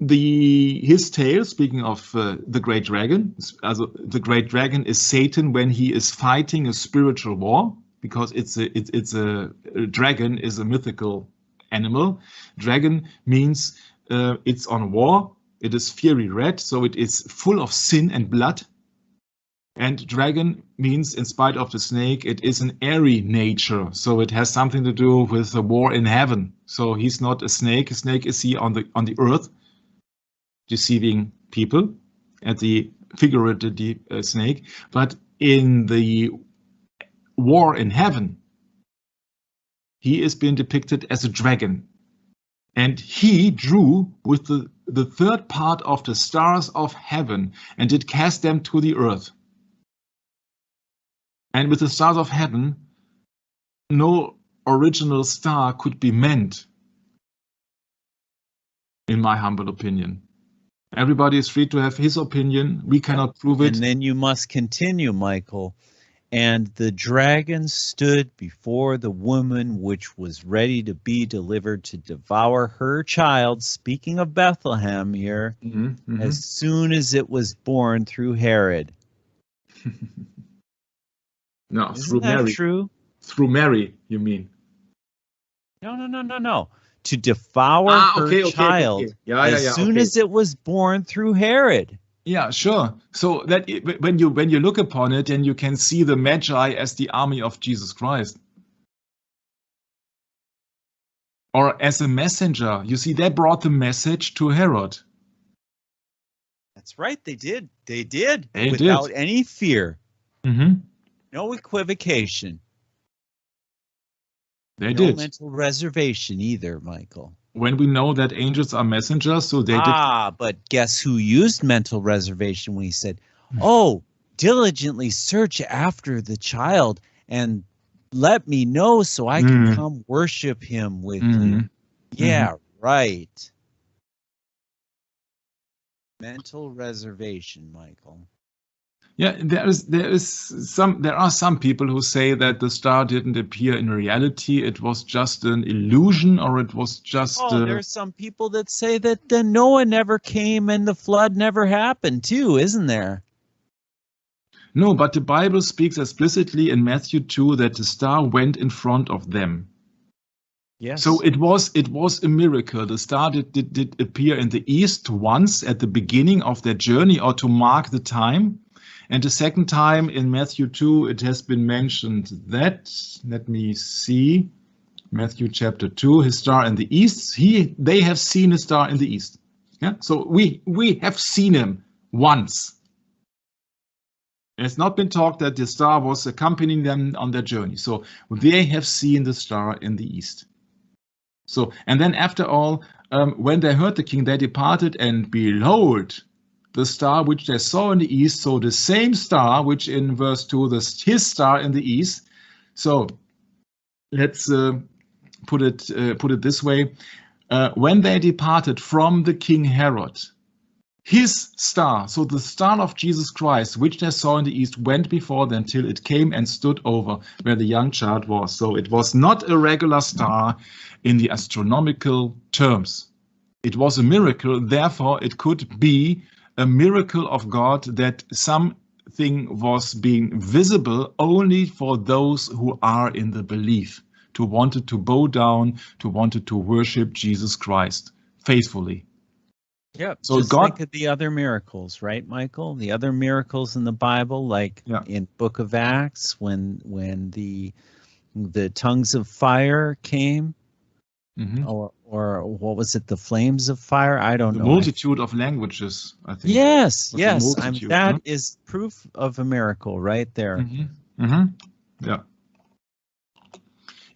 his tail, speaking of the great dragon. Also, the great dragon is Satan when he is fighting a spiritual war, because it's a dragon is a mythical animal. Dragon means it's on war. It is fiery red, so it is full of sin and blood. And dragon means, in spite of the snake, it is an airy nature, so it has something to do with the war in heaven. So he's not a snake. A snake is he on the earth, deceiving people, at the figurative snake. But in the war in heaven, he is being depicted as a dragon. And he drew with the third part of the stars of heaven and did cast them to the earth. And with the stars of heaven, no original star could be meant, in my humble opinion. Everybody is free to have his opinion. We cannot prove it. And then you must continue, Michael. And the dragon stood before the woman which was ready to be delivered to devour her child, speaking of Bethlehem here, as soon as it was born through Herod. No, Isn't through that Mary. true? Through Mary, you mean? No. To devour her child as soon as it was born through Herod. Yeah, sure. So that when you look upon it, and you can see the Magi as the army of Jesus Christ, or as a messenger. You see, they brought the message to Herod. That's right. They did. Without any fear. No equivocation. They no did. mental reservation either, Michael. When we know that angels are messengers, so they did. But guess who used mental reservation when he said, "Oh, diligently search after the child and let me know so I can come worship him with you." Yeah, right. Mental reservation, Michael. Yeah, there are some people who say that the star didn't appear in reality. It was just an illusion, or it was just. There's some people that say that Noah never came and the flood never happened too, isn't there? No, but the Bible speaks explicitly in Matthew 2 that the star went in front of them. Yes. So it was a miracle. The star did appear in the east once at the beginning of their journey, or to mark the time. And the second time in Matthew 2, it has been mentioned that, let me see, Matthew chapter 2, his star in the east. They have seen a star in the east. Yeah, so we have seen him once. It's not been talked that the star was accompanying them on their journey. So they have seen the star in the east. So, and then after all, when they heard the king, they departed, and behold, the star which they saw in the east. So the same star which in verse 2, his star in the east. So let's put it this way. When they departed from the king Herod, his star, so the star of Jesus Christ, which they saw in the east, went before them till it came and stood over where the young child was. So it was not a regular star in the astronomical terms. It was a miracle. Therefore, it could be a miracle of God that something was being visible only for those who are in the belief, to wanted to bow down, to wanted to worship Jesus Christ faithfully. Yep. So just God, think of the other miracles, right, Michael? The other miracles in the Bible, like in Book of Acts, when the tongues of fire came, or what was it? The flames of fire? I don't know. The multitude of languages, I think. Yes. That is proof of a miracle right there. Yeah.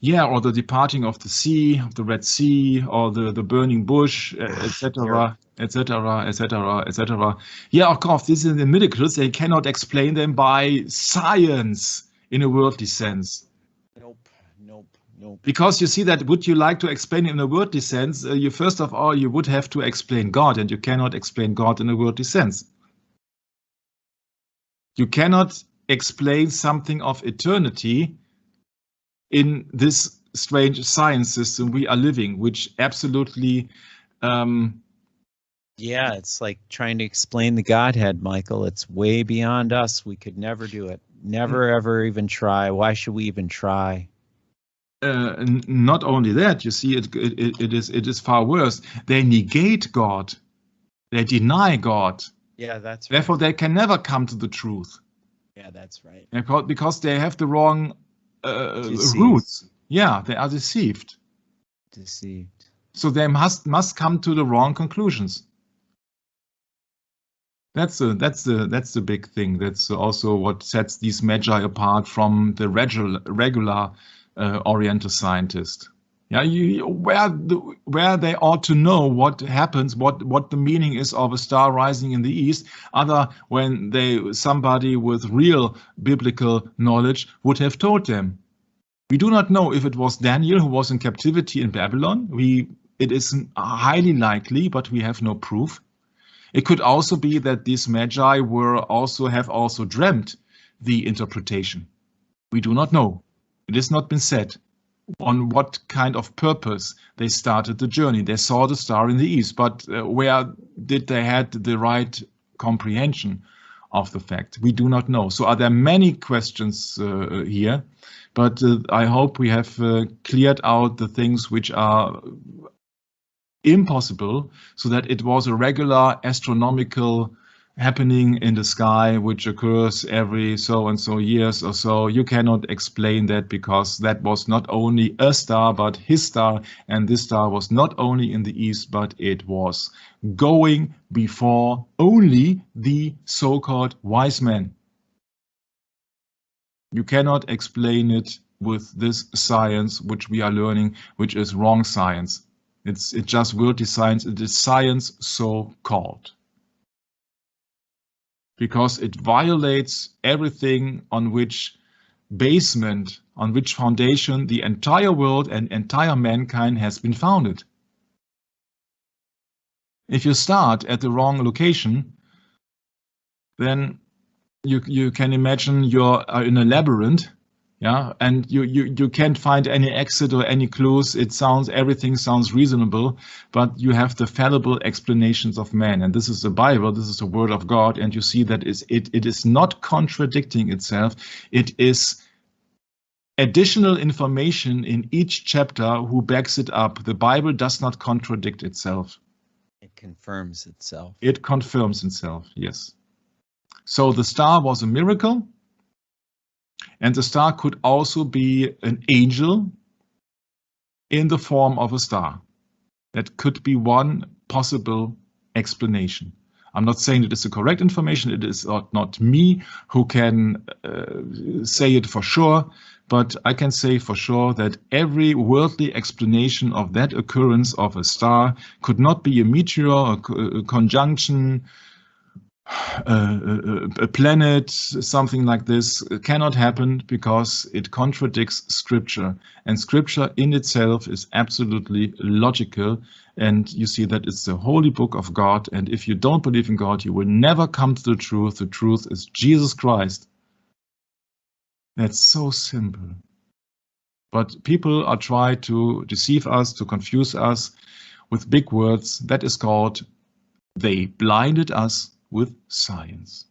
Yeah, or the departing of the sea, of the Red Sea, or the burning bush, etc., etc., etc., etc. Yeah, of course, these are the miracles. They cannot explain them by science in a worldly sense. Nope. Because you see that, would you like to explain it in a worldly sense? You first of all, you would have to explain God, and you cannot explain God in a worldly sense. You cannot explain something of eternity in this strange science system we are living, which absolutely... yeah, it's like trying to explain the Godhead, Michael. It's way beyond us. We could never do it. Never, ever even try. Why should we even try? Not only that, you see, it is far worse. They negate God. They deny God. Yeah, that's right. Therefore, they can never come to the truth. Yeah, that's right. Because they have the wrong roots. Yeah, they are deceived. So they must come to the wrong conclusions. That's the big thing. That's also what sets these Magi apart from the regular Oriental scientist. Yeah, where they ought to know what happens, what the meaning is of a star rising in the east, other when somebody with real biblical knowledge would have told them. We do not know if it was Daniel who was in captivity in Babylon. It is highly likely, but we have no proof. It could also be that these Magi have also dreamt the interpretation. We do not know. It has not been said on what kind of purpose they started the journey. They saw the star in the east, but where did they had the right comprehension of the fact? We do not know. So are there many questions here, but I hope we have cleared out the things which are impossible, so that it was a regular astronomical happening in the sky which occurs every so and so years or so. You cannot explain that, because that was not only a star but his star, and this star was not only in the east, but it was going before only the so-called wise men. You cannot explain it with this science which we are learning, which is wrong science. It's just worldly science. It is science so-called, because it violates everything on which foundation the entire world and entire mankind has been founded. If you start at the wrong location, then you can imagine you're in a labyrinth. Yeah, and you can't find any exit or any clues. Everything sounds reasonable, but you have the fallible explanations of man. And this is the Bible, this is the word of God, and you see that it is not contradicting itself. It is additional information in each chapter who backs it up. The Bible does not contradict itself. It confirms itself. It confirms itself, yes. So the star was a miracle. And the star could also be an angel in the form of a star. That could be one possible explanation. I'm not saying it is the correct information. It is not me who can say it for sure, but I can say for sure that every worldly explanation of that occurrence of a star could not be a meteor, a conjunction, a planet, something like this. Cannot happen, because it contradicts Scripture, and Scripture in itself is absolutely logical. And you see that it's the holy book of God, and if you don't believe in God, you will never come to the truth. The truth is Jesus Christ. That's so simple. But people are trying to deceive us, to confuse us with big words. That is called, they blinded us with science.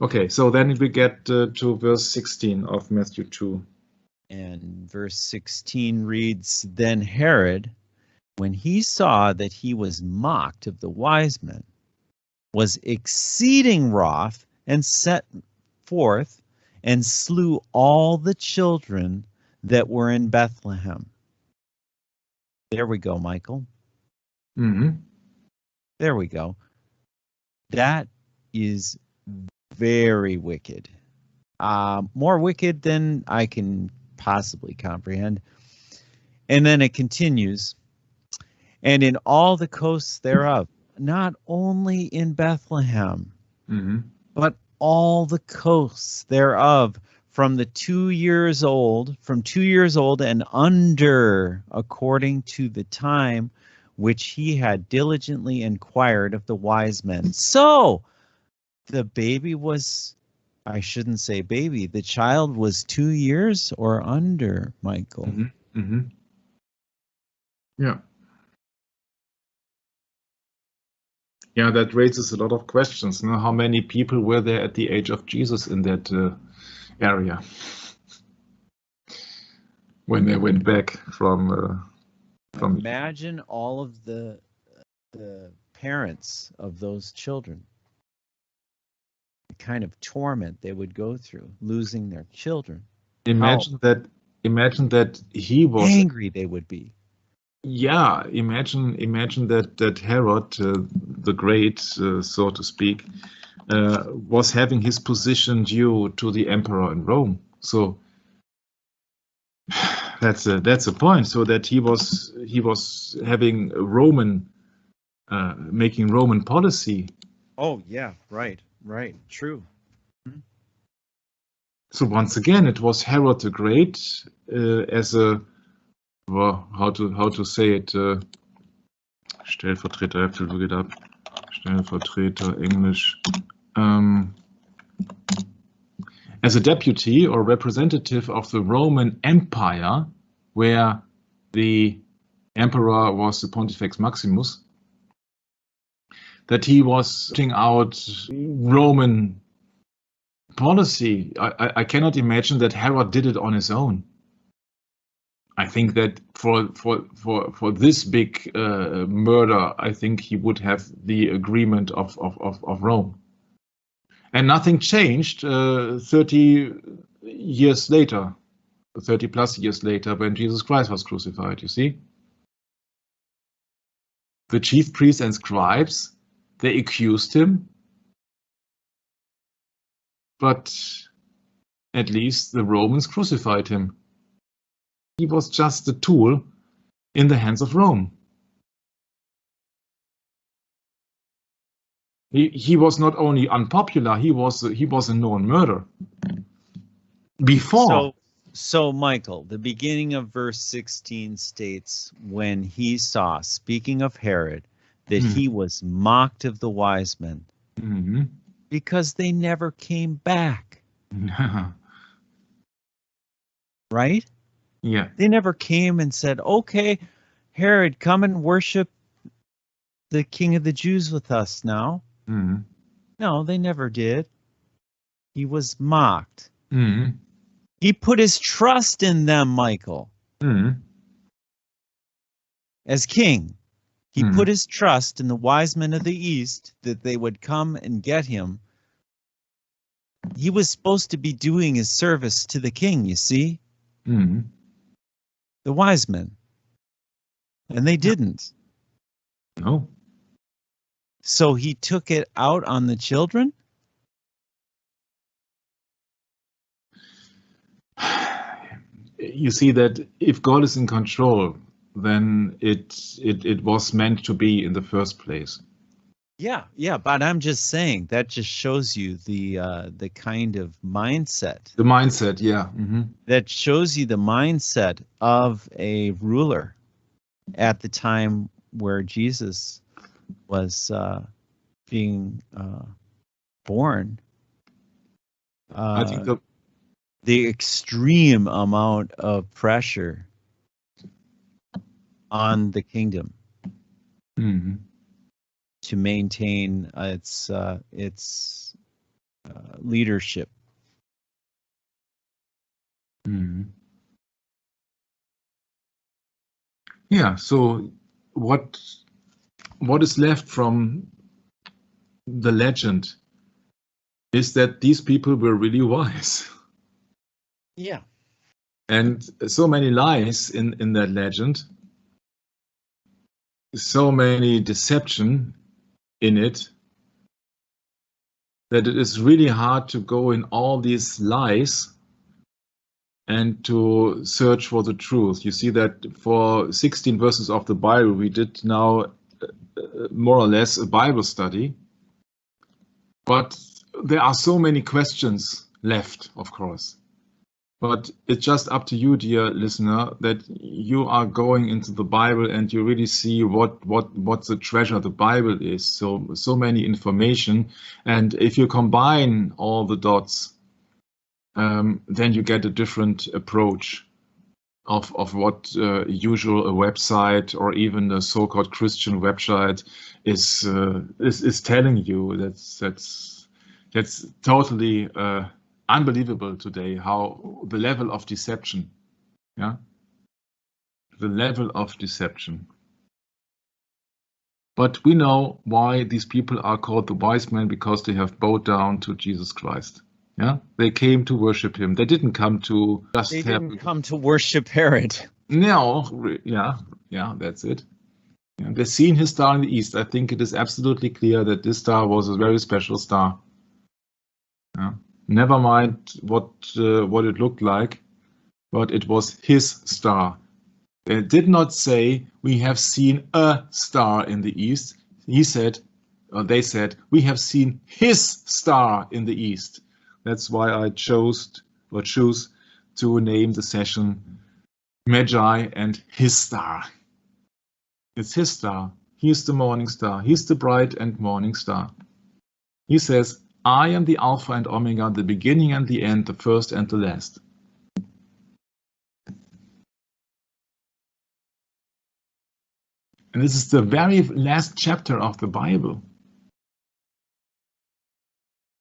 Okay, so then we get to verse 16 of Matthew 2. And verse 16 reads, Then Herod, when he saw that he was mocked of the wise men, was exceeding wroth, and set forth and slew all the children that were in Bethlehem. There we go, Michael. Mm-hmm. There we go. That is very wicked. More wicked than I can possibly comprehend. And then it continues, and in all the coasts thereof, not only in Bethlehem, but all the coasts thereof, from 2 years old and under, according to the time which he had diligently inquired of the wise men. So the baby was, I shouldn't say baby, the child was 2 years or under, Michael. Yeah. Yeah, that raises a lot of questions. You know, how many people were there at the age of Jesus in that area when they went back from? Imagine all of the parents of those children. The kind of torment they would go through, losing their children. Imagine that he was angry they would be. Yeah, imagine that Herod the Great, so to speak, was having his position due to the emperor in Rome. So that's a point. So that he was having Roman, making Roman policy. Oh yeah, right, true. So once again, it was Herod the Great as a, well, how to say it? Stellvertreter, I have to look it up. Stellvertreter, English. As a deputy or representative of the Roman Empire, where the emperor was the Pontifex Maximus, that he was putting out Roman policy. I cannot imagine that Herod did it on his own. I think that for this big murder, I think he would have the agreement of Rome. And nothing changed 30 years later, 30 plus years later, when Jesus Christ was crucified, you see. The chief priests and scribes, they accused him, but at least the Romans crucified him. He was just a tool in the hands of Rome. He was not only unpopular, he was a known murderer. Before. So Michael, the beginning of verse 16 states, when he saw, speaking of Herod, that he was mocked of the wise men because they never came back. Right? Yeah. They never came and said, okay, Herod, come and worship the King of the Jews with us now. No, they never did. He was mocked. He put his trust in them, Michael. As king, he put his trust in the wise men of the East that they would come and get him. He was supposed to be doing his service to the king, you see? The wise men. And they didn't. No. So he took it out on the children? You see that if God is in control, then it was meant to be in the first place. Yeah, but I'm just saying that just shows you the kind of mindset. The mindset, yeah. That shows you the mindset of a ruler at the time where Jesus was being born. I think the extreme amount of pressure on the kingdom to maintain its leadership. Yeah, so what is left from the legend is that these people were really wise. Yeah. And so many lies in that legend, so many deception in it, that it is really hard to go in all these lies and to search for the truth. You see that for 16 verses of the Bible, we did now more or less a Bible study. But there are so many questions left, of course. But it's just up to you, dear listener, that you are going into the Bible and you really see what the treasure the Bible is. So many information, and if you combine all the dots, then you get a different approach of what usual a website or even a so-called Christian website is telling you. That's totally unbelievable today, how the level of deception, yeah, the level of deception. But we know why these people are called the wise men, because they have bowed down to Jesus Christ. Yeah, they came to worship him. They didn't come to just They didn't come to worship Herod. No, yeah, that's it. Yeah, they've seen his star in the east. I think it is absolutely clear that this star was a very special star. Yeah. Never mind what it looked like, but it was his star. They did not say, we have seen a star in the east. They said, we have seen his star in the east. That's why I choose to name the session Magi and his star. It's his star. He's the morning star. He's the bright and morning star. He says, I am the Alpha and Omega, the beginning and the end, the first and the last. And this is the very last chapter of the Bible.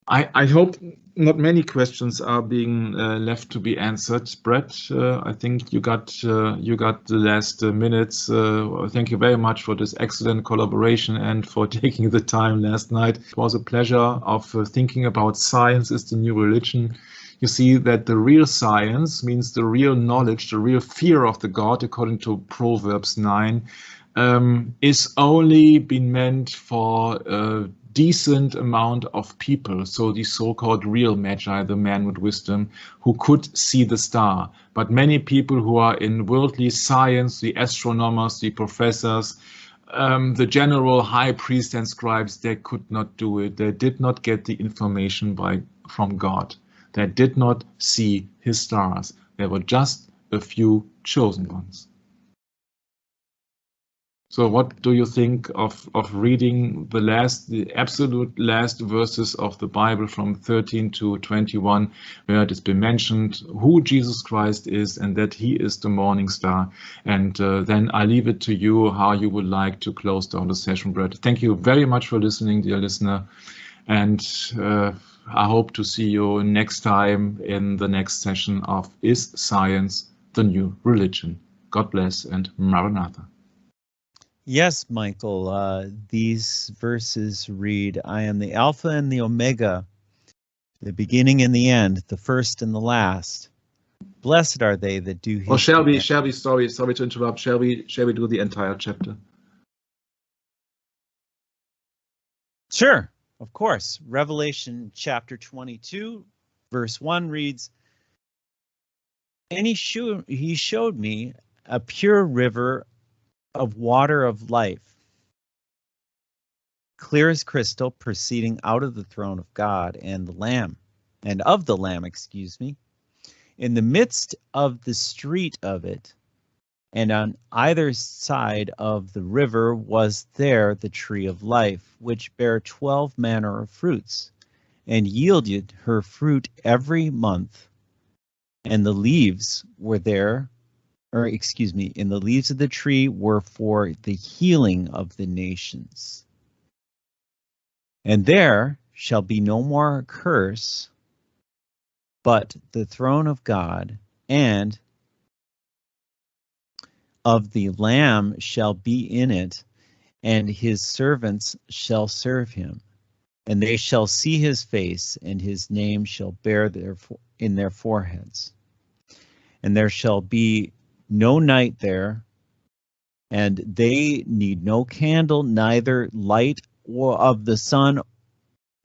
I hope not many questions are being left to be answered. Brett, I think you got the last minutes. Thank you very much for this excellent collaboration and for taking the time last night. It was a pleasure of thinking about science is the new religion. You see that the real science means the real knowledge, the real fear of the God, according to Proverbs 9, is only been meant for decent amount of people, so the so-called real Magi, the man with wisdom, who could see the star. But many people who are in worldly science, the astronomers, the professors, the general high priests and scribes, they could not do it. They did not get the information from God. They did not see his stars. There were just a few chosen ones. So what do you think of reading the absolute last verses of the Bible from 13 to 21, where it has been mentioned who Jesus Christ is and that he is the morning star? And then I leave it to you how you would like to close down the session, Brett. Thank you very much for listening, dear listener. And I hope to see you next time in the next session of Is Science the New Religion? God bless and Maranatha. Yes, Michael, these verses read, I am the Alpha and the Omega, the beginning and the end, the first and the last. Blessed are they that do his Sorry to interrupt, shall we do the entire chapter? Sure, of course. Revelation chapter 22, verse 1 reads, and he showed me a pure river of water of life, clear as crystal, proceeding out of the throne of God and of the Lamb, in the midst of the street of it, and on either side of the river was there the tree of life, which bare 12 manner of fruits, and yielded her fruit every month. And the leaves were there, and the leaves of the tree were for the healing of the nations. And there shall be no more curse, but the throne of God and of the Lamb shall be in it, and his servants shall serve him. And they shall see his face, and his name shall bear in their foreheads. And there shall be no night there, and they need no candle, neither light of the sun,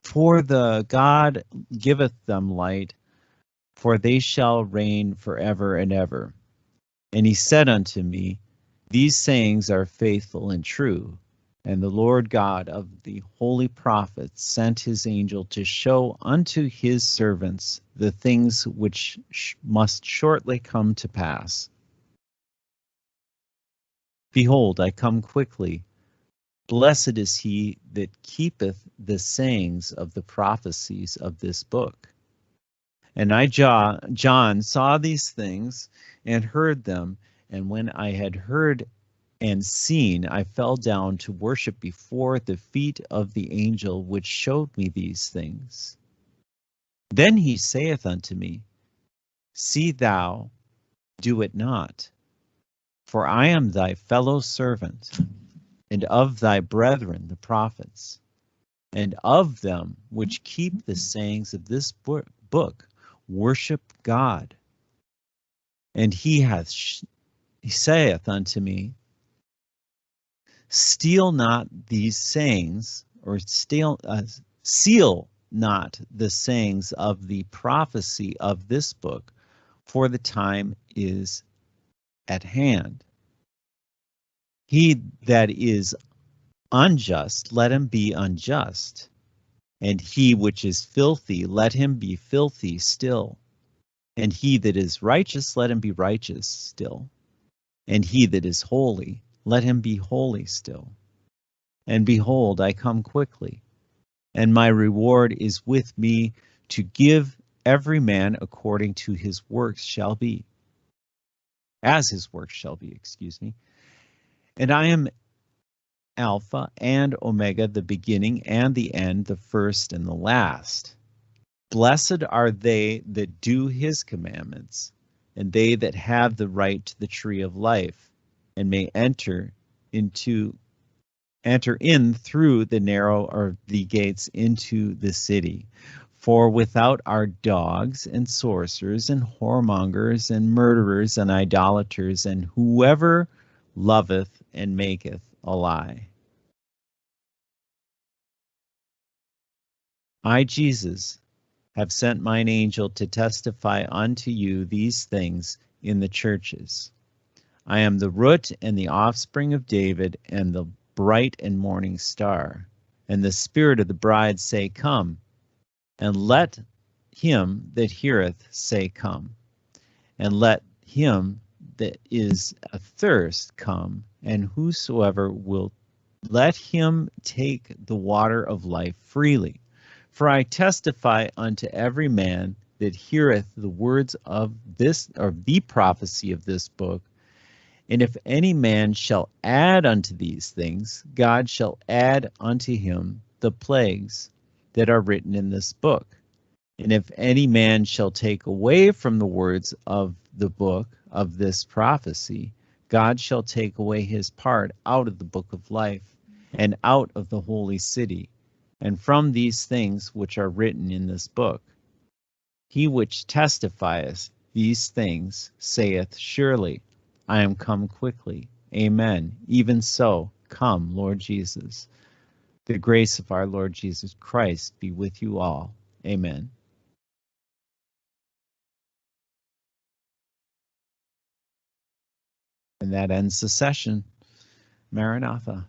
for the God giveth them light, for they shall reign forever and ever. And he said unto me, These sayings are faithful and true. And the Lord God of the holy prophets sent his angel to show unto his servants the things which must shortly come to pass. Behold, I come quickly. Blessed is he that keepeth the sayings of the prophecies of this book. And I, John, saw these things and heard them, and when I had heard and seen, I fell down to worship before the feet of the angel which showed me these things. Then he saith unto me, See thou do it not, for I am thy fellow servant, and of thy brethren the prophets, and of them which keep the sayings of this book, worship God. And he saith unto me, Steal not these sayings, or seal not the sayings of the prophecy of this book, for the time is at hand. He that is unjust, let him be unjust, and he which is filthy, let him be filthy still, and he that is righteous, let him be righteous still, and he that is holy, let him be holy still. And behold, I come quickly, and my reward is with me to give every man according to his works shall be. As his works shall be, excuse me. And I am Alpha and Omega, the beginning and the end, the first and the last. Blessed are they that do his commandments, and they that have the right to the tree of life, and may enter in through the narrow or the gates into the city. For without are dogs and sorcerers and whoremongers and murderers and idolaters and whoever loveth and maketh a lie. I, Jesus, have sent mine angel to testify unto you these things in the churches. I am the root and the offspring of David, and the bright and morning star. And the spirit of the bride say, Come. And let him that heareth say, Come. And let him that is athirst come, and whosoever will, let him take the water of life freely. For I testify unto every man that heareth the words of this, or the prophecy of this book, and if any man shall add unto these things, God shall add unto him the plagues that are written in this book. And if any man shall take away from the words of the book of this prophecy, God shall take away his part out of the book of life, and out of the holy city, and from these things which are written in this book. He which testifieth these things saith, Surely I am come quickly. Amen. Even so, come, Lord Jesus. The grace of our Lord Jesus Christ be with you all. Amen. And that ends the session. Maranatha.